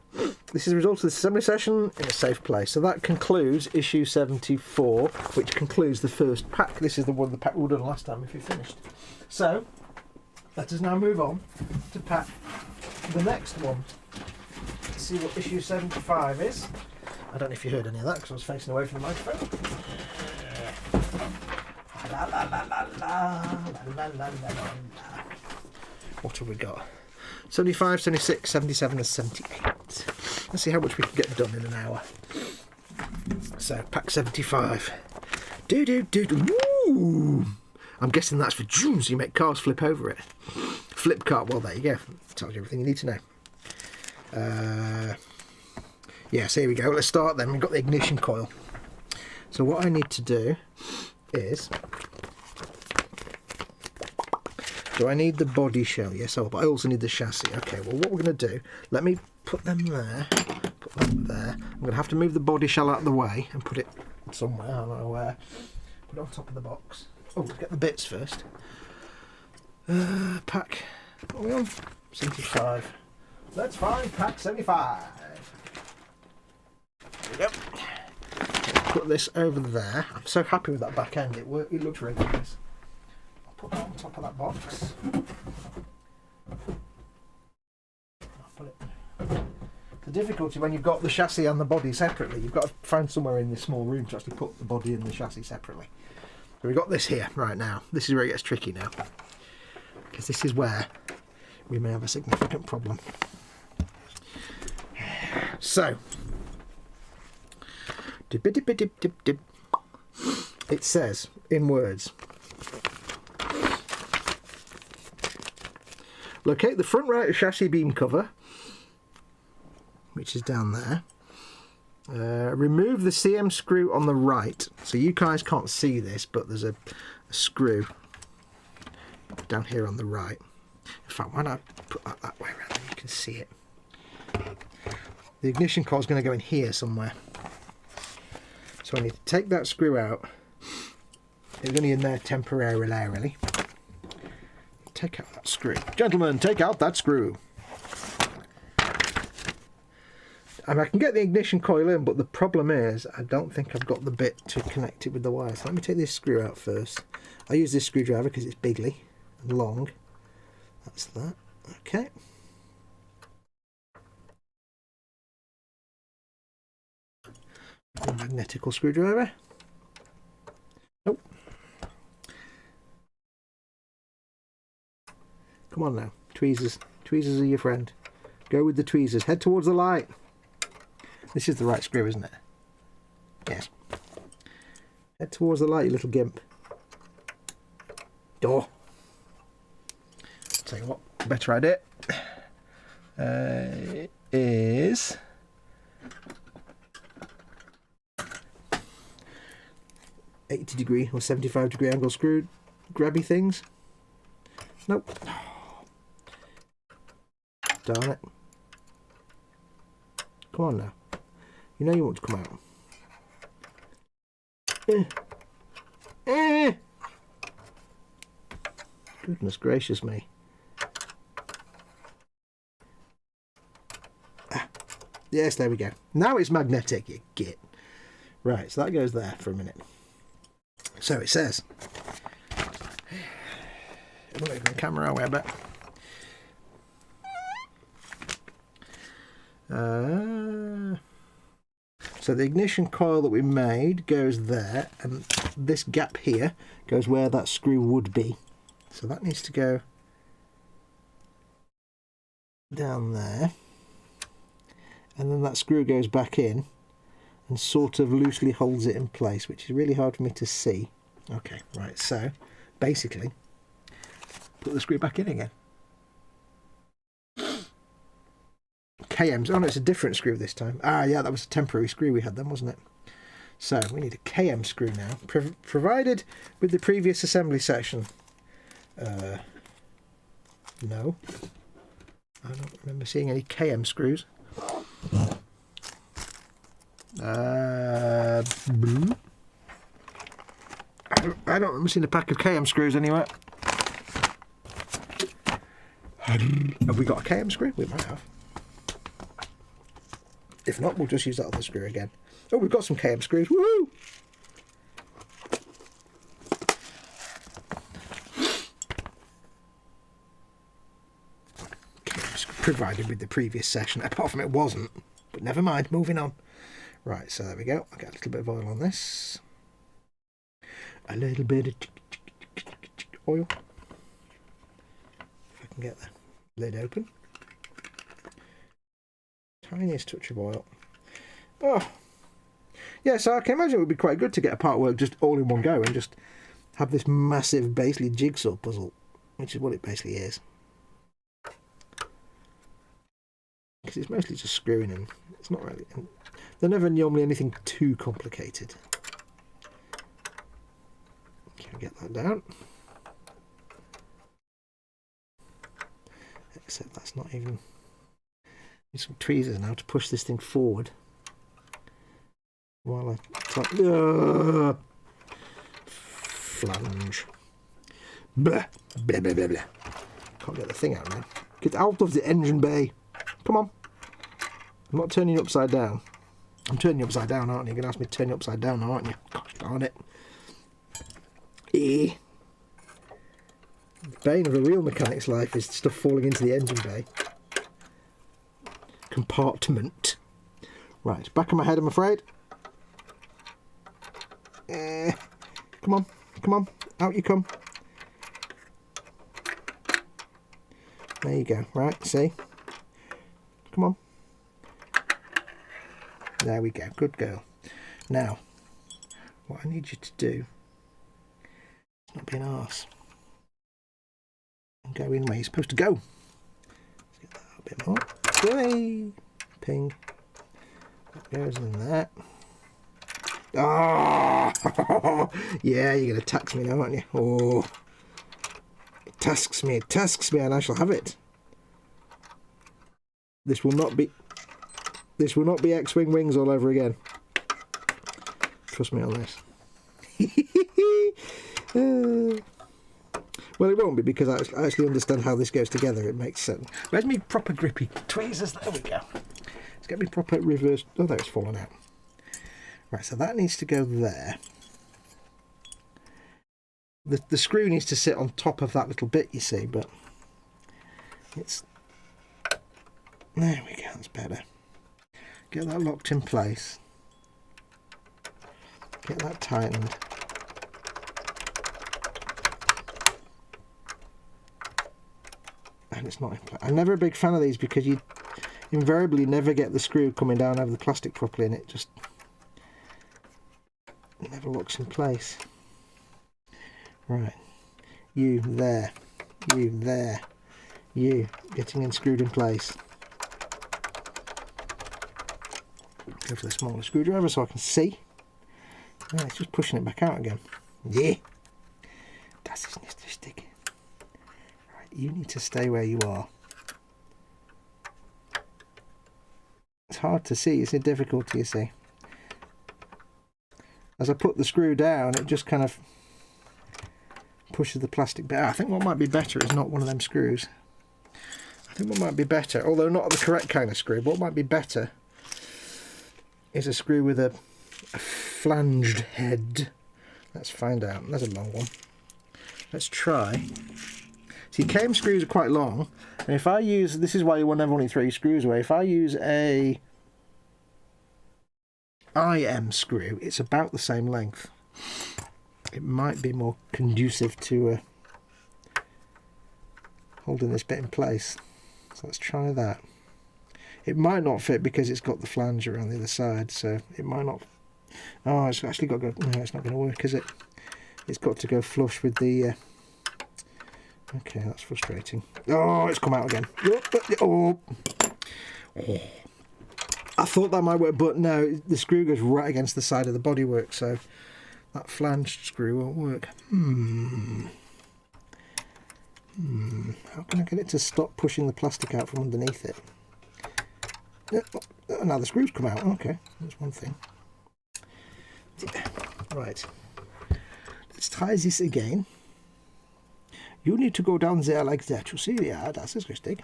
this is the result of the assembly session in a safe place. So that concludes issue 74, which concludes the first pack. This is the one the pack we were done last time if you finished. So let us now move on to pack the next one. Let's see what issue 75 is. I don't know if you heard any of that because I was facing away from the microphone. La, la, la, la, la, la, la, la, la. What have we got? 75, 76, 77 and 78. Let's see how much we can get done in an hour. So, pack 75. Woo! I'm guessing that's for June, so you make cars flip over it. Flip car, well there you go. Tells you everything you need to know. Yeah, so here we go. Let's start then. We've got the ignition coil. So what I need to do is... Do I need the body shell? Yes, but I also need the chassis. Okay, well what we're going to do, let me put them there, put them there. I'm going to have to move the body shell out of the way and put it somewhere, I don't know where. Put it on top of the box. Oh, get the bits first. Pack, what are we on? 75. Let's find pack 75. There we go. Put this over there. I'm so happy with that back end, it looks really nice. Put that on top of that box. I'll put it. The difficulty when you've got the chassis and the body separately, you've got to find somewhere in this small room to actually put the body and the chassis separately. So we've got this here right now. This is where it gets tricky now, because this is where we may have a significant problem. So, it says in words. Locate the front right chassis beam cover, which is down there. Remove the CM screw on the right. So you guys can't see this, but there's a screw down here on the right. In fact, why not put that way around, you can see it. The ignition coil is going to go in here somewhere. So I need to take that screw out. It's only in there temporarily. Take out that screw. Gentlemen, take out that screw. And I can get the ignition coil in, but the problem is I don't think I've got the bit to connect it with the wire. So let me take this screw out first. I use this screwdriver because it's bigly and long. That's that. Okay. A magnetical screwdriver. Nope. Come on now, tweezers. Tweezers are your friend. Go with the tweezers. Head towards the light. This is the right screw, isn't it? Yes. Head towards the light, you little gimp. Door. Tell you what, better idea is 80-degree or 75-degree angle screw grabby things. Nope. Darn it. Come on now. You know you want to come out. Goodness gracious me. Yes, there we go. Now it's magnetic, you git. Right, so that goes there for a minute. So it says. I'm moving the camera away a bit. So the ignition coil that we made goes there, and this gap here goes where that screw would be. So that needs to go down there, and then that screw goes back in and sort of loosely holds it in place, which is really hard for me to see. Okay, right, so basically put the screw back in again. KMs. Oh no, it's a different screw this time. Ah, yeah, that was a temporary screw we had then, wasn't it? So we need a KM screw now, provided with the previous assembly section. No, I don't remember seeing any KM screws. I don't remember seeing a pack of KM screws anywhere. Have we got a KM screw? We might have. If not, we'll just use that other screw again. Oh, we've got some KM screws. Woo! Provided with the previous session. Apart from it wasn't. But never mind. Moving on. Right, so there we go. I'll get a little bit of oil on this. A little bit of oil. If I can get the lid open. Tiniest touch of oil. Oh. Yeah, so I can imagine it would be quite good to get a Partwork just all in one go and just have this massive, basically, jigsaw puzzle, which is what it basically is. Because it's mostly just screwing in. It's not really... They're never normally anything too complicated. Can I get that down? Except that's not even... Need some tweezers now to push this thing forward. While I... Flange. Blah, blah, blah, blah, blah. Can't get the thing out now. Get out of the engine bay. Come on. I'm not turning you upside down. I'm turning you upside down, aren't you? You're going to ask me to turn you upside down now, aren't you? Gosh darn it. The bane of a real mechanic's life is stuff falling into the engine bay. Compartment. Right, back of my head, I'm afraid. Come on, come on. Out you come. There you go. Right, see? Come on. There we go. Good girl. Now, what I need you to do is not be an arse. And go in where you're supposed to go. Let's get that a bit more. Way. Ping. That goes in there. Ah! Yeah, you're going to tax me now, aren't you? Oh. It tasks me, and I shall have it. This will not be X-Wing wings all over again. Trust me on this. Well, it won't be because I actually understand how this goes together. It makes sense. Where's me proper grippy tweezers? There we go. Let's get me proper reverse. Oh, there, it's fallen out. Right, so that needs to go there. The screw needs to sit on top of that little bit, you see, but it's... There we go, that's better. Get that locked in place. Get that tightened. And it's not in place. I'm never a big fan of these because you invariably never get the screw coming down over the plastic properly and it just never locks in place. Right. You there. You there. You getting in screwed in place. Go for the smaller screwdriver so I can see. Oh, it's just pushing it back out again. Yeah. Das ist nicht richtig. Right, you need to stay where you are. It's hard to see, it's a difficulty, you see. As I put the screw down, it just kind of pushes the plastic back. I think what might be better is not one of them screws. I think what might be better, although not the correct kind of screw, but what might be better is a screw with a flanged head. Let's find out. That's a long one. Let's try. See, KM screws are quite long, and if I use, this is why you will never only throw your screws away. If I use a IM screw, it's about the same length. It might be more conducive to holding this bit in place. So let's try that. It might not fit because it's got the flange around the other side, so it might not. Oh, it's actually got to go. No, it's not going to work, is it? It's got to go flush with the. Okay, that's frustrating. Oh, it's come out again. Oh. I thought that might work, but no, the screw goes right against the side of the bodywork, so that flanged screw won't work. How can I get it to stop pushing the plastic out from underneath it? Now the screws come out. Okay, that's one thing. Right, let's try this again. You need to go down there like that. You see? Yeah, das ist richtig.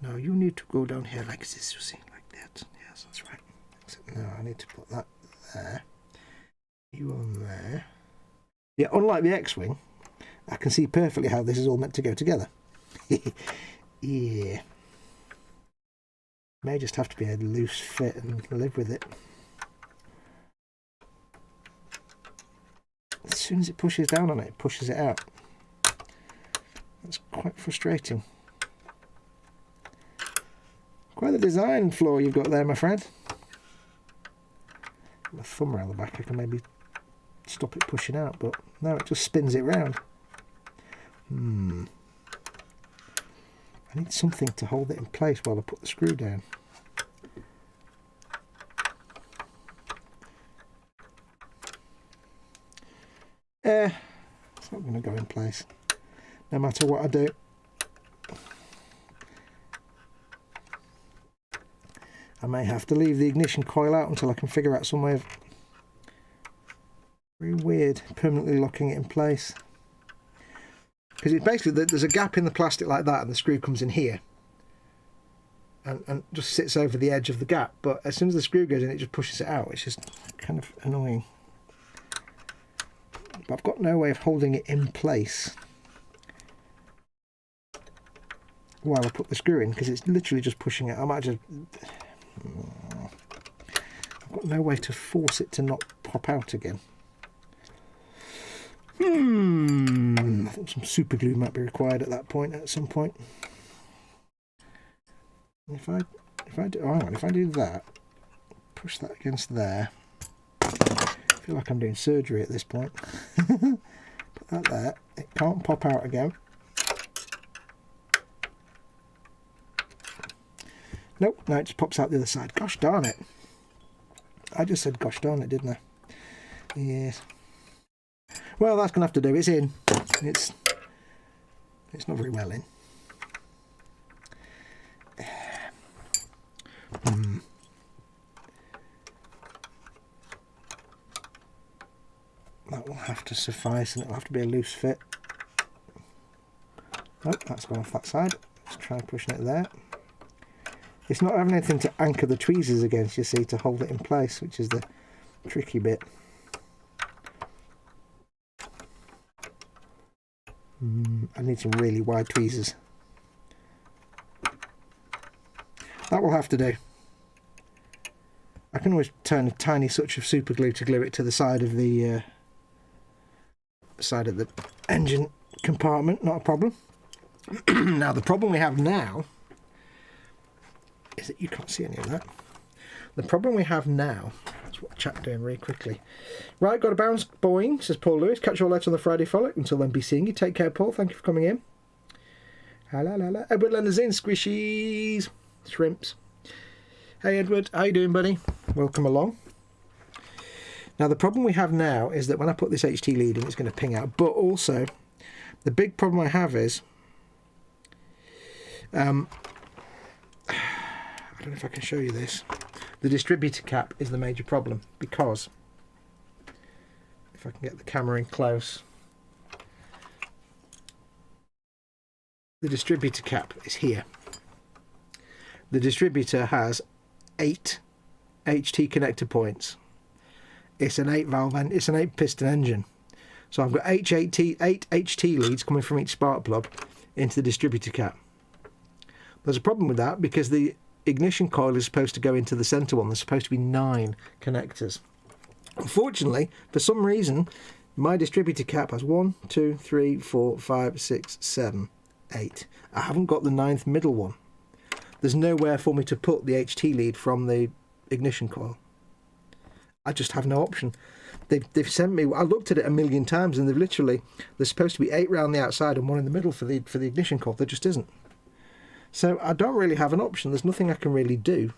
No, you need to go down here like this, you see, like that. Yes, that's right. Except now I need to put that there. You on there. Yeah, unlike the X-Wing, I can see perfectly how this is all meant to go together. Yeah. May just have to be a loose fit and live with it. As soon as it pushes down on it, it pushes it out. That's quite frustrating. Quite the design flaw you've got there, my friend. My thumb around the back, I can maybe stop it pushing out, but no, it just spins it round. I need something to hold it in place while I put the screw down. It's not going to go in place, no matter what I do. I may have to leave the ignition coil out until I can figure out some way of very weird permanently locking it in place. Because it's basically, there's a gap in the plastic like that and the screw comes in here and just sits over the edge of the gap, but as soon as the screw goes in it just pushes it out. It's just kind of annoying. But I've got no way of holding it in place while I put the screw in, because it's literally just pushing it. I might just... I've got no way to force it to not pop out again. I think some super glue might be required at that point, at some point. If I do, oh, hang on, if I do that, push that against there. I feel like I'm doing surgery at this point. Put that there. It can't pop out again. Nope, no, it just pops out the other side. Gosh darn it. I just said gosh darn it, didn't I? Yes. Well, that's going to have to do. It's in. It's not very well in. That will have to suffice, and it'll have to be a loose fit. Nope, that's gone off that side. Let's try pushing it there. It's not having anything to anchor the tweezers against, you see, to hold it in place, which is the tricky bit. I need some really wide tweezers. That will have to do. I can always turn a tiny touch of super glue to glue it to the side of the engine compartment, not a problem. Now the problem we have now is that you can't see any of that. The problem we have now, that's what chat doing really quickly. Right, got a bounce, boing, says Paul Lewis. Catch you all later on the Friday Frolic. Until then, be seeing you. Take care, Paul. Thank you for coming in. Hello. Edward Leonard's in. Squishies. Shrimps. Hey, Edward. How you doing, buddy? Welcome along. Now, the problem we have now is that when I put this HT lead in, it's going to ping out. But also, the big problem I have is... I don't know if I can show you this. The distributor cap is the major problem, because if I can get the camera in close, the distributor cap is here. The distributor has 8 HT connector points. It's an 8 piston engine. So I've got 8 HT leads coming from each spark plug into the distributor cap. There's a problem with that because the ignition coil is supposed to go into the centre one. There's supposed to be 9 connectors. Unfortunately, for some reason, my distributor cap has 1, 2, 3, 4, 5, 6, 7, 8. I haven't got the 9th middle one. There's nowhere for me to put the HT lead from the ignition coil. I just have no option. They've sent me, I looked at it a million times, and there's supposed to be 8 round the outside and 1 in the middle for the ignition coil. There just isn't. So I don't really have an option. There's nothing I can really do.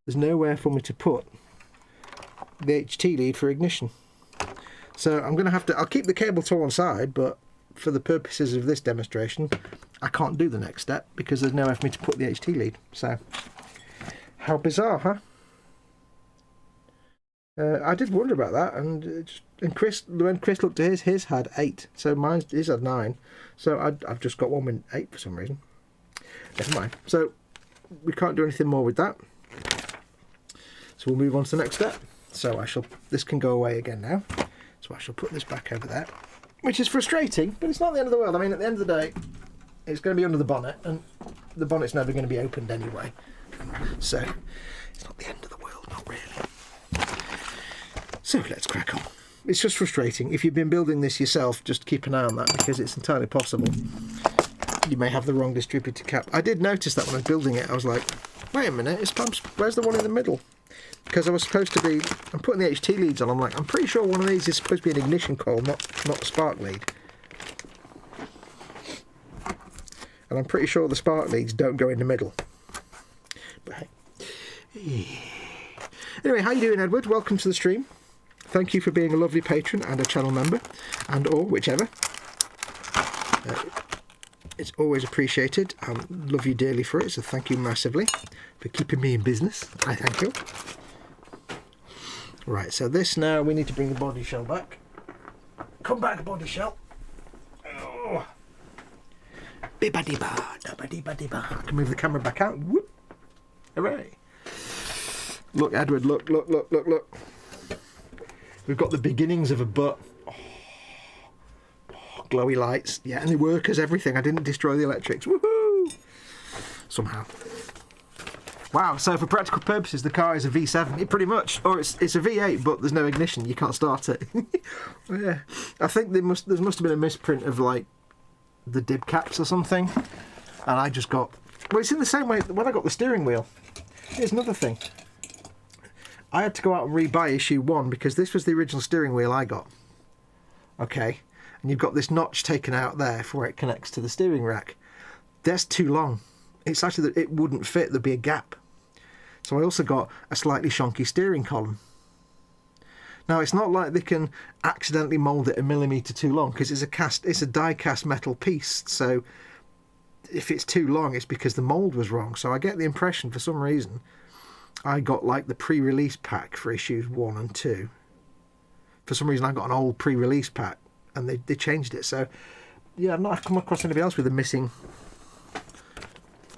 There's nowhere for me to put the HT lead for ignition. So I'm going to have to... I'll keep the cable to one side, but for the purposes of this demonstration, I can't do the next step because there's nowhere for me to put the HT lead. So, how bizarre, huh? I did wonder about that, and Chris, when Chris looked at his had 8, so his had 9. So I've just got one with 8 for some reason. Never mind. So we can't do anything more with that. So we'll move on to the next step. So this can go away again now. So I shall put this back over there, which is frustrating, but it's not the end of the world. I mean, at the end of the day, it's going to be under the bonnet, and the bonnet's never going to be opened anyway. So it's not the end of the world, not really. So let's crack on. It's just frustrating. If you've been building this yourself, just keep an eye on that, because it's entirely possible you may have the wrong distributor cap. I did notice that when I was building it. I was like, wait a minute, where's the one in the middle? Because I was supposed to be, I'm putting the HT leads on, I'm like, I'm pretty sure one of these is supposed to be an ignition coil, not a spark lead. And I'm pretty sure the spark leads don't go in the middle. But hey. Anyway, how you doing, Edward? Welcome to the stream. Thank you for being a lovely patron and a channel member, and or whichever. It's always appreciated. I love you dearly for it, so thank you massively for keeping me in business. I thank you. Right, so this now, we need to bring the body shell back. Come back, body shell. Oh. Bibba-dibba, dabba-dibba-dibba. I can move the camera back out. Whoop. Hooray. Look, Edward, look. We've got the beginnings of a butt. Glowy lights, yeah, and the workers, everything. I didn't destroy the electrics. Woohoo! Somehow. Wow, so for practical purposes, the car is a V7. It pretty much, or it's a V8, but there's no ignition. You can't start it. Yeah, I think there must have been a misprint of like the dib caps or something, and I just got. Well, it's in the same way when I got the steering wheel. Here's another thing. I had to go out and rebuy issue 1 because this was the original steering wheel I got. Okay. And you've got this notch taken out there for where it connects to the steering rack. That's too long. It's actually that it wouldn't fit. There'd be a gap. So I also got a slightly shonky steering column. Now it's not like they can accidentally mould it a millimetre too long, because it's a die-cast metal piece. So if it's too long, it's because the mould was wrong. So I get the impression, for some reason, I got like the pre-release pack for issues 1 and 2. For some reason, I got an old pre-release pack. And they changed it, so yeah, I've not come across anybody else with a missing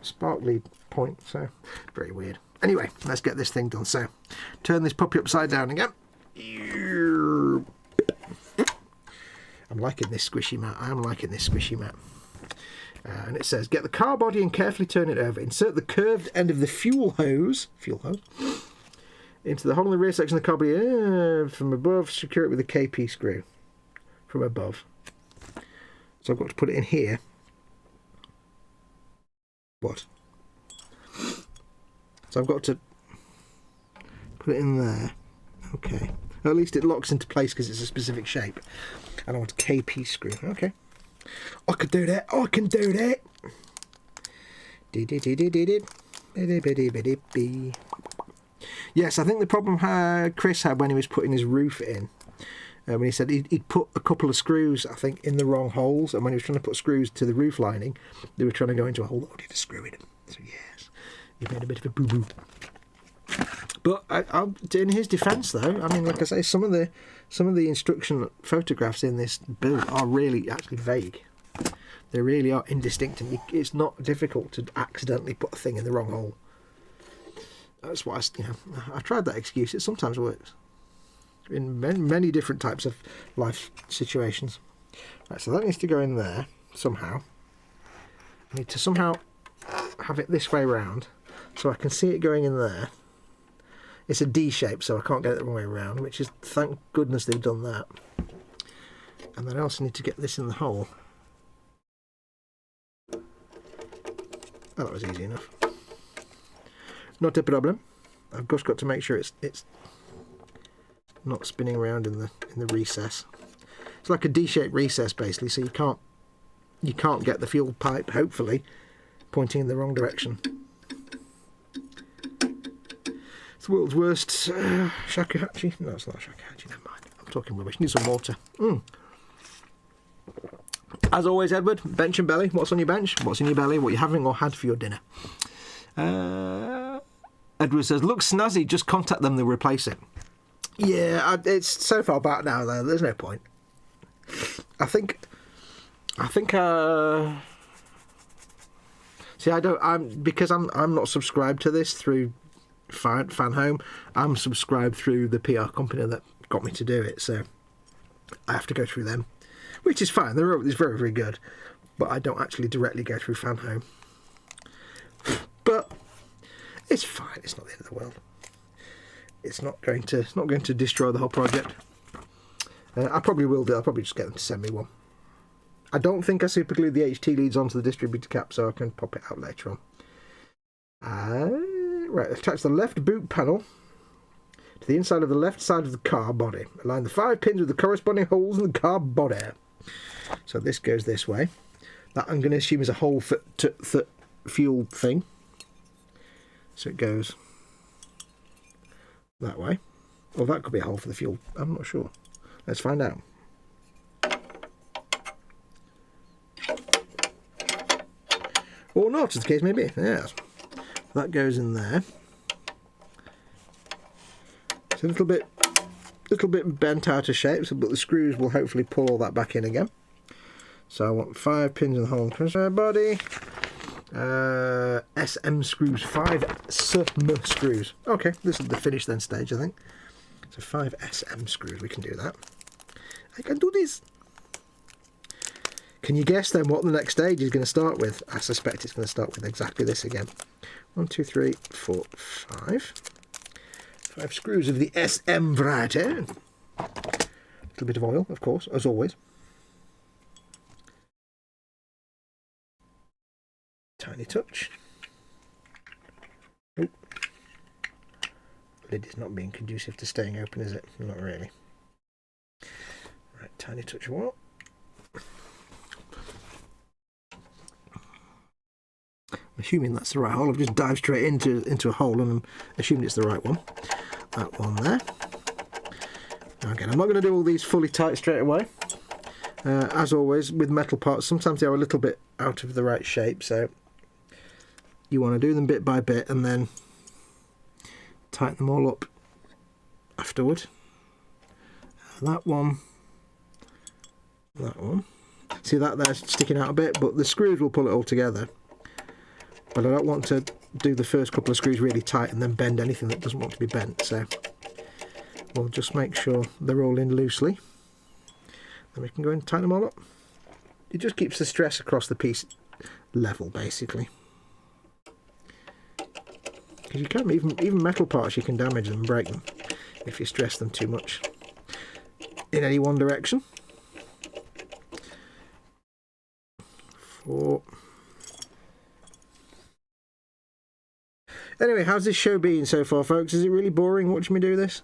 spark lead point, so very weird. Anyway, let's get this thing done. So turn this puppy upside down again. I'm liking this squishy mat. I am liking this squishy mat. And it says, get the car body and carefully turn it over. Insert the curved end of the fuel hose into the hole in the rear section of the car body from above. Secure it with a KP screw. From above. So I've got to put it in here. What? So I've got to put it in there. Okay. Or at least it locks into place because it's a specific shape. And I want a KP screw. Okay. I can do that. I can do that. Yes, I think the problem Chris had when he was putting his roof in. When he said he'd put a couple of screws, I think, in the wrong holes, and when he was trying to put screws to the roof lining, they were trying to go into a hole that wanted a screw in it. So yes, he made a bit of a boo-boo. But in his defence, though, I mean, like I say, some of the instruction photographs in this build are really actually vague. They really are indistinct, and it's not difficult to accidentally put a thing in the wrong hole. That's why I tried that excuse. It sometimes works. In many different types of life situations. Right, so that needs to go in there somehow. I need to somehow have it this way round so I can see it going in there. It's a D shape, so I can't get it the wrong way around, which is, thank goodness they've done that. And then I also need to get this in the hole. Oh, that was easy enough. Not a problem. I've just got to make sure it's not spinning around in the recess. It's like a D-shaped recess basically, so you can't get the fuel pipe, hopefully, pointing in the wrong direction. It's the world's worst shakuhachi. No, it's not shakuhachi, never mind. I'm talking rubbish. Need some water. As always, Edward, bench and belly. What's on your bench? What's in your belly? What you're having or had for your dinner? Edward says, looks snazzy, just contact them, they'll replace it. Yeah, it's so far back now though. There's no point. I think. See, because I'm not subscribed to this through Fanhome. I'm subscribed through the PR company that got me to do it, so I have to go through them, which is fine. It's very, very good, but I don't actually directly go through Fanhome. But it's fine. It's not the end of the world. It's not going to destroy the whole project. I probably will do. I'll probably just get them to send me one. I don't think I superglued the HT leads onto the distributor cap, so I can pop it out later on. Right, attach the left boot panel to the inside of the left side of the car body. Align the 5 pins with the corresponding holes in the car body. So this goes this way. That I'm going to assume is a hole for fuel thing. So it goes that way. Or that could be a hole for the fuel. I'm not sure. Let's find out. Or not, as the case may be. Yes. That goes in there. It's a little bit bent out of shape, but the screws will hopefully pull all that back in again. So I want 5 pins in the whole body. SM screws, 5 SM screws. Okay, this is the finish then stage, I think. So 5 SM screws, we can do that. I can do this. Can you guess then what the next stage is going to start with? I suspect it's going to start with exactly this again. 1, 2, 3, 4, 5. 5 screws of the SM variety. A little bit of oil, of course, as always. Tiny touch. Oop. Lid is not being conducive to staying open, is it? Not really. Right, tiny touch of oil. I'm assuming that's the right hole. I've just dived straight into a hole and I'm assuming it's the right one. That one there. Now again, I'm not going to do all these fully tight straight away. As always, with metal parts, sometimes they are a little bit out of the right shape, so you want to do them bit by bit and then tighten them all up afterward. That one. That one. See that there sticking out a bit, but the screws will pull it all together. But I don't want to do the first couple of screws really tight and then bend anything that doesn't want to be bent, so we'll just make sure they're all in loosely. Then we can go and tighten them all up. It just keeps the stress across the piece level, basically. Because you can, even metal parts, you can damage them and break them if you stress them too much in any one direction. 4. Anyway, how's this show been so far, folks? Is it really boring watching me do this?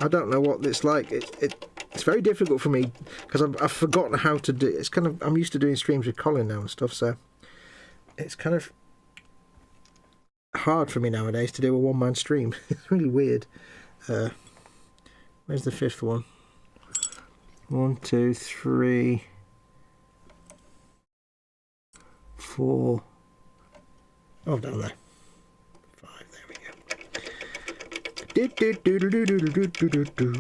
I don't know what it's like. It's very difficult for me because I've forgotten how to do it. It's kind of, I'm used to doing streams with Colin now and stuff, so it's kind of hard for me nowadays to do a one-man stream. It's really weird. Where's the 5th one? 1, 2, 3, 4. Oh, down there. 5. There we go.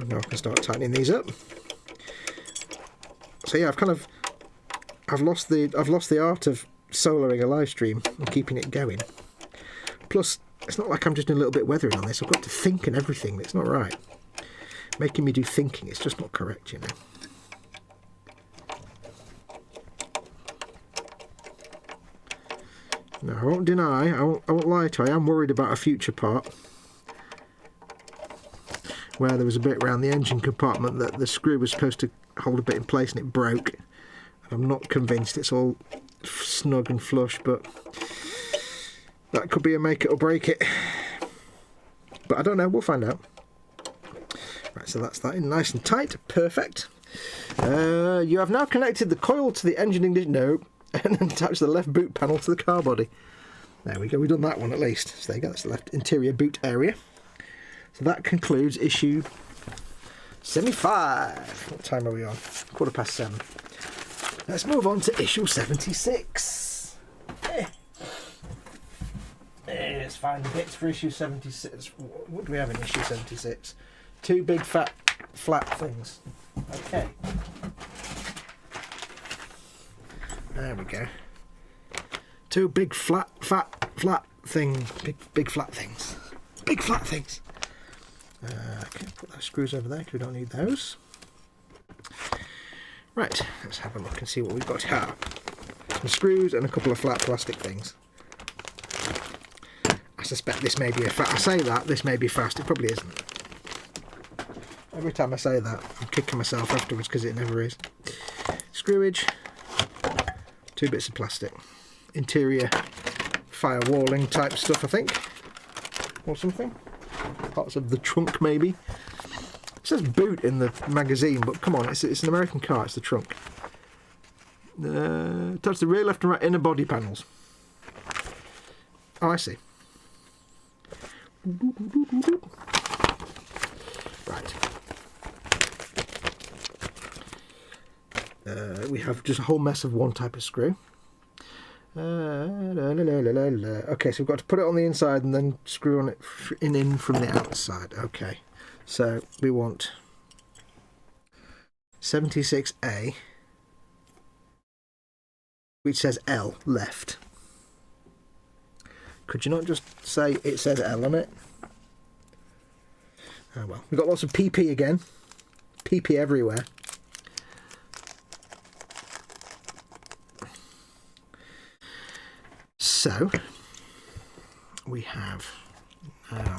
Now I can start tightening these up. So yeah, I've lost the art of soloing a live stream and keeping it going. Plus, it's not like I'm just doing a little bit weathering on this. I've got to think and everything. It's not right. Making me do thinking, it's just not correct, you know. No, I won't deny, I won't lie to you, I am worried about a future part where there was a bit around the engine compartment that the screw was supposed to hold a bit in place and it broke. And I'm not convinced it's all snug and flush, but that could be a make it or break it. But I don't know, we'll find out. Right, so that's that in nice and tight, perfect. You have now connected the coil to the engine ignition. No. And then attach the left boot panel to the car body. There we go, we've done that one at least. So there you go, that's the left interior boot area. So that concludes issue 75. What time are we on? 7:15. Let's move on to issue 76. Let's find the bits for issue 76. What do we have in issue 76? two big fat flat things. Okay. There we go. Two big flat thing. Big flat things. Big flat things. Okay, put those screws over there because we don't need those. Right, let's have a look and see what we've got here. Some screws and a couple of flat plastic things. I suspect this may be a fast. I say that, this may be fast. It probably isn't. Every time I say that, I'm kicking myself afterwards because it never is. Screwage. Two bits of plastic. Interior firewalling type stuff, I think. Or something. Parts of the trunk, maybe. It says boot in the magazine, but come on, it's an American car, it's the trunk. Touch the rear, left and right inner body panels. Oh, I see. Right. We have just a whole mess of one type of screw. Okay, so we've got to put it on the inside and then screw on it in from the outside. Okay, so we want 76A, which says L left. Could you not just say it says L on it? Oh well, we've got lots of PP again. PP everywhere. So we have,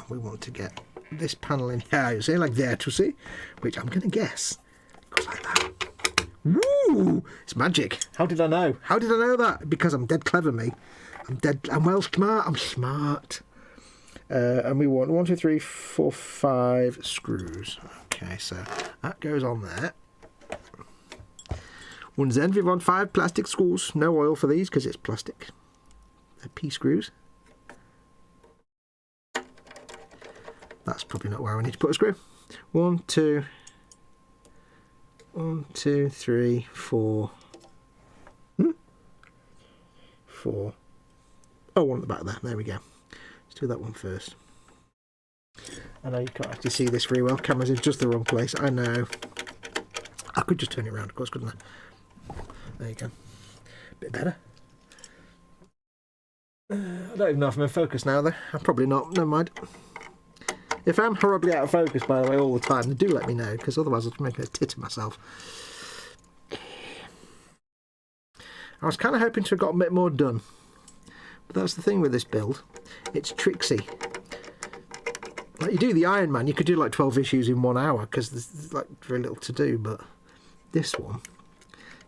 we want to get this panel in here, you see, like there to see, which I'm going to guess goes like that. Woo! It's magic. How did I know? How did I know that? Because I'm dead clever, me. I'm well smart. I'm smart. And we want 1, 2, 3, 4, 5 screws. Okay, so that goes on there. Und then we want 5 plastic screws. No oil for these because it's plastic. They're P screws. That's probably not where I need to put a screw. 1, 2, 3, 4. 4. Oh, one at the back there. There we go. Let's do that one first. I know you can't actually see this very well. Camera's in just the wrong place. I know. I could just turn it around, of course, couldn't I? There you go. Bit better. I don't even know if I'm in focus now, though. I'm probably not. Never mind. If I'm horribly out of focus, by the way, all the time, then do let me know, because otherwise I'll make a tit of myself. I was kind of hoping to have got a bit more done. But that's the thing with this build. It's tricksy. Like you do the Iron Man, you could do like 12 issues in 1 hour, because there's like very little to do, but this one,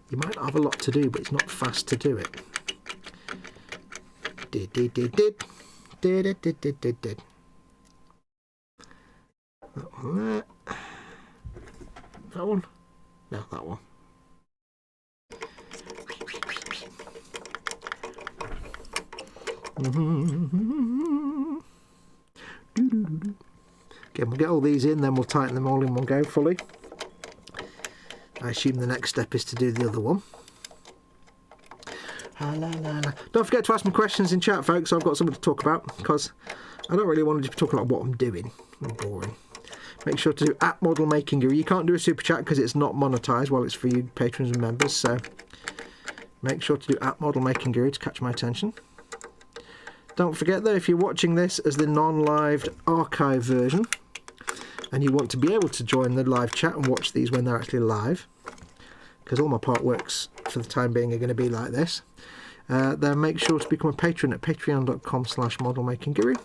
you might not have a lot to do, but it's not fast to do it. Did. That one there. That one? No, that one. Okay, we'll get all these in, then we'll tighten them all in one go fully. I assume the next step is to do the other one. Don't forget to ask me questions in chat, folks. I've got something to talk about, because I don't really want to just be talking about what I'm doing. I'm boring. Make sure to do @ModelMakingGuru. You can't do a super chat because it's not monetized while it's for you patrons and members, so make sure to do @ModelMakingGuru to catch my attention. Don't forget though, if you're watching this as the non-live archive version and you want to be able to join the live chat and watch these when they're actually live, because all my partworks for the time being are going to be like this, then make sure to become a patron at patreon.com/modelmakingguru,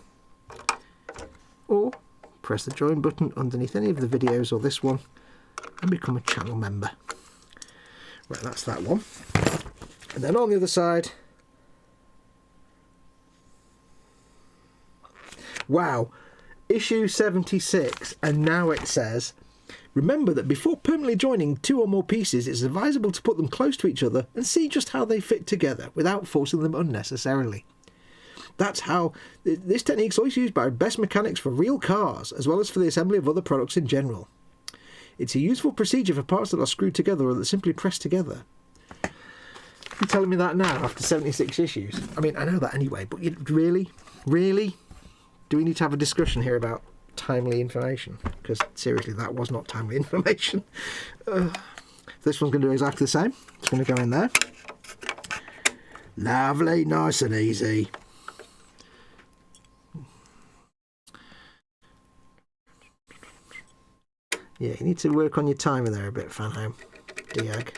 or press the join button underneath any of the videos or this one and become a channel member. Right, that's that one. And then on the other side, wow, issue 76, and now it says, remember that before permanently joining 2 or more pieces, it's advisable to put them close to each other and see just how they fit together without forcing them unnecessarily. That's how this technique is always used by best mechanics for real cars, as well as for the assembly of other products in general. It's a useful procedure for parts that are screwed together or that simply press together. You're telling me that now after 76 issues? I mean, I know that anyway, but really? Really? Do we need to have a discussion here about timely information? because seriously, that was not timely information. This one's going to do exactly the same. It's going to go in there. Lovely, nice and easy. Yeah, you need to work on your timer there a bit, Fanhome. Diag.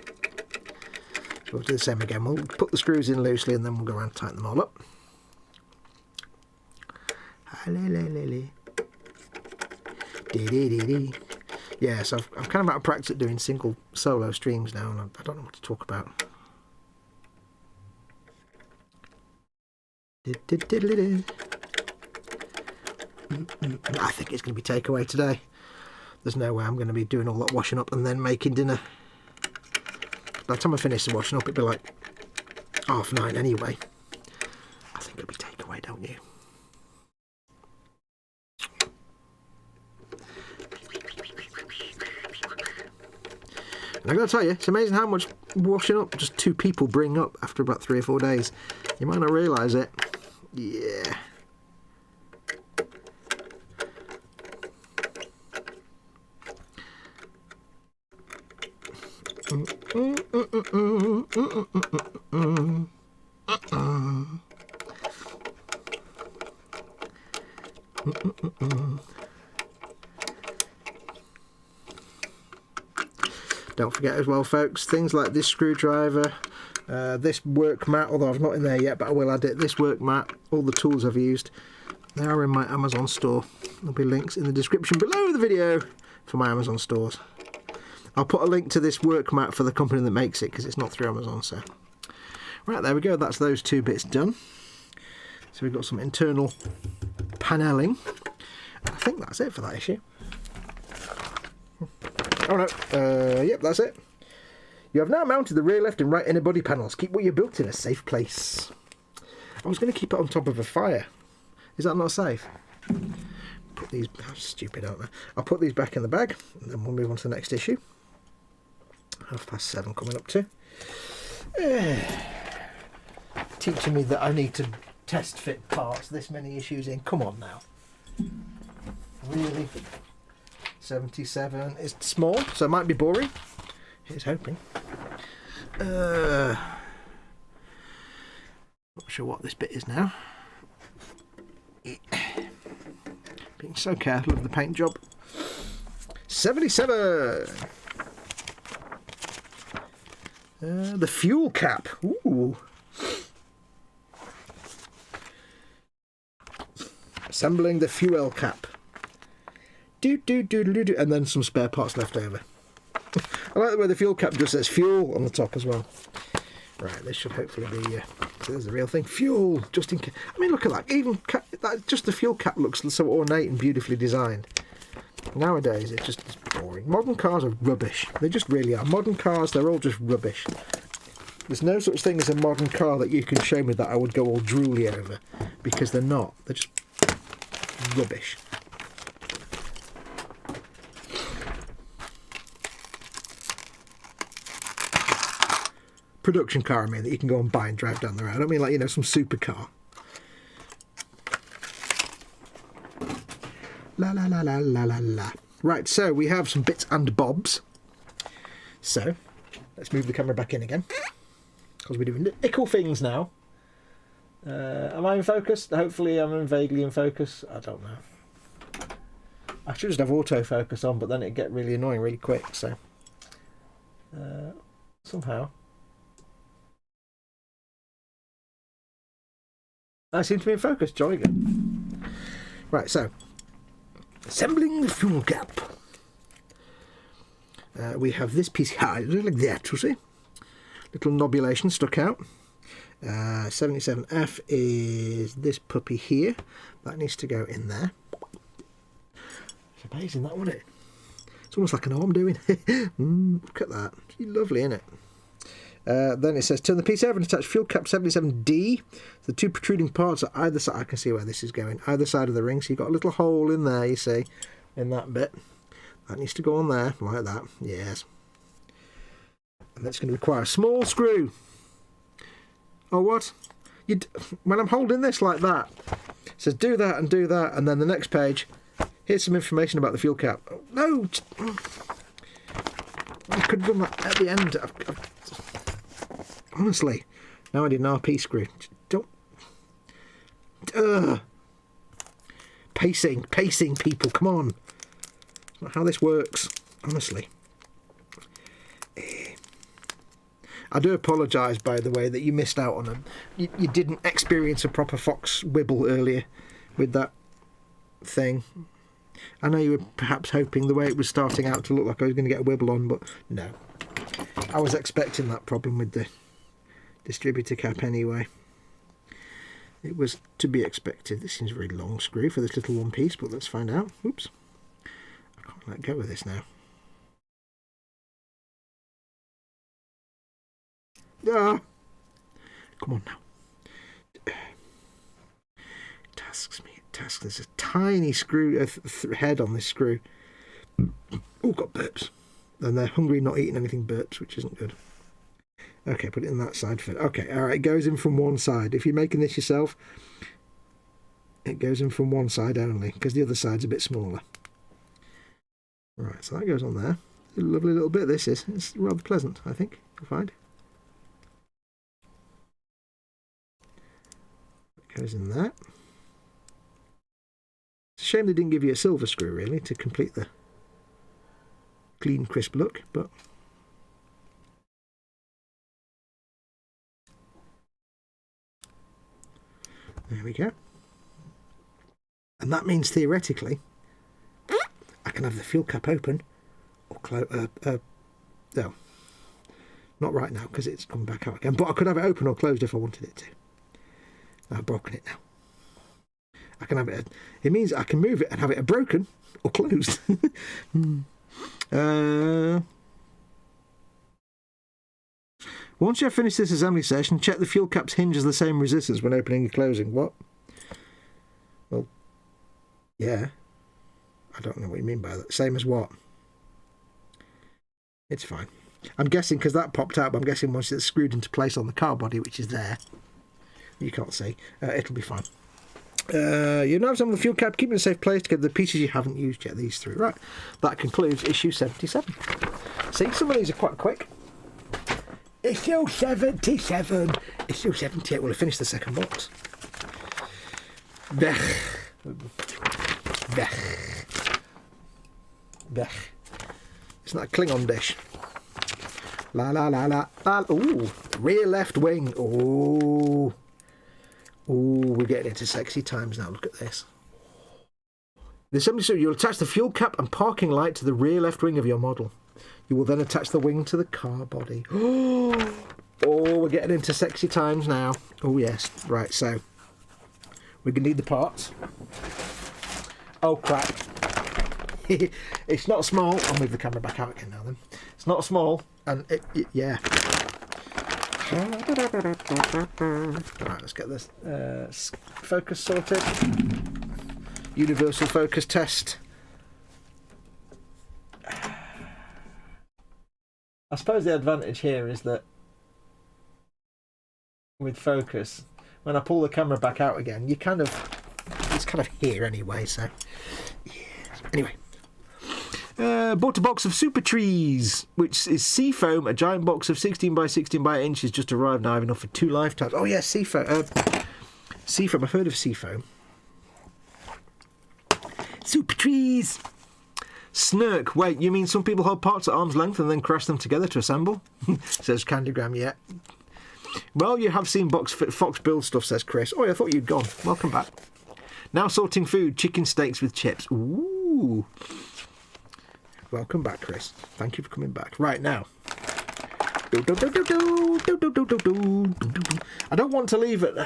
So we'll do the same again. We'll put the screws in loosely and then we'll go around and tighten them all up. Yeah, so I'm kind of out of practice at doing single solo streams now, and I don't know what to talk about. I think it's going to be takeaway today. There's no way I'm going to be doing all that washing up and then making dinner. By the time I finish the washing up, it'll be like 9:30 anyway. I think it'll be takeaway, don't you? And I've got to tell you, it's amazing how much washing up just 2 people bring up after about 3 or 4 days. You might not realise it. Yeah. Don't forget as well, folks, things like this screwdriver, this work mat, although I've not in there yet, but I will add it. This work mat, all the tools I've used, they are in my Amazon store. There'll be links in the description below the video for my Amazon stores. I'll put a link to this work mat for the company that makes it because it's not through Amazon. So, right, there we go. That's those 2 bits done. So we've got some internal panelling. I think that's it for that issue. Oh no, yep, that's it. You have now mounted the rear left and right inner body panels. Keep what you built in a safe place. I was going to keep it on top of a fire. Is that not safe? Put these, how stupid, aren't they? I'll put these back in the bag and then we'll move on to the next issue. 7:30 coming up to. Teaching me that I need to test fit parts this many issues in. Come on now. Really? 77 is small, so it might be boring. Here's hoping. Not sure what this bit is now. Being so careful of the paint job. 77. The fuel cap. Ooh. Assembling the fuel cap. And then some spare parts left over. I like the way the fuel cap just says fuel on the top as well. Right, this should hopefully be. So there's the real thing. Fuel, just in case. I mean, look at that. Even just the fuel cap looks so ornate and beautifully designed. Nowadays, it's just boring. Modern cars are rubbish. They just really are. Modern cars, they're all just rubbish. There's no such thing as a modern car that you can show me that I would go all drooly over, because they're not. They're just rubbish. Production car, I mean, that you can go and buy and drive down the road. I don't mean like, you know, some supercar. La la la la la la la. Right, so we have some bits and bobs. So, let's move the camera back in again. Because we're doing ickle things now. Am I in focus? Hopefully I'm vaguely in focus. I don't know. I should just have autofocus on, but then it'd get really annoying really quick, so... somehow... I seem to be in focus. Jolly good. Right, so... Assembling the fuel cap. We have this piece here, like that, you see. Little nobulation stuck out. 77F is this puppy here. That needs to go in there. It's amazing, that, wasn't it? It's almost like an arm doing. Look at that. It's lovely, isn't it? Then it says, turn the piece over and attach fuel cap 77D. The 2 protruding parts are either side. I can see where this is going. Either side of the ring. So you've got a little hole in there, you see, in that bit. That needs to go on there, like that. Yes. And that's going to require a small screw. Oh, what? When I'm holding this like that, it says do that, and then the next page, here's some information about the fuel cap. No! I could have done that at the end. Honestly. Now I did an RP screw. Don't... Pacing, people, come on. It's not how this works, honestly. I do apologise, by the way, that you missed out on you didn't experience a proper Foxx wibble earlier with that thing. I know you were perhaps hoping the way it was starting out to look like I was going to get a wibble on, but no. I was expecting that problem with the distributor cap anyway. It was to be expected. This seems a very long screw for this little one piece, but let's find out. Oops. I can't let go of this now. Ah! Come on now. It tasks me. There's a tiny screw head on this screw. Oh, got burps. And they're hungry, not eating anything burps, which isn't good. Okay, put it in that side first. Okay, all right, it goes in from one side. If you're making this yourself, it goes in from one side only, because the other side's a bit smaller. Right, so that goes on there. A lovely little bit, this is. It's rather pleasant, I think, you'll find. It goes in there. It's a shame they didn't give you a silver screw, really, to complete the clean, crisp look, but... There we go. And that means, theoretically, I can have the fuel cap open or close. No, not right now because it's come back out again. But I could have it open or closed if I wanted it to. I've broken it now. I can have it. It means I can move it and have it broken or closed. Once you have finished this assembly session, check the fuel cap's hinge has the same resistance when opening and closing. What? Well, yeah. I don't know what you mean by that. Same as what? It's fine. I'm guessing because that popped out, but I'm guessing once it's screwed into place on the car body, which is there, you can't see, it'll be fine. You now have some of the fuel cap, keep in a safe place to get the pieces you haven't used yet, these three. Right, that concludes issue 77. See, some of these are quite quick. Issue 77. Issue 78. Well, I finished the second box. Bech. Bech. Bech. Isn't that a Klingon dish? La la la la la. Ooh, rear left wing. Ooh. Ooh, we're getting into sexy times now. Look at this. The assembly, so you'll attach the fuel cap and parking light to the rear left wing of your model. You will then attach the wing to the car body. Oh, we're getting into sexy times now. Oh, yes. Right, so we're going to need the parts. Oh, crap. It's not small. I'll move the camera back out again now then. It's not small, and yeah. Right, let's get this focus sorted. Universal focus test. I suppose the advantage here is that with focus, when I pull the camera back out again, it's kind of here anyway, so yeah. Anyway, bought a box of Super Trees, which is Seafoam, a giant box of 16 by 16 by 8 inches just arrived now, I have enough for 2 lifetimes. Oh yeah, Seafoam. Seafoam, I've heard of Seafoam. Super Trees. Snurk. Wait, you mean some people hold parts at arm's length and then crash them together to assemble? Says Candygram, yeah. Well, you have seen Foxx build stuff, says Chris. Oh, I thought you'd gone. Welcome back. Now sorting food, chicken steaks with chips. Ooh. Welcome back, Chris. Thank you for coming back. Right, now. I don't want to leave it.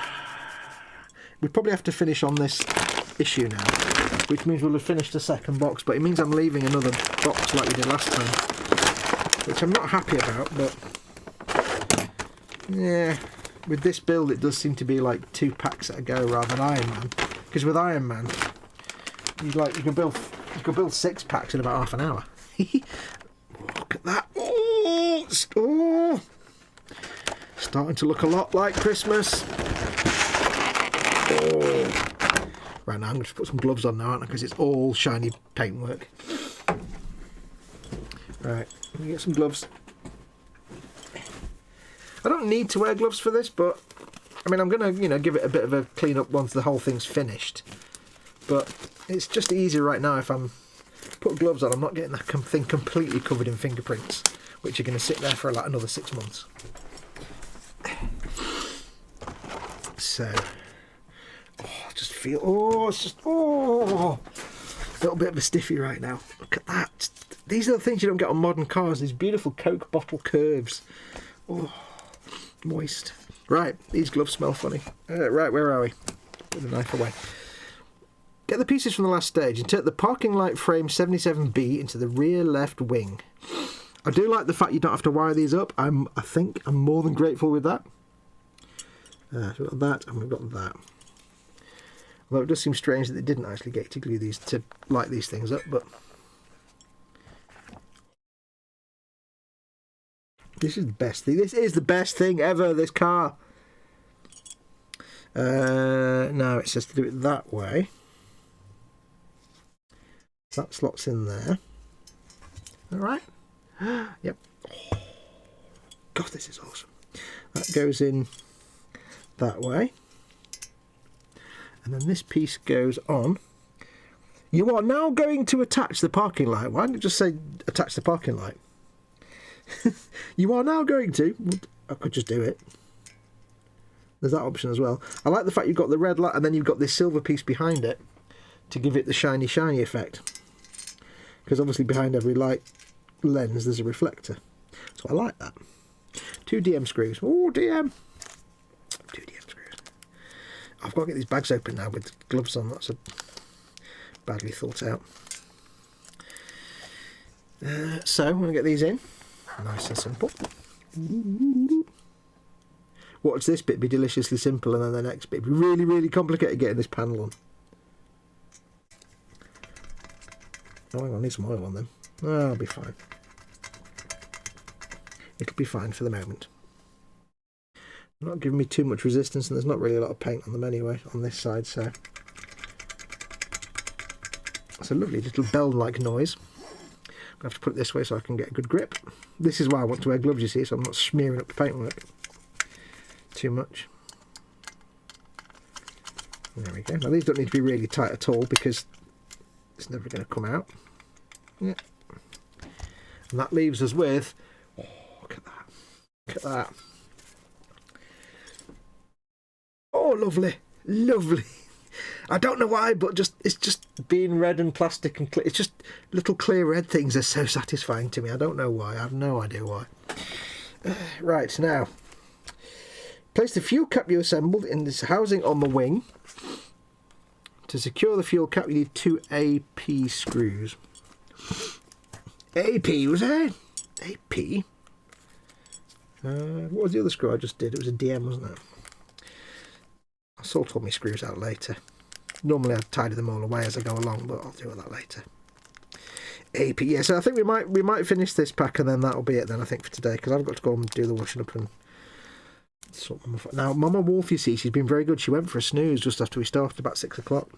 We probably have to finish on this issue now, which means we'll have finished the second box, but it means I'm leaving another box like we did last time, which I'm not happy about, but yeah, with this build it does seem to be like 2 packs at a go rather than Iron Man, because with Iron Man you can build 6 packs in about half an hour. Look at that. Oh, starting to look a lot like Christmas. Oh. Right now I'm going to put some gloves on now, aren't I? Because it's all shiny paintwork. Right, let me get some gloves. I don't need to wear gloves for this, but I mean, I'm going to, give it a bit of a clean up once the whole thing's finished. But it's just easier right now if I'm put gloves on. I'm not getting that thing completely covered in fingerprints, which are going to sit there for like another 6 months. So, I just feel, it's just, a little bit of a stiffy right now. Look at that. These are the things you don't get on modern cars. These beautiful Coke bottle curves. Oh, moist. Right, these gloves smell funny. Right, where are we? Put the knife away. Get the pieces from the last stage. Insert the parking light frame 77B into the rear left wing. I do like the fact you don't have to wire these up. I think I'm more than grateful with that. So we've got that and we've got that. Although it does seem strange that they didn't actually get to glue these to light these things up, but this is the best thing. This is the best thing ever, this car. Now it says to do it that way. That slots in there. Alright. Yep. Oh, God, this is awesome. That goes in that way. And then this piece goes on. You are now going to attach the parking light. Why didn't it just say attach the parking light? You are now going to. I could just do it. There's that option as well. I like the fact you've got the red light and then you've got this silver piece behind it to give it the shiny effect. Because obviously behind every light lens there's a reflector. So I like that. 2 DM screws. Oh, DM. 2 DM screws. I've got to get these bags open now with gloves on. That's a badly thought out. So I'm going to get these in. Nice and simple. Watch this bit be deliciously simple and then the next bit be really, really complicated getting this panel on. Oh, hang on, I need some oil on them. Oh, I'll be fine. It'll be fine for the moment. Not giving me too much resistance and there's not really a lot of paint on them anyway on this side, so that's a lovely little bell-like noise. I have to put it this way so I can get a good grip. This is why I want to wear gloves, you see, so I'm not smearing up the paintwork too much. There we go. Now these don't need to be really tight at all because it's never going to come out. Yeah. And that leaves us with, oh, look at that. Look at that. Oh, lovely. Lovely. I don't know why, but it's just being red and plastic and clear. It's just little clear red things are so satisfying to me. I don't know why. I have no idea why. Right, now. Place the fuel cap you assembled in this housing on the wing. To secure the fuel cap, you need 2 AP screws. AP, was it? AP? What was the other screw I just did? It was a DM, wasn't it? I'll sort all my screws out later. Normally I'd tidy them all away as I go along, but I'll deal with that later. AP, yeah, so I think we might finish this pack and then that'll be it then, I think, for today, because I've got to go and do the washing up and sort them off. Now, Mama Wolf, you see, she's been very good. She went for a snooze just after we started, about 6 o'clock.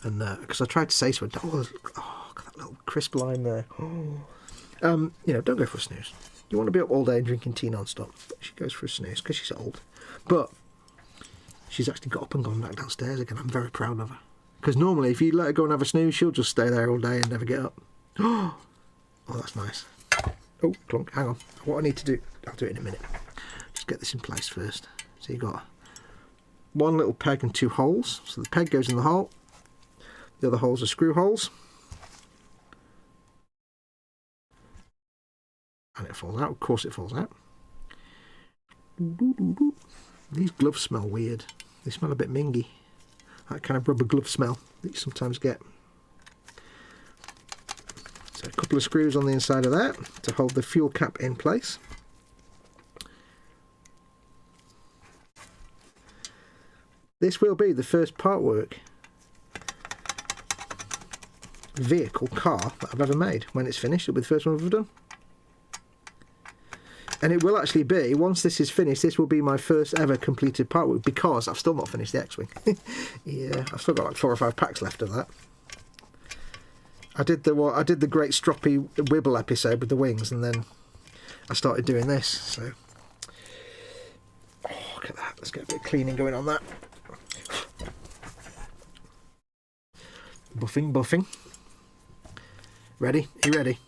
And because I tried to say to her, oh, look at that little crisp line there. Oh. Don't go for a snooze. You want to be up all day and drinking tea non-stop. But she goes for a snooze because she's old. But she's actually got up and gone back downstairs again. I'm very proud of her. Because normally, if you let her go and have a snooze, she'll just stay there all day and never get up. Oh, that's nice. Oh, clunk. Hang on. What I need to do, I'll do it in a minute. Just get this in place first. So you've got 1 little peg and 2 holes. So the peg goes in the hole. The other holes are screw holes. And it falls out. Of course it falls out. These gloves smell weird. They smell a bit mingy. That kind of rubber glove smell that you sometimes get. So a couple of screws on the inside of that to hold the fuel cap in place. This will be the first Partwork vehicle car that I've ever made. When it's finished, it'll be the first one I've ever done. And it will actually be, once this is finished, this will be my first ever completed Partwork, because I've still not finished the X-Wing. Yeah, I've still got like 4 or 5 packs left of that. I did the great stroppy wibble episode with the wings, and then I started doing this. So, oh, look at that. Let's get a bit of cleaning going on that. Buffing, buffing. Ready? Are you ready?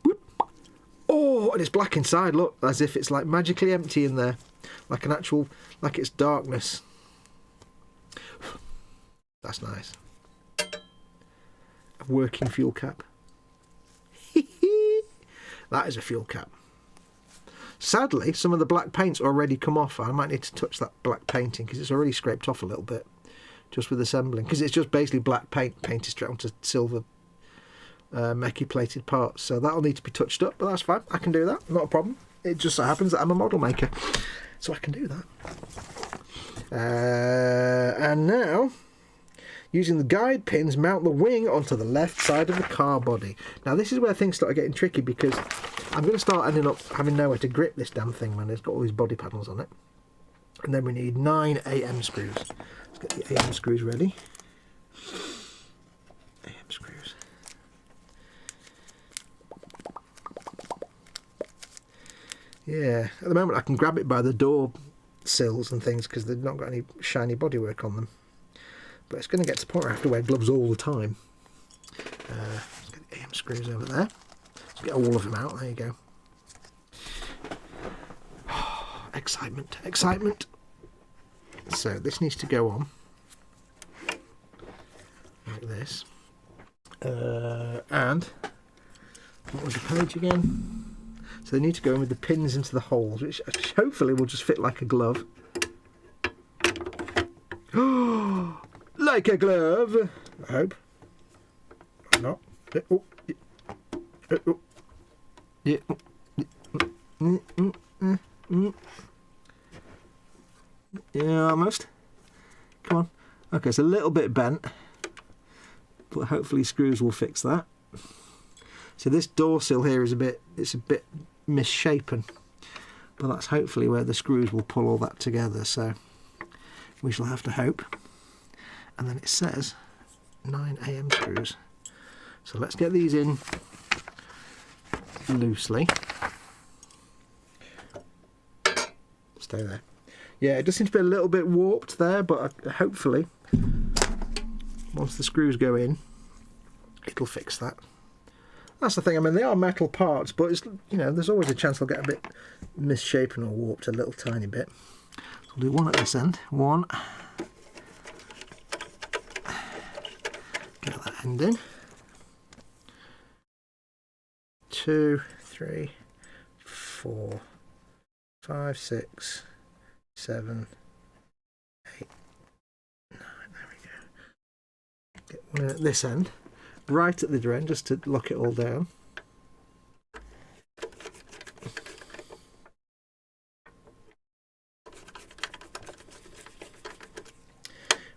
Whoop. Oh, and it's black inside. Look, as if it's like magically empty in there, like an actual, like it's darkness. That's nice. A working fuel cap. That is a fuel cap. Sadly, some of the black paint's already come off. I might need to touch that black painting because it's already scraped off a little bit, just with assembling. Because it's just basically black paint painted straight onto silver mechy plated parts. So that'll need to be touched up, but that's fine. I can do that. Not a problem. It just so happens that I'm a model maker, so I can do that. And now, using the guide pins, mount the wing onto the left side of the car body. Now this is where things start getting tricky, because I'm going to start ending up having nowhere to grip this damn thing when it's got all these body panels on it. And then we need 9 AM screws. Let's get the AM screws ready. AM screws. Yeah, at the moment I can grab it by the door sills and things because they've not got any shiny bodywork on them. But it's going to get to the point where I have to wear gloves all the time. Let's get the AM screws over there. Let's get all of them out. There you go. Oh, excitement, excitement. So this needs to go on like this. And what was the page again? So they need to go in with the pins into the holes, which hopefully will just fit like a glove. Oh, like a glove, I hope. Or not. Oh, yeah. Yeah, almost. Come on. Okay, it's a little bit bent, but hopefully screws will fix that. So this door sill here is a bit misshapen, but that's hopefully where the screws will pull all that together. So we shall have to hope. And then it says 9 AM screws. So let's get these in loosely. Stay there. Yeah, it does seem to be a little bit warped there, but hopefully once the screws go in, it'll fix that. That's the thing. I mean, they are metal parts, but it's, you know, there's always a chance they'll get a bit misshapen or warped a little tiny bit. So we'll do one at this end. One. Get that end in. 2, 3, 4, 5, 6, 7, 8, 9. There we go. Get one in at this end, right at the other end, just to lock it all down.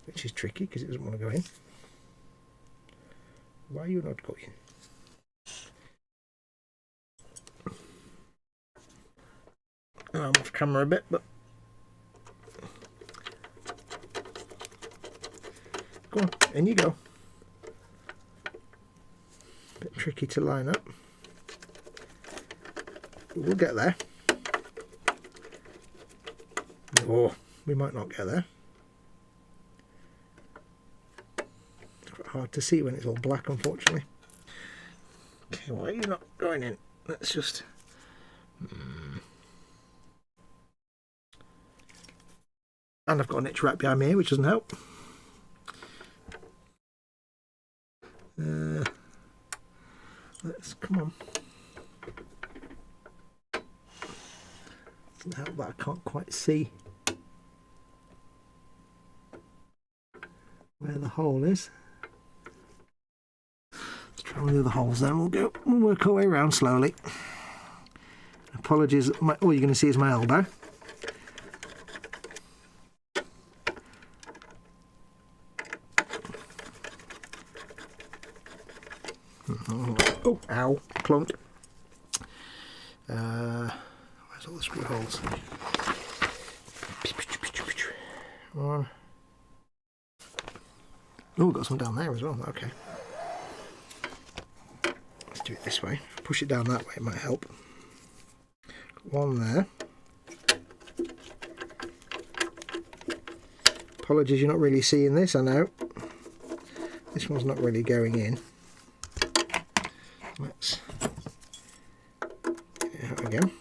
Which is tricky because it doesn't want to go in. Why are you not going? I'm off camera a bit, but go on, in you go. Bit tricky to line up. But we'll get there. Or we might not get there. It's quite hard to see when it's all black, unfortunately. Okay, why are you not going in? Let's just... And I've got an itch right behind me here, which doesn't help. Let's, come on. Doesn't help that I can't quite see where the hole is. Let's try one of the other holes then. We'll work our way around slowly. Apologies, all you're going to see is my elbow. Oh, ow, clunk. Where's all the screw holes? One. Oh, we've got some down there as well. Okay. do it this way. Push it down that way, it might help. One there. Apologies, you're not really seeing this, I know. This one's not really going in. Let's get it out again.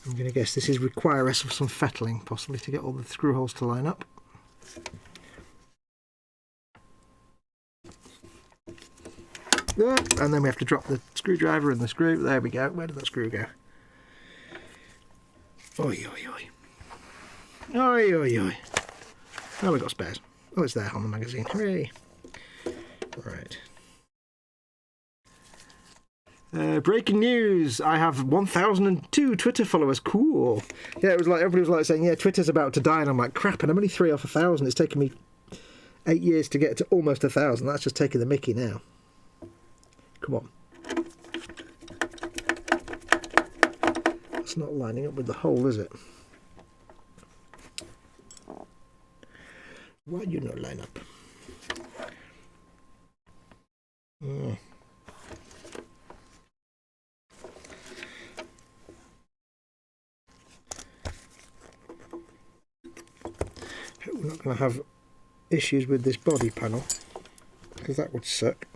I'm going to guess this is require us of some fettling, possibly, to get all the screw holes to line up. There, and then we have to drop the screwdriver and the screw. There we go. Where did that screw go? Oi, oi, oi. Oi, oi, oi. Oh, we've got spares. Oh, it's there on the magazine. Hooray. Right. Breaking news! I have 1,002 Twitter followers. Cool. Yeah, it was like everybody was like saying, "Yeah, Twitter's about to die," and I'm like, "Crap!" And I'm only 3 off 1,000. It's taken me 8 years to get to almost 1,000. That's just taking the mickey now. Come on. That's not lining up with the hole, is it? Why do you not line up? We're not going to have issues with this body panel, because that would suck.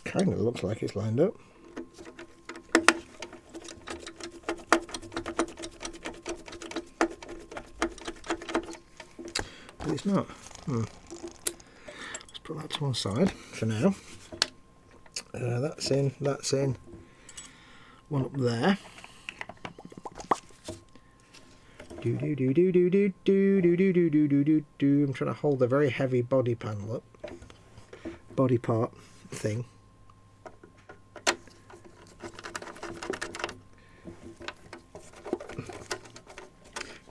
Kind of looks like it's lined up. But it's not. Let's put that to one side for now. That's in, that's in. One up there. Do do do do do do do do do do do do do do. I'm trying to hold the very heavy body panel up. Body part thing.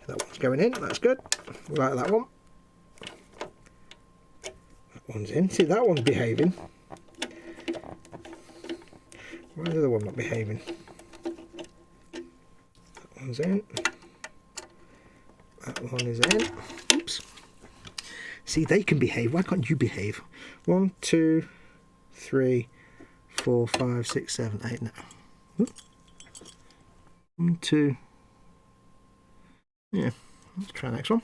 That one's going in, that's good. We like that one. That one's in. See, that one's behaving. Why is the other one not behaving? That one's in. That one is in. Oops. See, they can behave. Why can't you behave? 1, 2, 3, 4, 5, 6, 7, 8. No. 1, 2. Yeah. Let's try the next one.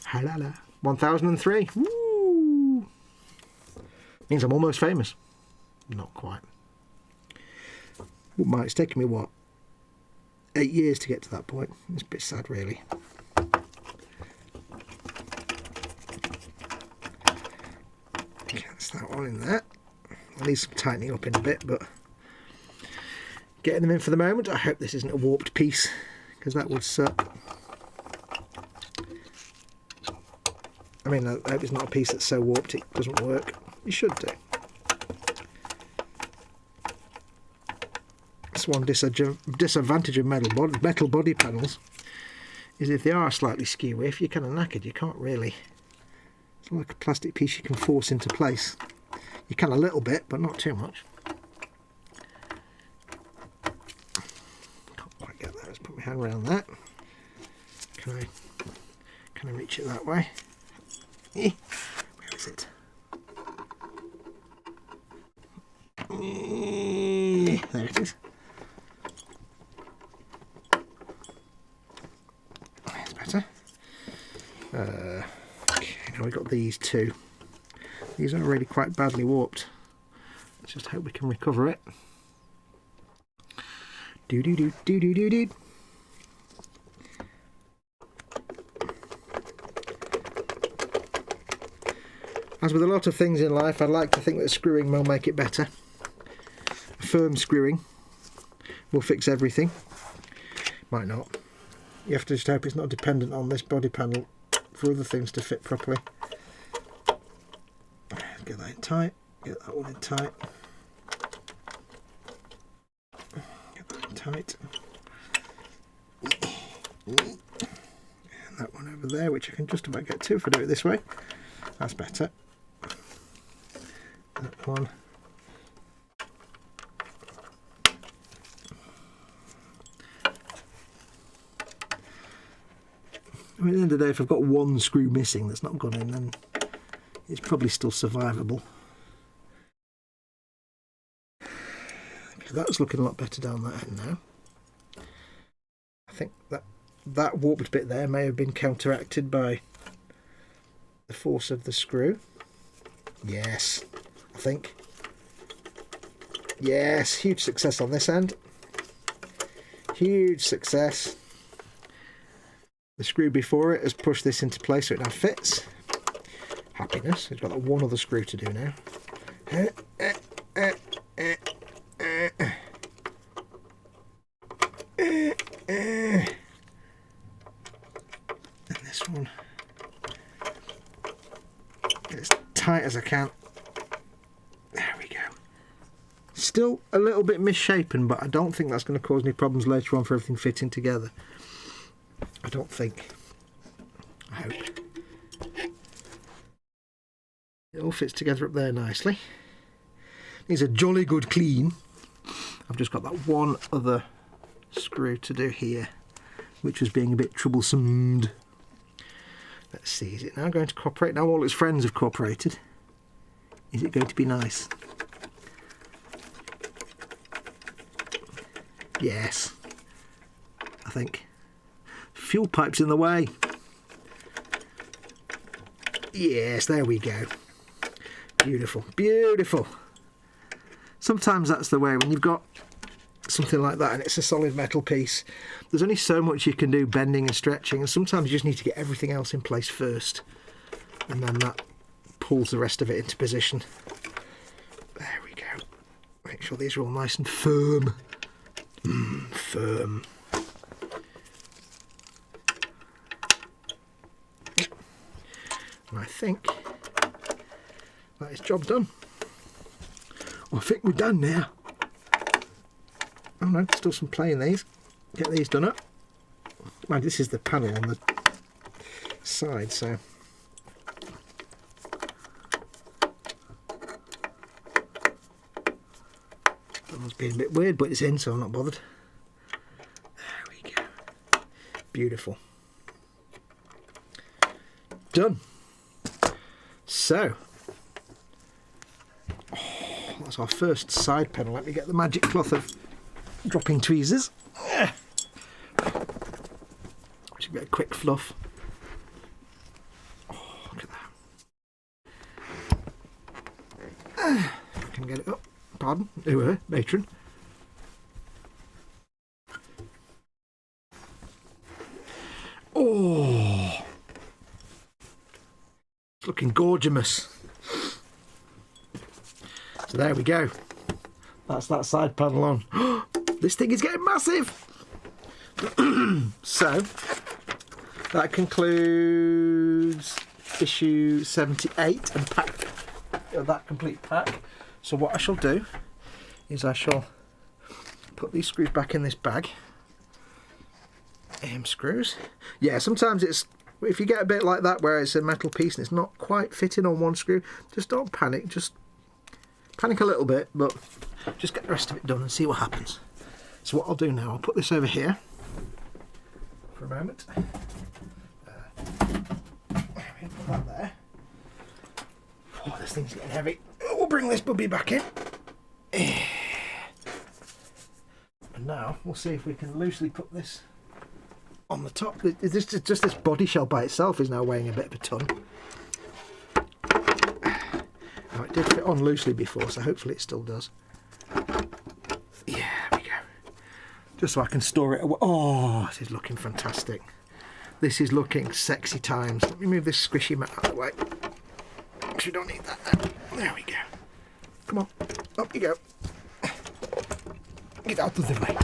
Halala. 1003. Woo! Means I'm almost famous. Not quite. Well, it's taken me what? 8 years to get to that point. It's a bit sad, really. That's that one in there. I need some tightening up in a bit, but getting them in for the moment. I hope this isn't a warped piece, because that would suck. I mean, I hope it's not a piece that's so warped it doesn't work. It should do. That's one disadvantage of metal body panels, is if they are slightly skewy, if you're kind of knackered, you can't really. It's like a plastic piece you can force into place. You can a little bit, but not too much. Can't quite get that. Let's put my hand around that. Can I reach it that way? Where is it? There it is. That's better. Okay, now we've got these two. These are already quite badly warped. Let's just hope we can recover it. Do do do do do do do. As with a lot of things in life, I'd like to think that screwing will make it better. Firm screwing will fix everything. Might not. You have to just hope it's not dependent on this body panel for other things to fit properly. Get that in tight. Get that one in tight. Get that in tight. And that one over there, which I can just about get to if I do it this way. That's better. That one. I mean, at the end of the day, if I've got one screw missing that's not gone in, then it's probably still survivable. Okay, that's looking a lot better down that end now. I think that warped bit there may have been counteracted by the force of the screw. Yes, I think. Yes, huge success on this end. Huge success. The screw before it has pushed this into place so it now fits. Happiness. We've got that one other screw to do now. And this one. Get as tight as I can. There we go. Still a little bit misshapen, but I don't think that's going to cause any problems later on for everything fitting together. I don't think. I hope. It all fits together up there nicely. Needs a jolly good clean. I've just got that one other screw to do here, which was being a bit troublesome. Let's see, is it now going to cooperate? Now all its friends have cooperated. Is it going to be nice? Yes, I think. Fuel pipe's in the way. Yes, there we go. Beautiful, beautiful. Sometimes that's the way when you've got something like that and it's a solid metal piece. There's only so much you can do bending and stretching, and sometimes you just need to get everything else in place first, and then that pulls the rest of it into position. There we go. Make sure these are all nice and firm. Firm. And I think that is job done. I think we're done now. Oh no, still some play in these. Get these done up. Mind, this is the panel on the side, so that one's being a bit weird, but it's in, so I'm not bothered. There we go. Beautiful. Done. So, that's our first side panel. Let me get the magic cloth of dropping tweezers. Just get a quick fluff. Oh, look at that. If I can get it up. Pardon, matron. Oh, it's looking gorgeous. So there we go. That's that side panel on. This thing is getting massive. So that concludes issue 78 and pack that complete pack. So what I shall do is I shall put these screws back in this bag. Screws. Yeah, sometimes it's, if you get a bit like that where it's a metal piece and it's not quite fitting on one screw, just don't panic. Just panic a little bit, but just get the rest of it done and see what happens. So what I'll do now, I'll put this over here for a moment. Put that there. Oh, this thing's getting heavy. We'll bring this bubby back in. And now we'll see if we can loosely put this on the top. Just this body shell by itself is now weighing a bit of a ton. Now it did fit on loosely before, so hopefully it still does. Yeah, there we go. Just so I can store it away. Oh, this is looking fantastic. This is looking sexy times. Let me move this squishy mat out of the way. Because we don't need that there. There we go. Come on, up you go. Get out of the way.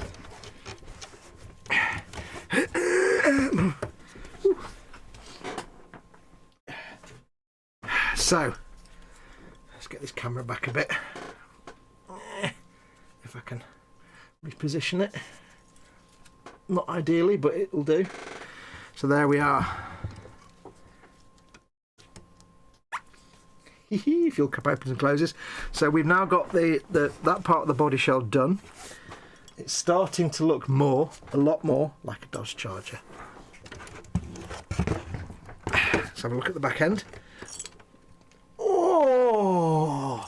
So, let's get this camera back a bit. If I can reposition it. Not ideally, but it'll do. So there we are. Fuel cap opens and closes. So we've now got that part of the body shell done. It's starting to look a lot more like a Dodge Charger. have a look at the back end. Oh,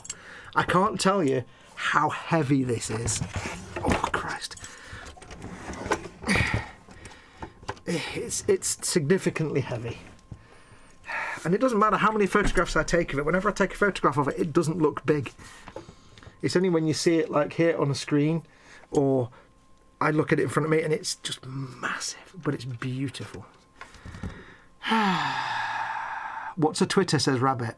I can't tell you how heavy this is. Oh Christ. It's significantly heavy. And it doesn't matter how many photographs I take of it. Whenever I take a photograph of it, it doesn't look big. It's only when you see it like here on a screen, or I look at it in front of me and it's just massive, but it's beautiful. What's a Twitter, says Rabbit.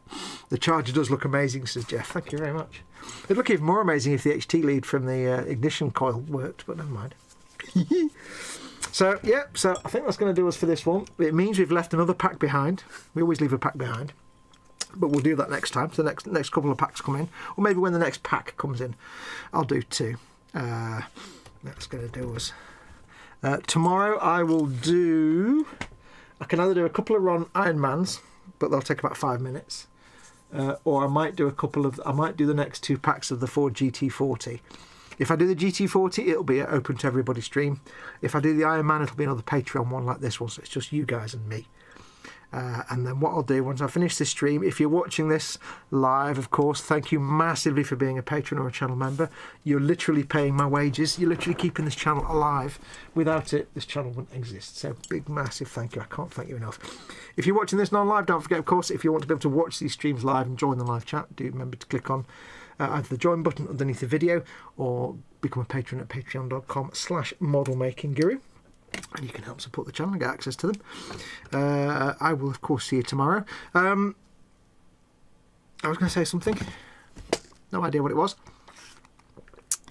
The charger does look amazing, says Jeff. Thank you very much. It'd look even more amazing if the HT lead from the ignition coil worked, but never mind. So, yeah, so I think that's going to do us for this one. It means we've left another pack behind. We always leave a pack behind. But we'll do that next time. So the next couple of packs come in. Or maybe when the next pack comes in, I'll do 2. That's going to do us. Tomorrow I will do... I can either do a couple of Ironmans, but they'll take about 5 minutes. Or I might do the next 2 packs of the Ford GT40. If I do the GT40, it'll be an open to everybody stream. If I do the Iron Man, it'll be another Patreon one like this one, so it's just you guys and me. And then what I'll do once I finish this stream, if you're watching this live, of course, thank you massively for being a patron or a channel member. You're literally paying my wages. You're literally keeping this channel alive. Without it, this channel wouldn't exist. So big, massive thank you. I can't thank you enough. If you're watching this non-live, don't forget, of course, if you want to be able to watch these streams live and join the live chat, do remember to click on either the join button underneath the video or become a patron at patreon.com/modelmakingguru. And you can help support the channel and get access to them. I will, of course, see you tomorrow. I was going to say something. No idea what it was.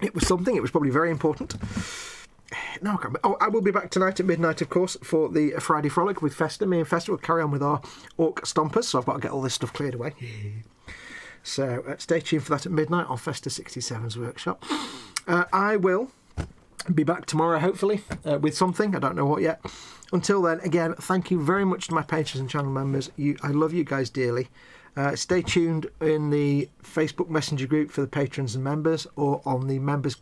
It was something. It was probably very important. No, I can't. Oh, I will be back tonight at midnight, of course, for the Friday Frolic with Festa. Me and Festa will carry on with our Orc Stompers, so I've got to get all this stuff cleared away. So stay tuned for that at midnight on Festa 67's workshop. I will be back tomorrow, hopefully, with something. I don't know what yet. Until then, again, thank you very much to my patrons and channel members. I love you guys dearly. Stay tuned in the Facebook Messenger group for the patrons and members, or on the members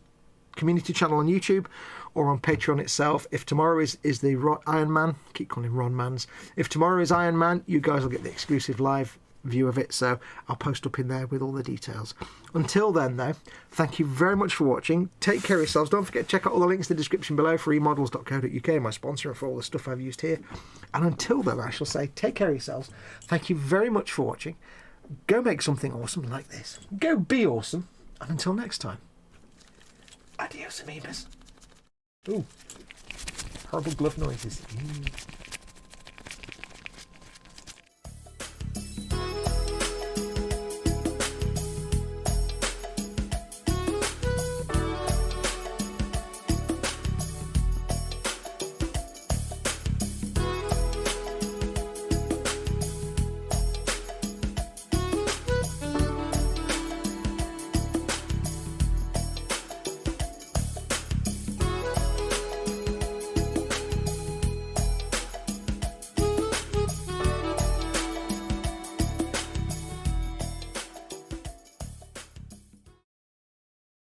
community channel on YouTube, or on Patreon itself. If tomorrow is the Iron Man, keep calling him Ron Mans. If tomorrow is Iron Man, you guys will get the exclusive live view of it, so I'll post up in there with all the details. Until then, though, thank you very much for watching. Take care of yourselves. Don't forget to check out all the links in the description below for remodels.co.uk, my sponsor, and for all the stuff I've used here. And until then, I shall say take care of yourselves. Thank you very much for watching. Go make something awesome like this. Go be awesome. And until next time, adios, amoebas. Ooh, horrible glove noises.